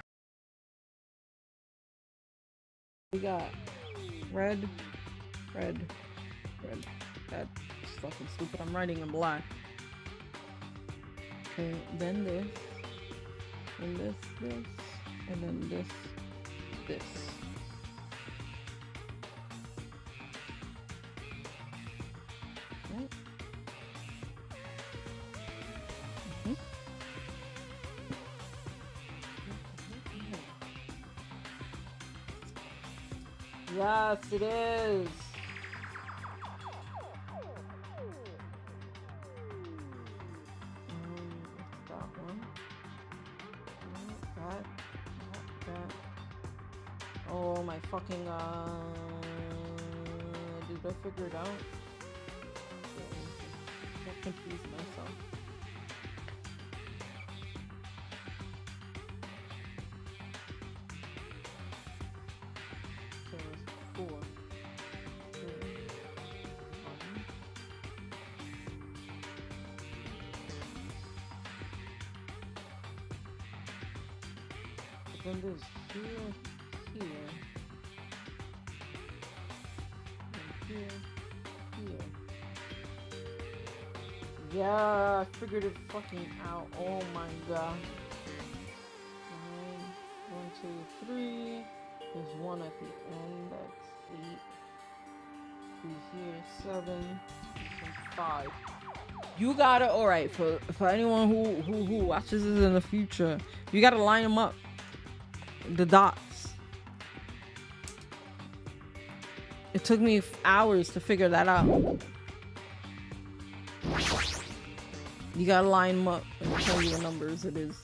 We got red, red, red. That's fucking stupid. I'm writing in black. Okay, then this, and this, and then this. Right? Yes, it is. That one. That. Oh my fucking did I figure it out? I confused myself. So it's 4, 3, 1. But then there's here, and here. Yeah, I figured it fucking out. Oh my god. 9, 1, 2, 3. There's 1 at the end. That's 8. 3 here, 7, and 5. You gotta, alright, for anyone who watches this in the future, you gotta line them up. The dots. It took me hours to figure that out. You gotta line them up and tell you what numbers it is.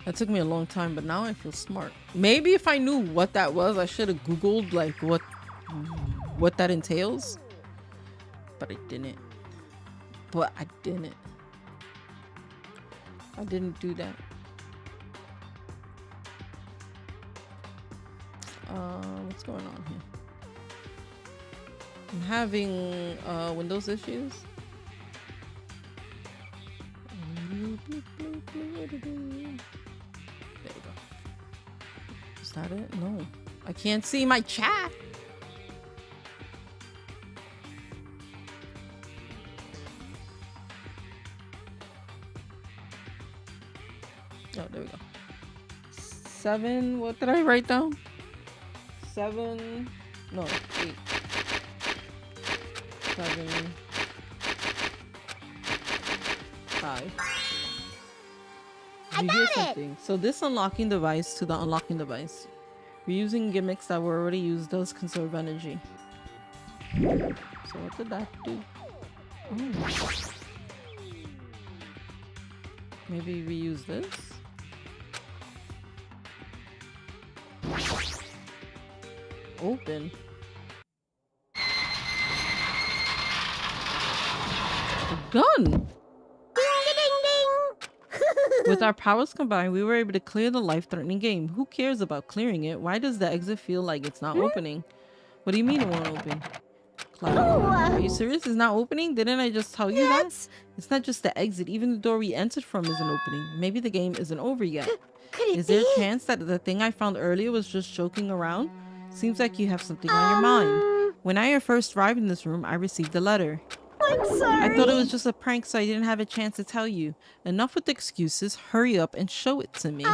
That took me a long time, but now I feel smart. Maybe if I knew what that was, I should have Googled like what that entails. But I didn't. I didn't do that. What's going on here? I'm having Windows issues. There we go. Is that it? No. I can't see my chat. Oh, there we go. 7. What did I write down? 7. No, 8. 7. 5. I got it! So this unlocking device to the unlocking device. Reusing gimmicks that were already used does conserve energy. So what did that do? Oh. Maybe reuse this? Open. A gun! Ding, ding, ding! With our powers combined, we were able to clear the life-threatening game. Who cares about clearing it? Why does the exit feel like it's not opening? What do you mean it won't open? Cloud. Are you serious? It's not opening? Didn't I just tell you that? It's not just the exit. Even the door we entered from isn't opening. Maybe the game isn't over yet. Could it Is there be? a chance that the thing I found earlier was just joking around? Seems like you have something on your mind. When I first arrived in this room, I received a letter. I'm sorry. I thought it was just a prank, so I didn't have a chance to tell you. Enough with excuses. Hurry up and show it to me.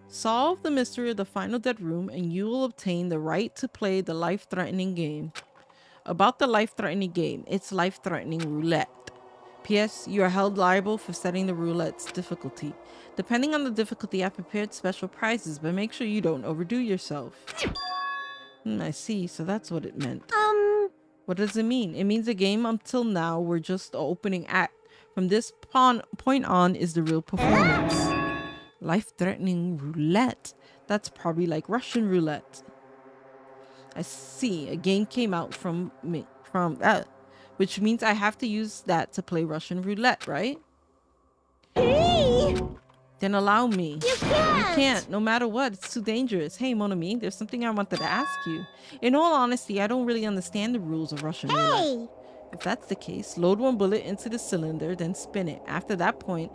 Solve the mystery of the final dead room and you will obtain the right to play the life-threatening game. About the life-threatening game, it's life-threatening roulette. P.S. You are held liable for setting the roulette's difficulty. Depending on the difficulty, I've prepared special prizes, but make sure you don't overdo yourself. I see, so that's what it meant. What does it mean? It means the game until now we're just the opening act. From this point on is the real performance. Life-threatening roulette. That's probably like Russian roulette. I see. A game came out from that, which means I have to use that to play Russian roulette, right? Hey! Then allow me. You can't! You can't, no matter what. It's too dangerous. Hey, Mon ami, there's something I wanted to ask you. In all honesty, I don't really understand the rules of Russian roulette. Hey! If that's the case, load one bullet into the cylinder, then spin it. After that point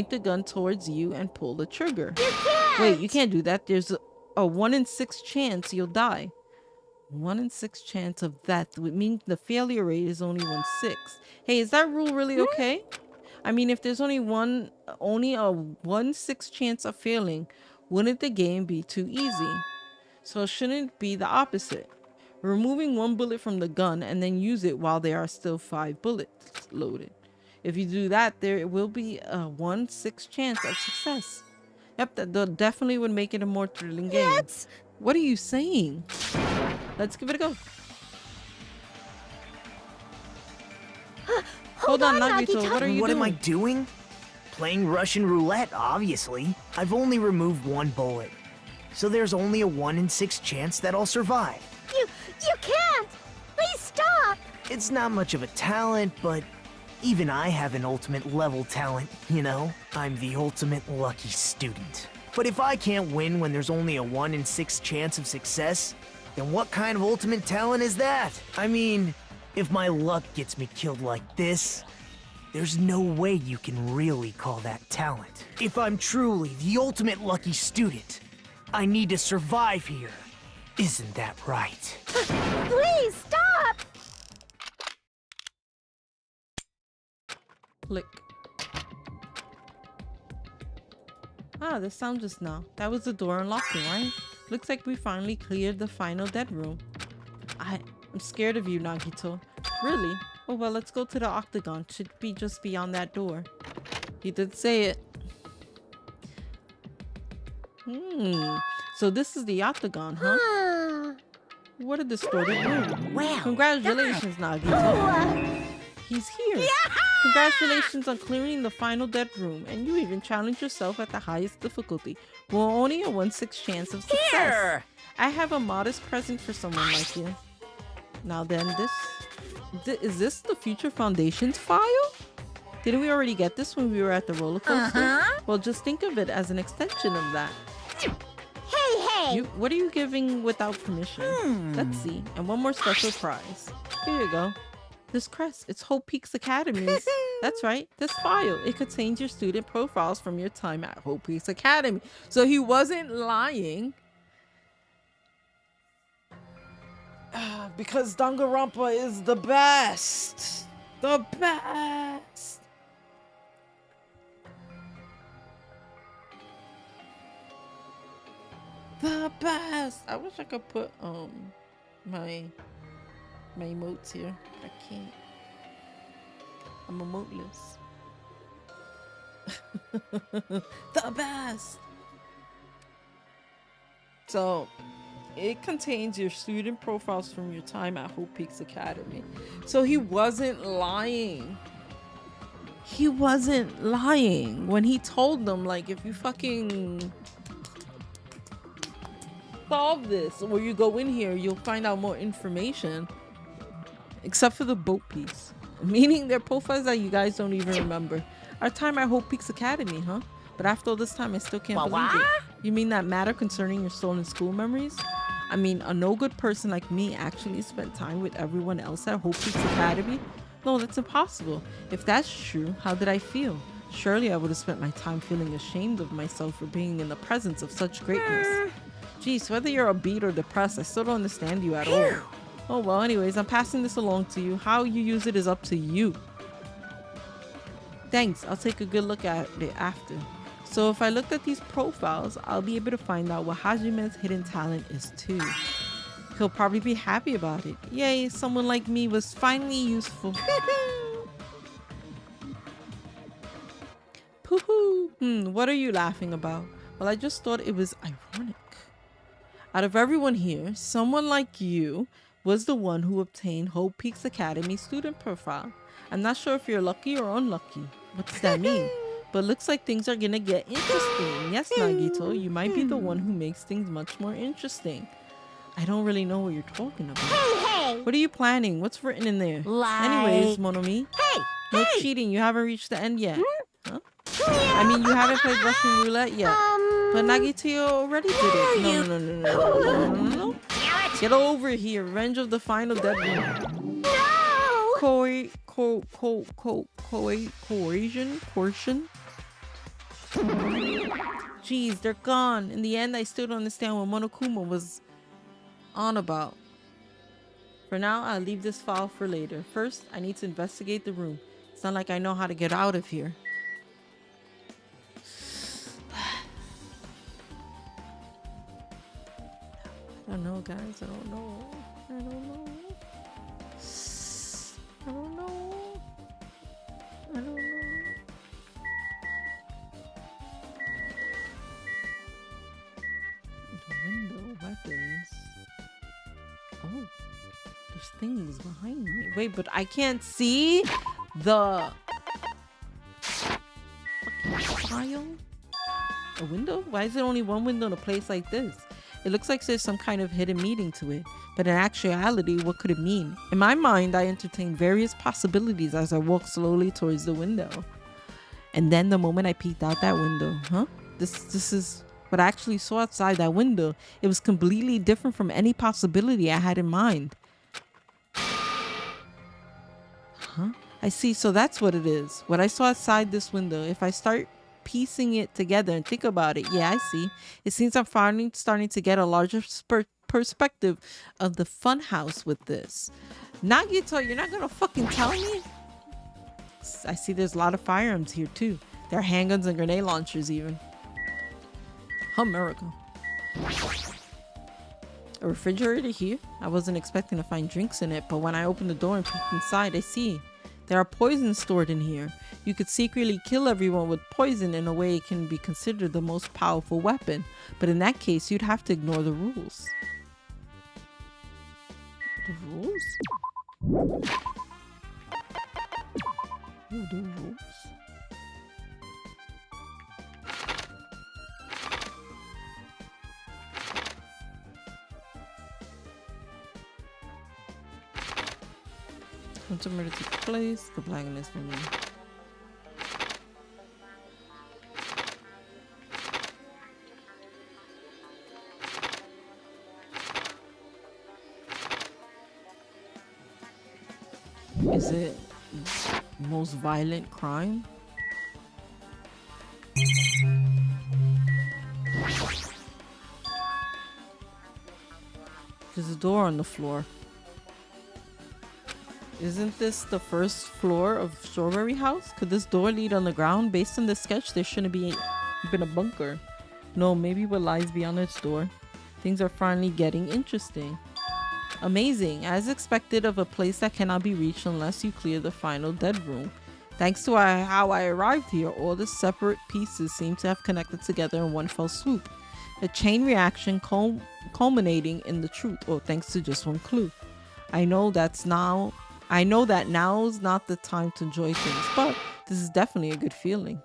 the gun towards you and pull the trigger. You can't! Wait, you can't do that. There's a 1 in 6 chance you'll die. 1 in 6 chance of death would mean the failure rate is only 1/6. Hey, is that rule really okay? I mean, if there's only a 1/6 chance of failing, wouldn't the game be too easy? So shouldn't it be the opposite? Removing 1 bullet from the gun and then use it while there are still 5 bullets loaded. If you do that, there will be a 1/6 chance of success. Yep, that definitely would make it a more thrilling game. That's... What are you saying? Let's give it a go. Hold on, Nagito. What are you What doing? am I doing? Playing Russian roulette, obviously. I've only removed 1 bullet. So there's only a 1 in 6 chance that I'll survive. You can't! Please stop! It's not much of a talent, but even I have an ultimate level talent, you know? I'm the ultimate lucky student. But if I can't win when there's only a 1 in 6 chance of success, then what kind of ultimate talent is that? I mean, if my luck gets me killed like this, there's no way you can really call that talent. If I'm truly the ultimate lucky student, I need to survive here. Isn't that right? Please stop! Click. Ah, the sound just now. That was the door unlocking, right? Looks like we finally cleared the final dead room. I'm scared of you, Nagito. Really? Oh well, let's go to the octagon. Should be just beyond that door. He did say it. So this is the octagon, huh? What a distorted room. Well Congratulations, Nagito. He's here. Congratulations on clearing the final dead room, and you even challenged yourself at the highest difficulty. Well, only a 1/6 chance of success. Here! I have a modest present for someone like you. Now then, is this the Future Foundation's file? Didn't we already get this when we were at the roller coaster? Well, just think of it as an extension of that. Hey! What are you giving without permission? Let's see. And one more special prize. Here you go. This crest, it's Hope Peaks Academy's. That's right, this file. It contains your student profiles from your time at Hope Peaks Academy. So he wasn't lying. Because Danganronpa is the best. The best. The best. I wish I could put my emotes here. I can't. I'm emoteless. The best. So it contains your student profiles from your time at Hope Peaks Academy. So he wasn't lying. He wasn't lying when he told them, like, if you fucking solve this or you go in here, you'll find out more information. Except for the boat piece. Meaning their profiles that you guys don't even remember. Our time at Hope Peaks Academy, huh? But after all this time, I still can't believe it. You mean that matter concerning your stolen school memories? I mean, a no-good person like me actually spent time with everyone else at Hope Peaks Academy? No, that's impossible. If that's true, how did I feel? Surely I would have spent my time feeling ashamed of myself for being in the presence of such greatness. Geez, whether you're upbeat or depressed, I still don't understand you at all. Oh, well, anyways, I'm passing this along to you. How you use it is up to you. Thanks. I'll take a good look at it after. So if I looked at these profiles, I'll be able to find out what Hajime's hidden talent is too. He'll probably be happy about it. Yay, someone like me was finally useful. Pooh-hoo. What are you laughing about? Well, I just thought it was ironic. Out of everyone here, someone like you was the one who obtained Hope Peaks Academy student profile. I'm not sure if you're lucky or unlucky. What does that mean? But looks like things are gonna get interesting. Yes, Nagito, you might be the one who makes things much more interesting. I don't really know what you're talking about. Hey! What are you planning? What's written in there? Anyways, Monomi. No cheating. You haven't reached the end yet. Huh? I mean, you haven't played Russian roulette yet. But Nagito already did it. No. Get over here. Revenge of the final dead one. No! Coercion? Jeez, they're gone. In the end, I still don't understand what Monokuma was on about. For now, I'll leave this file for later. First, I need to investigate the room. It's not like I know how to get out of here. I don't know, guys. I don't know. Window weapons. Oh, there's things behind me. Wait, but I can't see the fucking file. A window? Why is there only one window in a place like this? It looks like there's some kind of hidden meaning to it. But in actuality, what could it mean? In my mind, I entertained various possibilities as I walked slowly towards the window. And then the moment I peeked out that window, this is what I actually saw outside that window. It was completely different from any possibility I had in mind. I see. So that's what it is. What I saw outside this window. If I start piecing it together and think about it, yeah, I see. It seems I'm finally starting to get a larger perspective of the fun house with this. Nagito, you're not gonna fucking tell me? I see there's a lot of firearms here too. There are handguns and grenade launchers even. America. A refrigerator here? I wasn't expecting to find drinks in it, but when I opened the door and peeked inside, I see there are poisons stored in here. You could secretly kill everyone with poison. In a way, it can be considered the most powerful weapon. But in that case, you'd have to ignore the rules. The rules? Oh, the rules? Once I'm ready to take place, the blackness for me. Is it most violent crime? There's a door on the floor. Isn't this the first floor of Strawberry House? Could this door lead on the ground? Based on this sketch, there shouldn't be been a bunker. No, maybe what lies beyond its door. Things are finally getting interesting. Amazing, as expected of a place that cannot be reached unless you clear the final dead room. Thanks to how I arrived here, all the separate pieces seem to have connected together in one fell swoop. A chain reaction culminating in the truth, or thanks to just one clue. I know that now's not the time to enjoy things, but this is definitely a good feeling.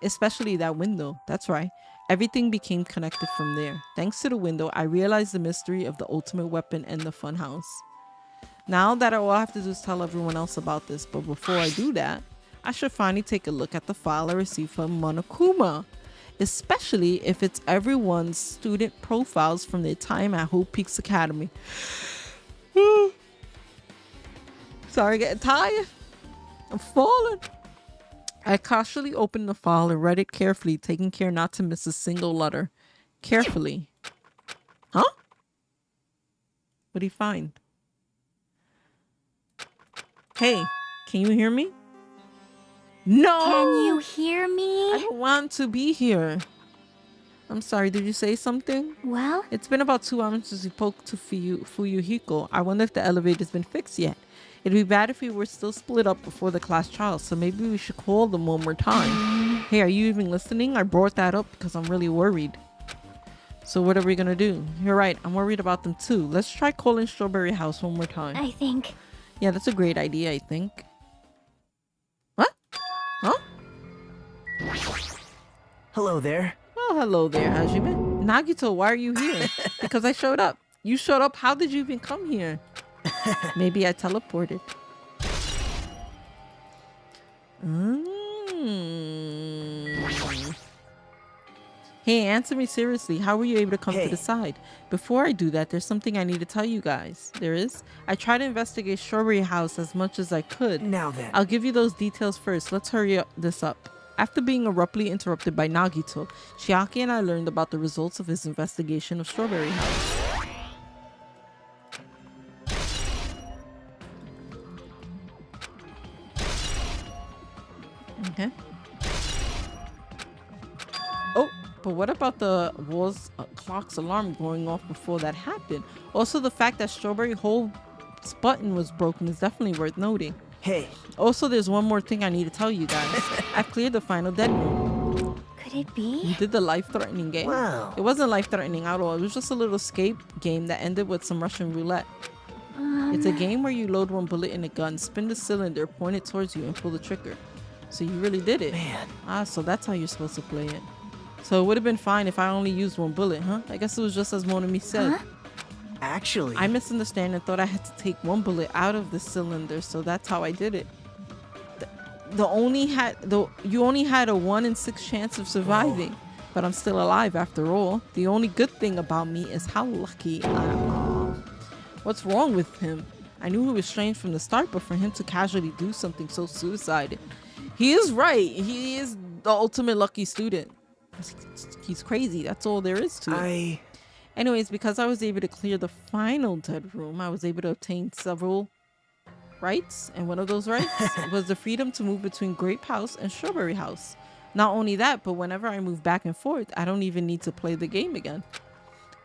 Especially that window. That's right. Everything became connected from there. Thanks to the window, I realized the mystery of the ultimate weapon and the funhouse. Now that all I have to do is tell everyone else about this, but before I do that, I should finally take a look at the file I received from Monokuma. Especially if it's everyone's student profiles from their time at Hope Peaks Academy. Sorry, getting tired. I'm falling. I cautiously opened the file and read it carefully, taking care not to miss a single letter. Carefully. Huh? What did he find? Hey, can you hear me? No! Can you hear I me? don't want to be here. I'm sorry, did you say something? Well, It's been about 2 hours since we spoke to Fuyuhiko. I wonder if the elevator's been fixed yet. It'd be bad if we were still split up before the class trial, so maybe we should call them one more time. Hey, are you even listening? I brought that up because I'm really worried. So what are we gonna do? You're right, I'm worried about them too. Let's try calling Strawberry House one more time. I think. Yeah, that's a great idea, I think. What? Huh? Hello there. Well, hello there, Hajime. Nagito, why are you here? Because I showed up. You showed up? How did you even come here? Maybe I teleported. Hey, answer me seriously. How were you able to come to the side? Before I do that, there's something I need to tell you guys. There is? I tried to investigate Strawberry House as much as I could. Now then. I'll give you those details first. Let's hurry this up. After being abruptly interrupted by Nagito, Chiaki and I learned about the results of his investigation of Strawberry House. Okay. Oh, but what about the walls clock's alarm going off before that happened? Also, the fact that Strawberry Hole's button was broken is definitely worth noting. Hey. Also, there's one more thing I need to tell you guys. I've cleared the final dead room. Could it be? You did the life-threatening game. Wow. It wasn't life-threatening at all. It was just a little escape game that ended with some Russian roulette. It's a game where you load one bullet in a gun, spin the cylinder, point it towards you, and pull the trigger. So you really did it. Man. Ah, so that's how you're supposed to play it. So it would have been fine if I only used one bullet, huh? I guess it was just as Monami said. Huh? Actually. I misunderstand and thought I had to take one bullet out of the cylinder, so that's how I did it. You only had a 1 in 6 chance of surviving, but I'm still alive after all. The only good thing about me is how lucky I am. What's wrong with him? I knew he was strange from the start, but for him to casually do something so suicidal, he is right. He is the ultimate lucky student. He's crazy. That's all there is to it. Anyways, because I was able to clear the final dead room, I was able to obtain several rights, and one of those rights was the freedom to move between Grape House and Strawberry House. Not only that, but whenever I move back and forth, I don't even need to play the game again.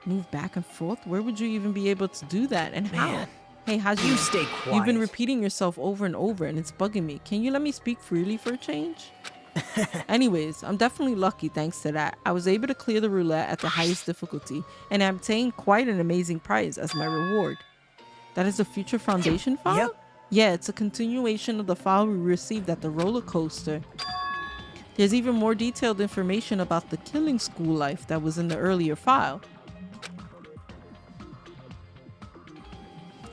Move back and forth? Where would you even be able to do that, and how? Man. Hey, Haji, You stay quiet. You've been repeating yourself over and over, and it's bugging me. Can you let me speak freely for a change? Anyways, I'm definitely lucky thanks to that. I was able to clear the roulette at the highest difficulty, and I obtained quite an amazing prize as my reward. That is the Future Foundation file? Yep. Yeah, it's a continuation of the file we received at the roller coaster. There's even more detailed information about the killing school life that was in the earlier file.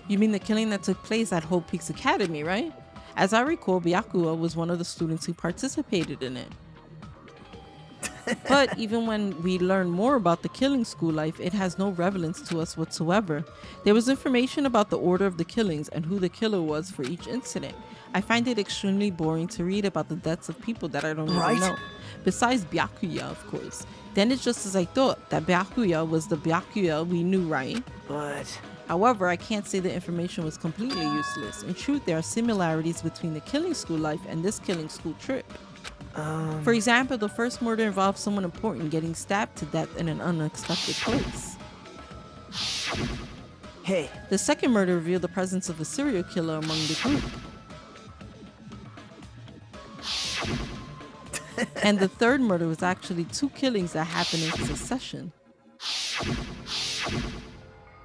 You mean the killing that took place at Hope Peaks Academy, right? As I recall, Byakuya was one of the students who participated in it. But even when we learn more about the killing school life, it has no relevance to us whatsoever. There was information about the order of the killings and who the killer was for each incident. I find it extremely boring to read about the deaths of people that I don't even know. Besides Byakuya, of course. Then it's just as I thought, that Byakuya was the Byakuya we knew, right? But... However, I can't say the information was completely useless. In truth, there are similarities between the killing school life and this killing school trip. For example, the first murder involved someone important getting stabbed to death in an unexpected place. Hey. The second murder revealed the presence of a serial killer among the group. And the third murder was actually 2 killings that happened in succession.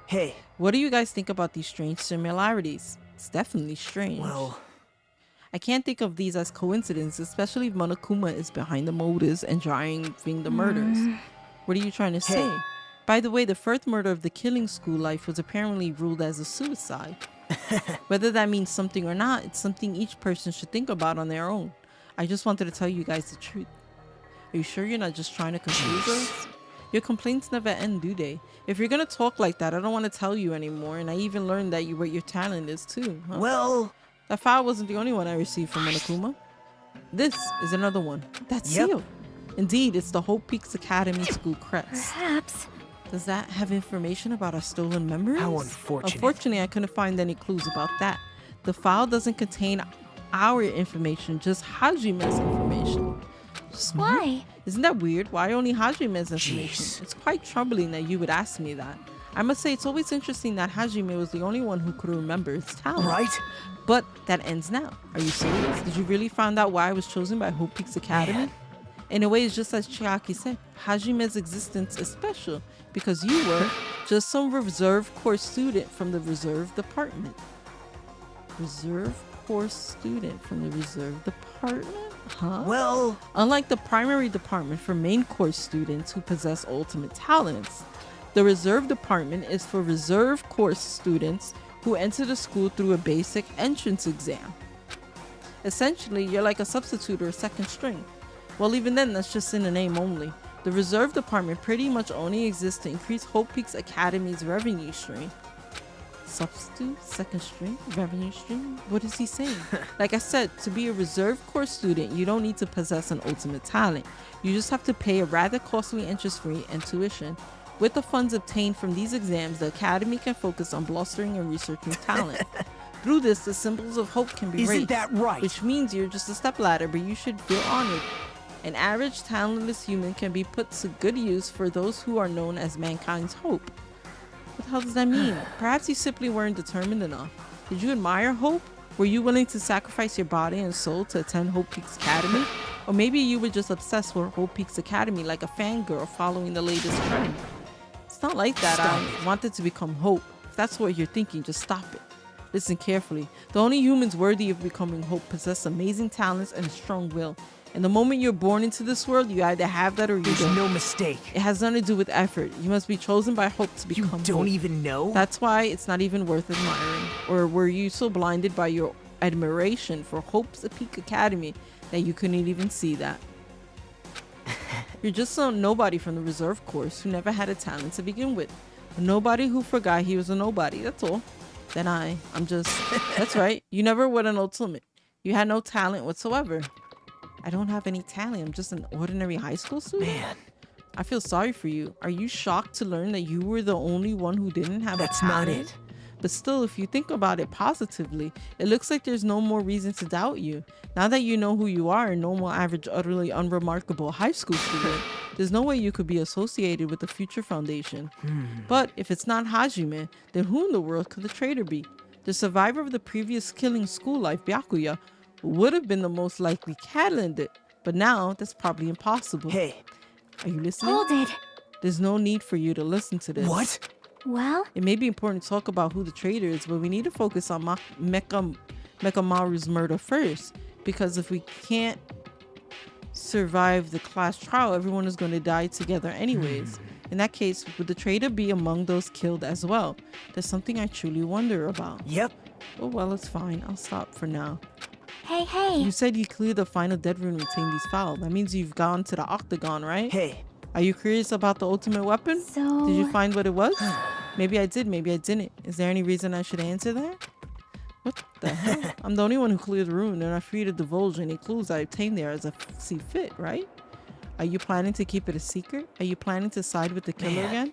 Hey. What do you guys think about these strange similarities? It's definitely strange. Well... I can't think of these as coincidence, especially if Monokuma is behind the motives and driving the murders. What are you trying to say? By the way, the first murder of the killing school life was apparently ruled as a suicide. Whether that means something or not, it's something each person should think about on their own. I just wanted to tell you guys the truth. Are you sure you're not just trying to confuse us? Your complaints never end, do they? If you're gonna talk like that, I don't want to tell you anymore, and I even learned that what your talent is too. Huh? Well... That file wasn't the only one I received from Monokuma. This is another one. That's sealed. Indeed, it's the Hope Peaks Academy School crest. Perhaps. Does that have information about our stolen memories? How unfortunate. Unfortunately, I couldn't find any clues about that. The file doesn't contain our information, just Hajime's information. Why? Isn't that weird? Why only Hajime's information? Jeez. It's quite troubling that you would ask me that. I must say, it's always interesting that Hajime was the only one who could remember his talent. Right? But that ends now. Are you serious? Did you really find out why I was chosen by Hope Peaks Academy? Man. In a way, it's just as Chiaki said, Hajime's existence is special because you were just some reserve course student from the reserve department. Reserve course student from the reserve department? Huh? Well, Unlike the primary department for main course students who possess ultimate talents, the reserve department is for reserve course students who enter the school through a basic entrance exam. Essentially, you're like a substitute or a second string. Well, even then, that's just in the name only. The reserve department pretty much only exists to increase Hope Peaks Academy's revenue stream. Substitute, second string, revenue stream? What is he saying? Like I said, to be a reserve course student, you don't need to possess an ultimate talent. You just have to pay a rather costly interest-free and tuition. With the funds obtained from these exams, the academy can focus on blustering and researching talent. Through this, the symbols of hope can be raised. isn't that right? Which means you're just a stepladder, but you should feel honored. An average talentless human can be put to good use for those who are known as mankind's hope. What the hell does that mean? Perhaps you simply weren't determined enough. Did you admire hope? Were you willing to sacrifice your body and soul to attend Hope Peaks Academy? Or maybe you were just obsessed with Hope Peaks Academy like a fangirl following the latest trend. It's not like that. I wanted to become Hope. If that's what you're thinking, just stop it. Listen carefully. The only humans worthy of becoming Hope possess amazing talents and a strong will. And the moment you're born into this world, you either have that or you There's don't. no mistake. It has nothing to do with effort. You must be chosen by Hope to You become don't Hope. even know? That's why it's not even worth admiring. Or were you so blinded by your admiration for Hope's Peak Academy that you couldn't even see that? You're just a nobody from the reserve course who never had a talent to begin with. A nobody who forgot he was a nobody, that's all. Then I'm just, that's right. You never were an ultimate. You had no talent whatsoever. I don't have any talent. I'm just an ordinary high school student. Man, I feel sorry for you. Are you shocked to learn that you were the only one who didn't have that's a not talent? it. But still, if you think about it positively, it looks like there's no more reason to doubt you. Now that you know who you are, a normal, average, utterly unremarkable high school student, there's no way you could be associated with the Future Foundation. But if it's not Hajime, then who in the world could the traitor be? The survivor of the previous killing school life, Byakuya, would have been the most likely candidate, but now that's probably impossible. Hey, Are you listening? Hold it. There's no need for you to listen to this. what? Well, It may be important to talk about who the traitor is, but we need to focus on Mekamaru's murder first. Because if we can't survive the class trial, everyone is going to die together anyways. In that case, would the traitor be among those killed as well? There's something I truly wonder about. Yep. Oh well, it's fine. I'll stop for now. hey. You said you cleared the final dead room and obtained these files. That means you've gone to the octagon, right? Hey, Are you curious about the ultimate weapon? So... Did you find what it was? Maybe I did, maybe I didn't. Is there any reason I should answer that? What the hell? I'm the only one who cleared the room, and I'm free to divulge any clues I obtained there as I see fit, right? Are you planning to keep it a secret? Are you planning to side with the killer again?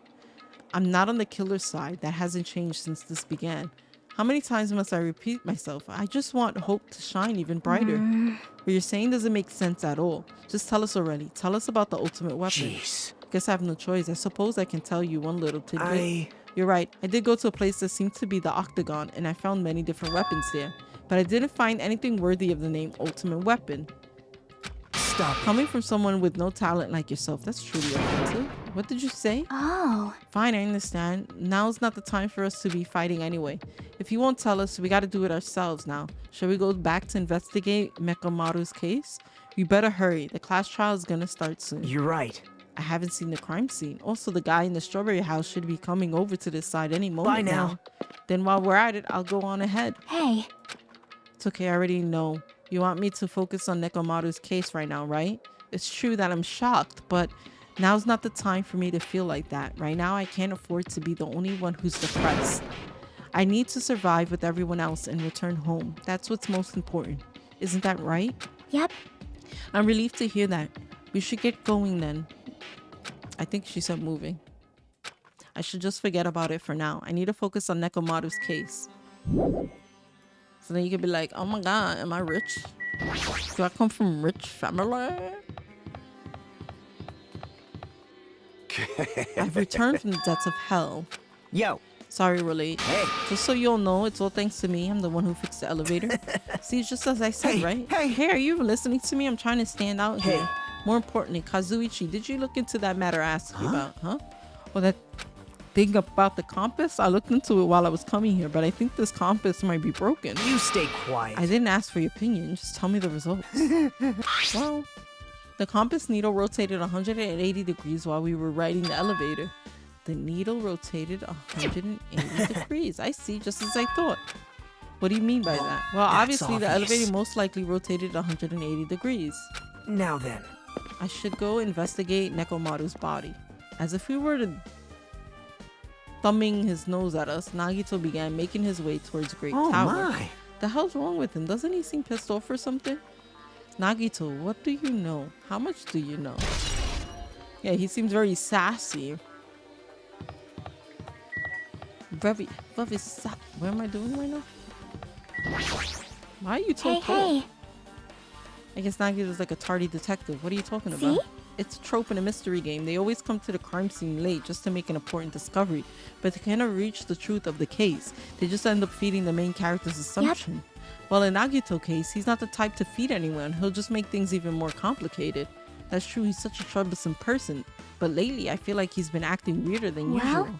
I'm not on the killer's side. That hasn't changed since this began. How many times must I repeat myself? I just want hope to shine even brighter. What you're saying doesn't make sense at all. Just tell us already. Tell us about the ultimate weapon. jeez. Guess I have no choice. I suppose I can tell you one little tidbit. I... You're right. I did go to a place that seemed to be the octagon, and I found many different weapons there. But I didn't find anything worthy of the name ultimate weapon. Stop. Coming from someone with no talent like yourself, that's truly offensive. What did you say? Oh. Fine, I understand. Now's not the time for us to be fighting anyway. If you won't tell us, we gotta do it ourselves now. Shall we go back to investigate Mekamaru's case? We better hurry. The class trial is gonna start soon. You're right. I haven't seen the crime scene. Also, the guy in the strawberry house should be coming over to this side any moment Bye now. Then while we're at it, I'll go on ahead. Hey. It's okay, I already know. You want me to focus on Nekomaru's case right now, right? It's true that I'm shocked, but now's not the time for me to feel like that. Right now, I can't afford to be the only one who's depressed. I need to survive with everyone else and return home. That's what's most important. Isn't that right? Yep. I'm relieved to hear that. We should get going then. I think she said moving. I should just forget about it for now. I need to focus on Nekomaru's case. So then you could be like, oh my god, am I rich? Do I come from rich family? I've returned from the depths of hell. Yo. Sorry, relate. Hey. Just so you'll know, it's all thanks to me. I'm the one who fixed the elevator. See, it's just as I said, Hey, right? hey. Are you even listening to me? I'm trying to stand out Hey. here. More importantly, Kazuichi, did you look into that matter I asked you about, huh? Well, that thing about the compass? I looked into it while I was coming here, but I think this compass might be broken. You stay quiet. I didn't ask for your opinion. Just tell me the results. Well, the compass needle rotated 180 degrees while we were riding the elevator. The needle rotated 180 degrees. I see, just as I thought. What do you mean by that? Well, That's obviously the obvious. elevator most likely rotated 180 degrees. Now then. I should go investigate Nekomaru's body. As if we were to thumbing his nose at us, Nagito began making his way towards Great Oh Tower. my. The hell's wrong with him? Doesn't he seem pissed off or something? Nagito, what do you know? How much do you know? Yeah, he seems very sassy. Very what am I doing right now? Why are you so Hey, cool? hey. I guess Nagito's like a tardy detective. What are you talking See? about? It's a trope in a mystery game. They always come to the crime scene late just to make an important discovery, but they cannot reach the truth of the case. They just end up feeding the main character's assumption. Well, in Nagito's case, he's not the type to feed anyone. He'll just make things even more complicated. That's true, he's such a troublesome person, but lately I feel like he's been acting weirder than Well? usual.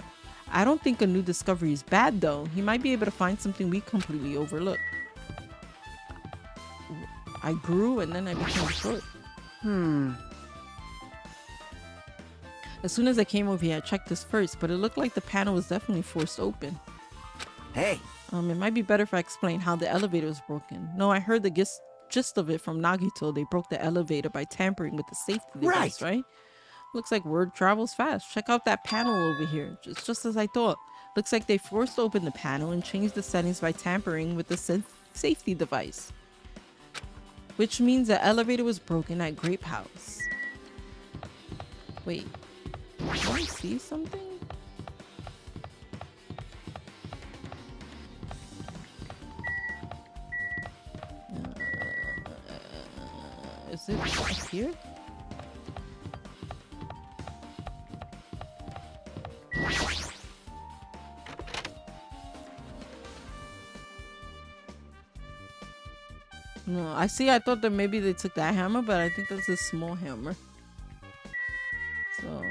I don't think a new discovery is bad though. He might be able to find something we completely overlooked. I grew and then I became short. As soon as I came over here, I checked this first, but it looked like the panel was definitely forced open. Hey. It might be better if I explain how the elevator was broken. No, I heard the gist of it from Nagito. They broke the elevator by tampering with the safety device, right? Looks like word travels fast. Check out that panel over here. Just as I thought. Looks like they forced open the panel and changed the settings by tampering with the safety device. Which means the elevator was broken at Grape House. Wait. Can I see something? Is it up here? No, I see. I thought that maybe they took that hammer, but I think that's a small hammer. So,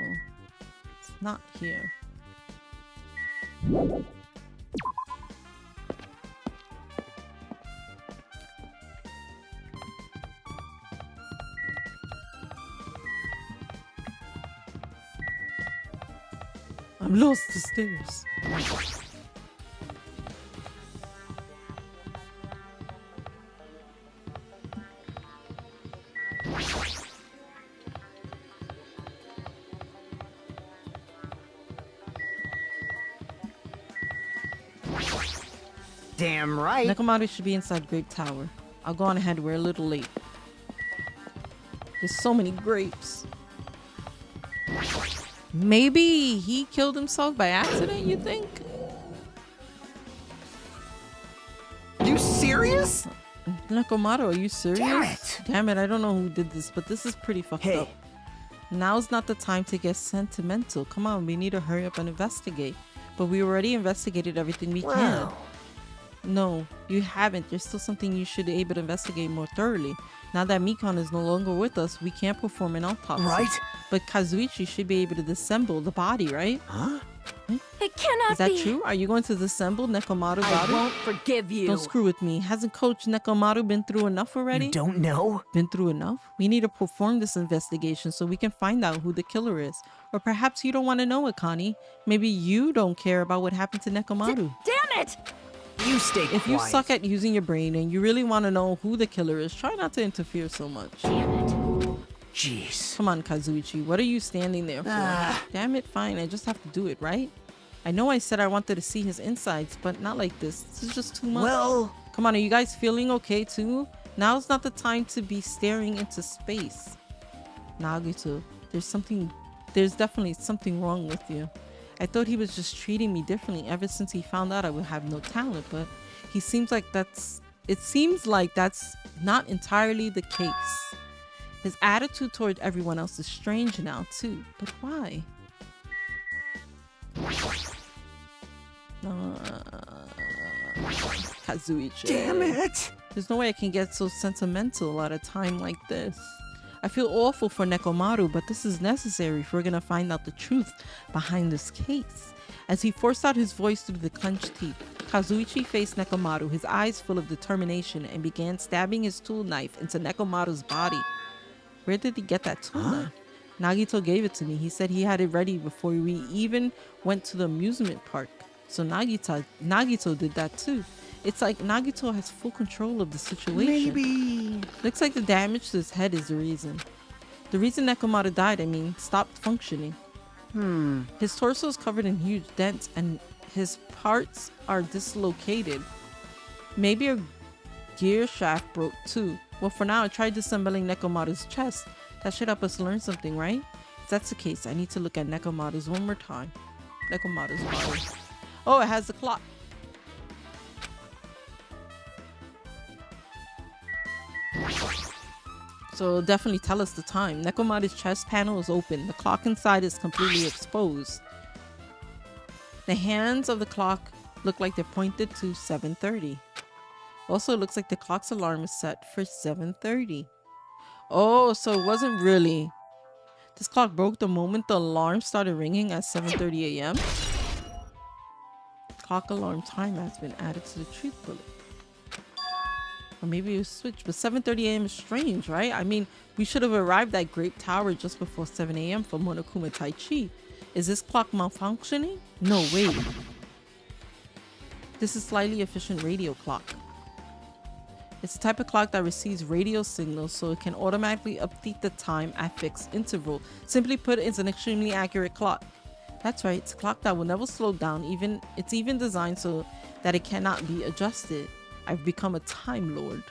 it's not here. I'm lost the stairs. Damn right. Nekomaru should be inside Grape Tower. I'll go on ahead. We're a little late. There's so many grapes. Maybe he killed himself by accident, you think? You serious? Nekomaru, are you serious? Damn it. Damn it, I don't know who did this, but this is pretty fucked Hey. up. Now's not the time to get sentimental. Come on, we need to hurry up and investigate. But we already investigated everything we can. Wow. No, you haven't. There's still something you should be able to investigate more thoroughly. Now that Mikon is no longer with us, we can't perform an autopsy. Right? But Kazuichi should be able to disassemble the body, right? Huh? It cannot Is that be. true? Are you going to disassemble Nekomaru's I body? won't forgive you. Don't screw with me. Hasn't Coach Nekomaru been through enough already? You don't know? Been through enough? We need to perform this investigation so we can find out who the killer is. Or perhaps you don't want to know it, Connie. Maybe you don't care about what happened to Nekomaru. Damn it! You stay quiet. If you suck at using your brain and you really want to know who the killer is, try not to interfere so much. Jeez. Come on, Kazuichi. What are you standing there for? Ah. Damn it, fine. I just have to do it, right? I know I said I wanted to see his insides, but not like this. This is just too much. Well, Come on, are you guys feeling okay too? Now's not the time to be staring into space. Nagito, there's definitely something wrong with you. I thought he was just treating me differently ever since he found out I would have no talent, but he seems like that's it seems like that's not entirely the case. His attitude toward everyone else is strange now too, but why? Kazuichi. Damn it! There's no way I can get so sentimental at a time like this. I feel awful for Nekomaru, but this is necessary if we're gonna find out the truth behind this case. As he forced out his voice through the clenched teeth, Kazuichi faced Nekomaru, his eyes full of determination, and began stabbing his tool knife into Nekomaru's body. Where did he get that tool knife? Nagito gave it to me. He said he had it ready before we even went to the amusement park. So Nagito did that too. It's like Nagito has full control of the situation. Maybe. Looks like the damage to his head is the reason. The reason Nekomaru died, stopped functioning. His torso is covered in huge dents and his parts are dislocated. Maybe a gear shaft broke too. Well, for now, I tried disassembling Nekomaru's chest. That should help us learn something, right? If that's the case, I need to look at Nekomaru's one more time. Nekomaru's body. Oh, it has the clock. So it'll definitely tell us the time. Nekomaru's chest panel is open. The clock inside is completely exposed. The hands of the clock look like they're pointed to 7:30. Also, it looks like the clock's alarm is set for 7:30. Oh, so it wasn't really. This clock broke the moment the alarm started ringing at 7:30 a.m. Clock alarm time has been added to the truth bullet. Or maybe it was switched, but 7:30 a.m. is strange, right? I mean, we should have arrived at Grape Tower just before 7 a.m. for Monokuma Taichi. Is this clock malfunctioning? No, wait. This is slightly efficient radio clock. It's the type of clock that receives radio signals so it can automatically update the time at fixed interval. Simply put, it's an extremely accurate clock. That's right, it's a clock that will never slow down. It's even designed so that it cannot be adjusted. I've become a time lord.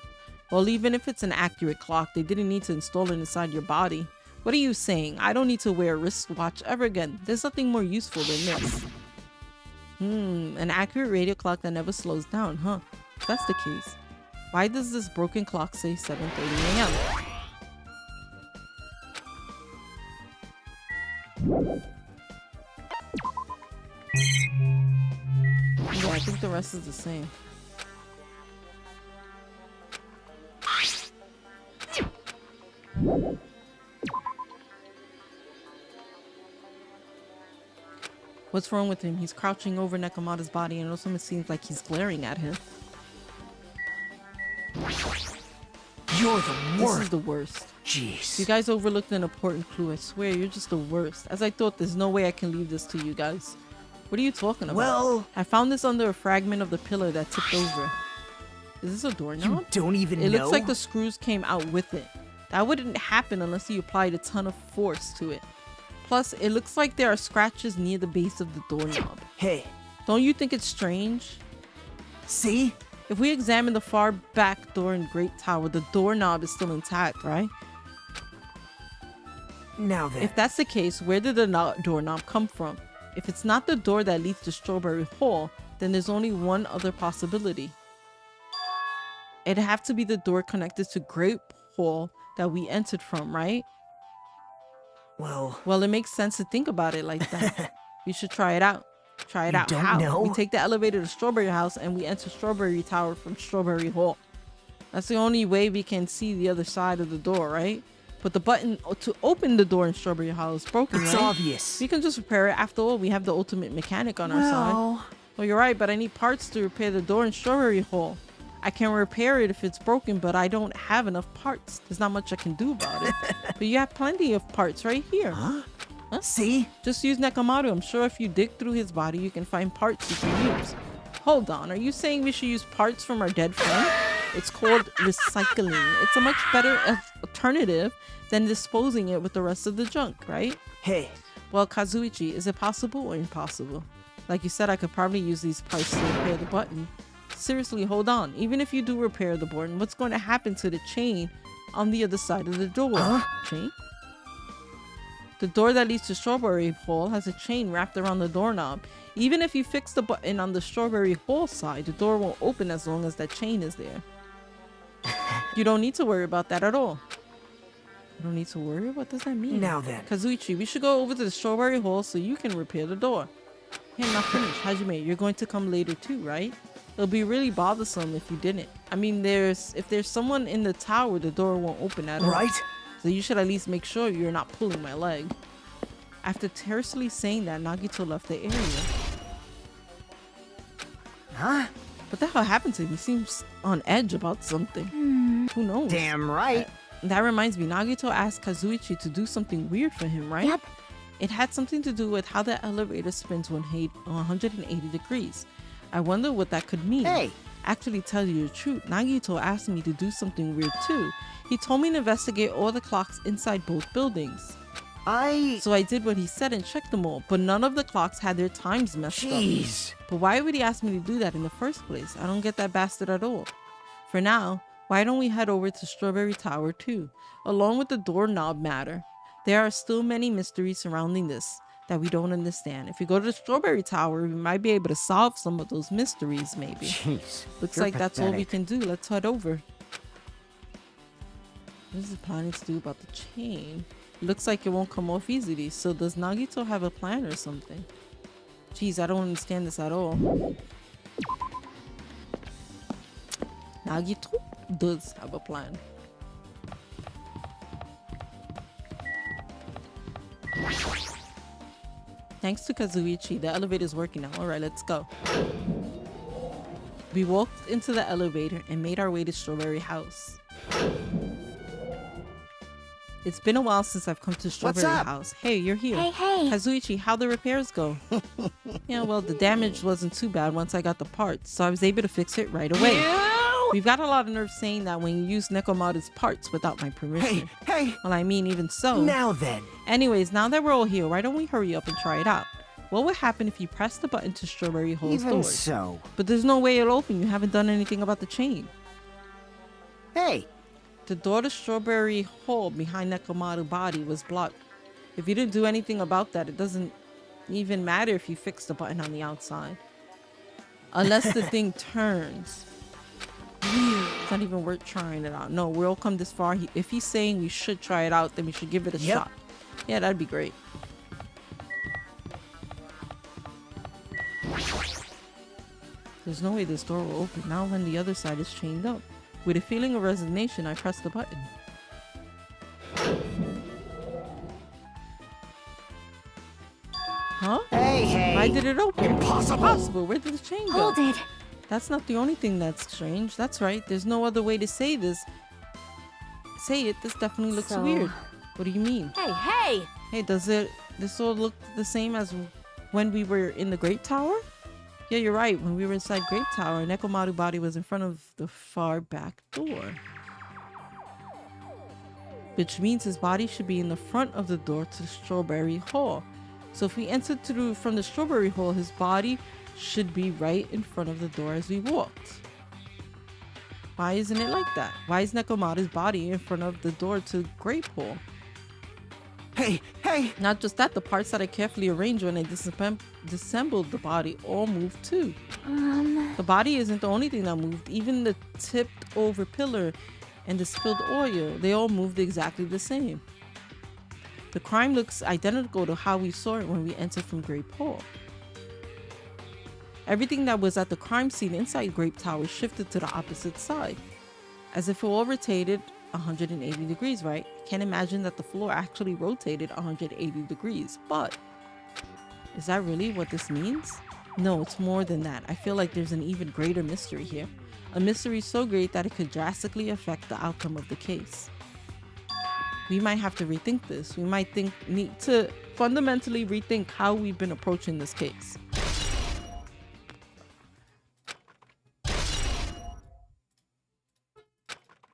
Well, even if it's an accurate clock, they didn't need to install it inside your body. What are you saying? I don't need to wear a wristwatch ever again. There's nothing more useful than this. An accurate radio clock that never slows down, huh? If that's the case, why does this broken clock say 7:30 a.m.? Yeah, I think the rest is the same. What's wrong with him? He's crouching over Nekomaru's body and also it seems like he's glaring at him. You're the worst. This is the worst. Jeez. You guys overlooked an important clue. I swear, you're just the worst. As I thought, there's no way I can leave this to you guys. What are you talking about? Well, I found this under a fragment of the pillar that tipped over. Is this a doorknob? you don't even know. It looks like the screws came out with it. That wouldn't happen unless you applied a ton of force to it. Plus, it looks like there are scratches near the base of the doorknob. Hey. Don't you think it's strange? See? If we examine the far back door in Great Tower, the doorknob is still intact, right? Now then. If that's the case, where did the doorknob come from? If it's not the door that leads to Strawberry Hall, then there's only one other possibility. It'd have to be the door connected to Great Hall that we entered from, right? Well, it makes sense to think about it like that. We should try it out. Try it out. don't How? know? We take the elevator to Strawberry House and we enter Strawberry Tower from Strawberry Hall. That's the only way we can see the other side of the door, right? But the button to open the door in Strawberry House is broken, it's right? obvious. We can just repair it. After all, we have the ultimate mechanic on our side. Well, you're right, but I need parts to repair the door in Strawberry Hall. I can repair it if it's broken, but I don't have enough parts. There's not much I can do about it. But you have plenty of parts right here. Huh? See? Just use Nekomaru. I'm sure if you dig through his body, you can find parts you can use. Hold on, are you saying we should use parts from our dead friend? It's called recycling. It's a much better alternative than disposing it with the rest of the junk, right? Hey. Well, Kazuichi, is it possible or impossible? Like you said, I could probably use these parts to repair the button. Seriously, hold on. Even if you do repair the button, what's going to happen to the chain on the other side of the door? Huh? Chain? The door that leads to Strawberry Hall has a chain wrapped around the doorknob. Even if you fix the button on the Strawberry Hall side, the door won't open as long as that chain is there. You don't need to worry about that at all. You don't need to worry? What does that mean? Now then. Kazuichi, we should go over to the strawberry hole so you can repair the door. Hey, not finished. Hajime, you're going to come later too, right? It'll be really bothersome if you didn't. I mean, if there's someone in the tower, the door won't open at all. Right? So you should at least make sure you're not pulling my leg. After tersely saying that, Nagito left the area. Huh? What the hell happened to him? He seems on edge about something. Who knows? Damn right. That reminds me, Nagito asked Kazuichi to do something weird for him, right? Yep. It had something to do with how the elevator spins 180 degrees. I wonder what that could mean. Hey. Actually, tell you the truth, Nagito asked me to do something weird too. He told me to investigate all the clocks inside both buildings. So I did what he said and checked them all, but none of the clocks had their times messed Jeez. up. But why would he ask me to do that in the first place? I don't get that bastard at all. For now, why don't we head over to Strawberry Tower too, along with the doorknob matter? There are still many mysteries surrounding this that we don't understand. If we go to the Strawberry Tower, we might be able to solve some of those mysteries, maybe. Jeez. Looks You're like that's all we pathetic. can do. Let's head over. What is he planning to do about the chain? Looks like it won't come off easily. So does Nagito have a plan or something? Jeez, I don't understand this at all. Nagito does have a plan. Thanks to Kazuichi, the elevator is working now. Alright, let's go. We walked into the elevator and made our way to Strawberry House. It's been a while since I've come to Strawberry up? House. Hey, you're here. Hey. Kazuichi, how'd the repairs go? Yeah, well, the damage wasn't too bad once I got the parts, so I was able to fix it right away. We've got a lot of nerve saying that when you use Nekomaru's parts without my permission. Hey. Well, I mean, even so. Now then. Anyways, now that we're all here, why don't we hurry up and try it out? What would happen if you press the button to Strawberry Hole's Even doors? so. But there's no way it'll open. You haven't done anything about the chain. Hey. The door to Strawberry Hole behind Nekomaru's body was blocked. If you didn't do anything about that, it doesn't even matter if you fix the button on the outside. Unless the thing turns. It's not even worth trying it out. No, we'll come this far. If he's saying we should try it out, then we should give it a shot. Yeah, that'd be great. There's no way this door will open now when the other side is chained up. With a feeling of resignation, I pressed the button. Huh? Hey. Why did it open? Impossible! Where did the chain go? Hold it. That's not the only thing that's strange. That's right. There's no other way to say this. Say it. This definitely looks So- weird. What do you mean? Hey! Hey, this all look the same as when we were in the Great Tower? Yeah, you're right. When we were inside Great Tower, Nekomaru's body was in front of the far back door. Which means his body should be in the front of the door to the Strawberry Hole. So if we entered through from the Strawberry Hole, his body should be right in front of the door as we walked. Why isn't it like that? Why is Nekomaru's body in front of the door to Grape Hole? Hey. Not just that, the parts that I carefully arranged when I disassembled the body all moved too. The body isn't the only thing that moved. Even the tipped over pillar and the spilled oil, they all moved exactly the same. The crime looks identical to how we saw it when we entered from Grape Hall. Everything that was at the crime scene inside Grape Tower shifted to the opposite side, as if it all rotated 180 degrees, right? Can't imagine that the floor actually rotated 180 degrees, but is that really what this means? No, it's more than that. I feel like there's an even greater mystery here. A mystery so great that it could drastically affect the outcome of the case. We might have to rethink this. We might need to fundamentally rethink how we've been approaching this case.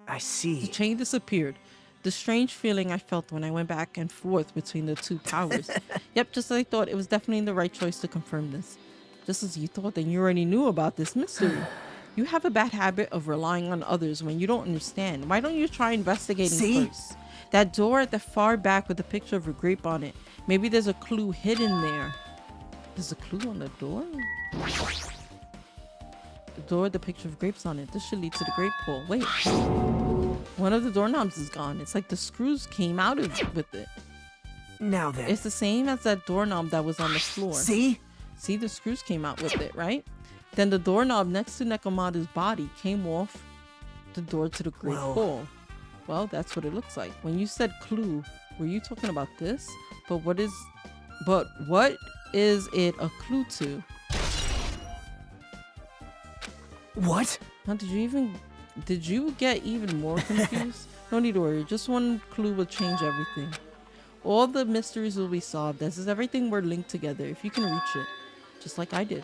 I The see. chain disappeared. The strange feeling I felt when I went back and forth between the two towers. Yep, just as I thought, it was definitely the right choice to confirm this. Just as you thought, then you already knew about this mystery. You have a bad habit of relying on others when you don't understand. Why don't you try investigating See? first? That door at the far back with a picture of a grape on it. Maybe there's a clue hidden there. There's a clue on the door? The door with the picture of grapes on it. This should lead to the grape hole. Wait. One of the doorknobs is gone. It's like the screws came out with it. Now then. It's the same as that doorknob that was on the floor. See? See, the screws came out with it, right? Then the doorknob next to Nekomaru's body came off the door to the Great Hall. Well, that's what it looks like. When you said clue, were you talking about this? But what is it a clue to? What? Now, did you get even more confused? No need to worry. Just one clue will change everything. All the mysteries will be solved as everything were linked together if you can reach it. Just like I did.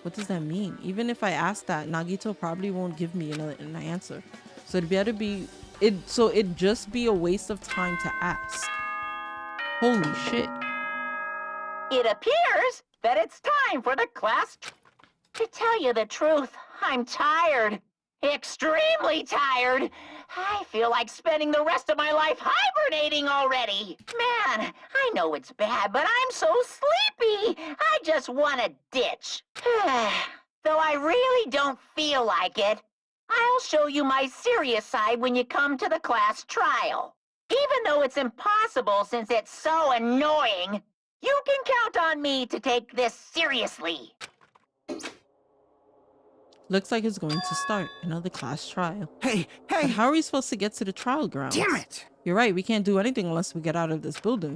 What does that mean? Even if I ask that, Nagito probably won't give me an answer. So it'd just be a waste of time to ask. Holy shit. It appears that it's time for the class. To tell you the truth, I'm tired. Extremely tired. I feel like spending the rest of my life hibernating already. Man, I know it's bad, but I'm so sleepy. I just want to ditch. Though I really don't feel like it. I'll show you my serious side when you come to the class trial. Even though it's impossible since it's so annoying, you can count on me to take this seriously. Looks like it's going to start another class trial. Hey! But how are we supposed to get to the trial grounds? Damn it! You're right, we can't do anything unless we get out of this building.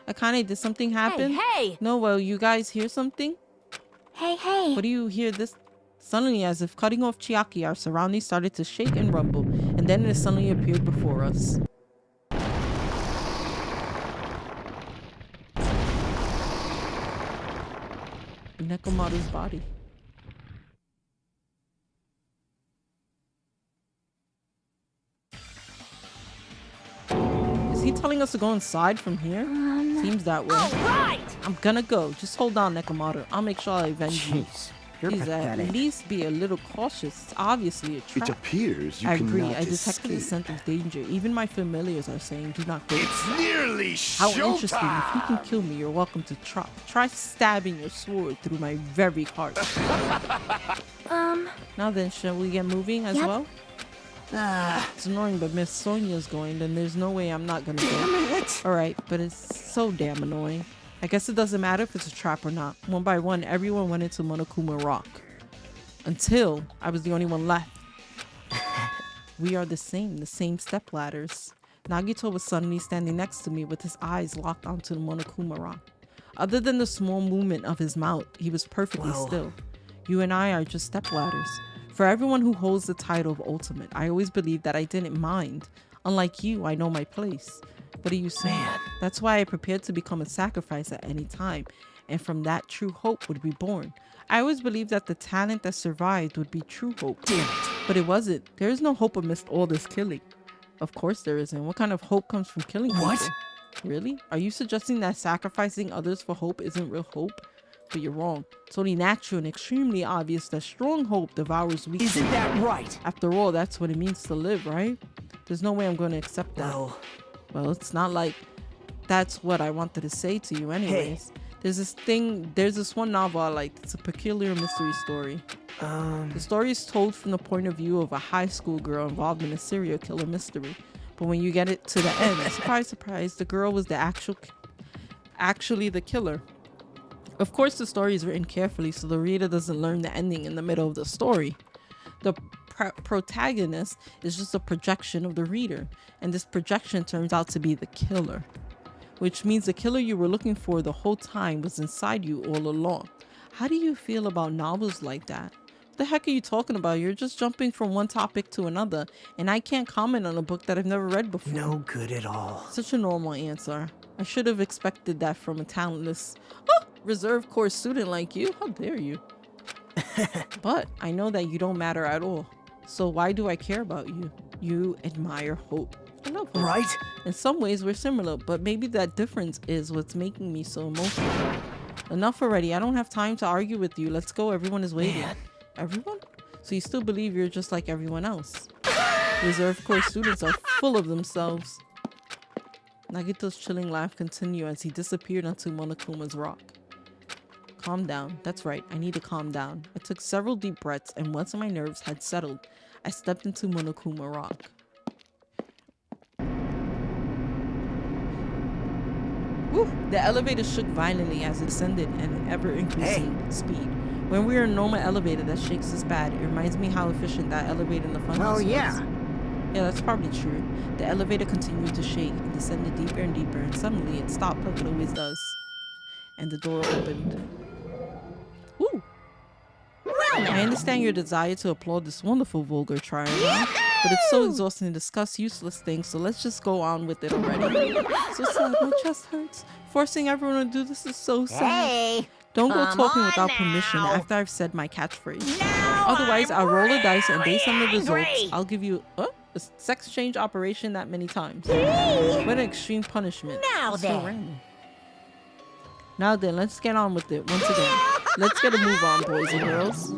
Akane, did something happen? Hey! No, well, you guys hear something? Hey. What do you hear this? Suddenly, as if cutting off Chiaki, our surroundings started to shake and rumble, and then it suddenly appeared before us. Nekomaru's body. Is he telling us to go inside from here? Seems that way. All right! I'm gonna go. Just hold on, Nekomaru. I'll make sure I avenge you. Jeez, you're Please pathetic. at least be a little cautious. It's obviously a trap. It appears you I cannot agree. I detected the escape. scent of danger. Even my familiars are saying, do not go. It's nearly How interesting. If you can showtime! kill me, you're welcome to try. Try stabbing your sword through my very heart. Now then, shall we get moving as Yep. well? It's annoying, but Miss Sonia's going, then there's no way I'm not gonna go. Damn it! Alright, but it's so damn annoying. I guess it doesn't matter if it's a trap or not. One by one, everyone went into Monokuma Rock. Until I was the only one left. We are the same step ladders. Nagito was suddenly standing next to me with his eyes locked onto the Monokuma Rock. Other than the small movement of his mouth, he was perfectly still. You and I are just step ladders. For everyone who holds the title of Ultimate, I always believed that I didn't mind. Unlike you, I know my place. What are you saying? That's why I prepared to become a sacrifice at any time, and from that true hope would be born. I always believed that the talent that survived would be true hope. Damn it! But it wasn't. There is no hope amidst all this killing. Of course there isn't. What kind of hope comes from killing What? people? Really? Are you suggesting that sacrificing others for hope isn't real hope? But you're wrong. It's only natural and extremely obvious that strong hope devours weak. Isn't that right? After all, that's what it means to live, right? There's no way I'm going to accept that. Well, it's not like that's what I wanted to say to you anyways. There's this one novel I like. It's a peculiar mystery story. The story is told from the point of view of a high school girl involved in a serial killer mystery. But when you get it to the end, surprise, surprise, the girl was the actually the killer. Of course, the story is written carefully so the reader doesn't learn the ending in the middle of the story. The protagonist is just a projection of the reader, and this projection turns out to be the killer. Which means the killer you were looking for the whole time was inside you all along. How do you feel about novels like that? What the heck are you talking about? You're just jumping from one topic to another, and I can't comment on a book that I've never read before. No good at all. Such a normal answer. I should have expected that from a talentless, reserve course student like you. How dare you? But I know that you don't matter at all. So why do I care about you? You admire hope. I love hope. Right? In some ways we're similar, but maybe that difference is what's making me so emotional. Enough already. I don't have time to argue with you. Let's go. Everyone is waiting. Man. Everyone? So you still believe you're just like everyone else? Reserve course students are full of themselves. Nagito's chilling laugh continued as he disappeared onto Monokuma's rock. Calm down. That's right. I need to calm down. I took several deep breaths, and once my nerves had settled, I stepped into Monokuma Rock. Woo! The elevator shook violently as it ascended at an ever-increasing speed. When we are in a normal elevator that shakes this bad, it reminds me how efficient that elevator in the front Oh, was. yeah. Yeah, that's probably true. The elevator continued to shake and descended deeper and deeper, and suddenly it stopped like it always does. And the door opened. Woo! I understand your desire to applaud this wonderful vulgar triumph, but it's so exhausting to discuss useless things, so let's just go on with it already. So sad, my chest hurts. Forcing everyone to do this is so sad. Hey, Don't go come talking on without permission now. after I've said my catchphrase. Now Otherwise, I'm I'll roll the dice and based on the really results, angry. I'll give you a sex change operation that many times. What an extreme punishment. Now It's so then. random. Now then, let's get on with it once again. Let's get a move on, boys and girls.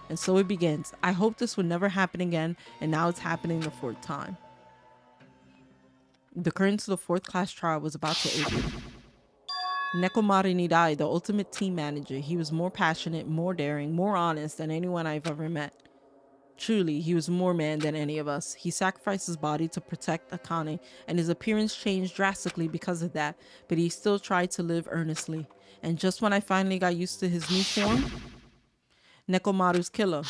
And so it begins. I hope this would never happen again, and now it's happening the 4th time. The curtain to the 4th class trial was about to open. Nekomaru Nidai, the ultimate team manager, he was more passionate, more daring, more honest than anyone I've ever met. Truly, he was more man than any of us. He sacrificed his body to protect Akane, and his appearance changed drastically because of that, but he still tried to live earnestly. And just when I finally got used to his new form, Nekomaru's killer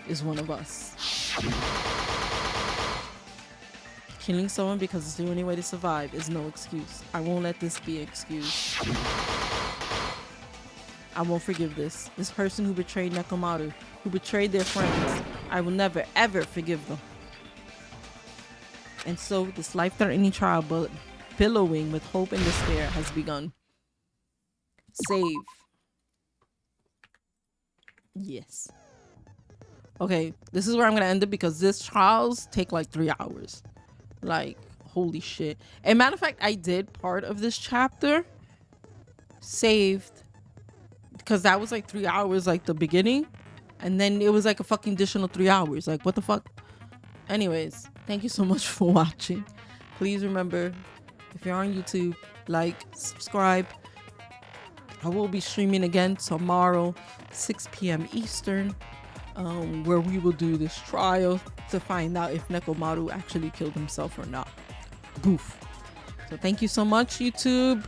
is one of us. Killing someone because it's the only way to survive is no excuse. I won't let this be an excuse. I won't forgive this. This person who betrayed Nekomaru, who betrayed their friends, I will never ever forgive them. And so this life-threatening trial, billowing with hope and despair, has begun. Save. Yes. Okay, this is where I'm gonna end it because this trials take like 3 hours. Like, holy shit. And matter of fact, I did part of this chapter saved because that was like 3 hours, like the beginning, and then it was like a fucking additional 3 hours. Like, what the fuck? Anyways, thank you so much for watching. Please remember, if you're on YouTube, like, subscribe. I will be streaming again tomorrow, 6 p.m. Eastern, where we will do this trial to find out if Nekomaru actually killed himself or not. Goof. So thank you so much, YouTube.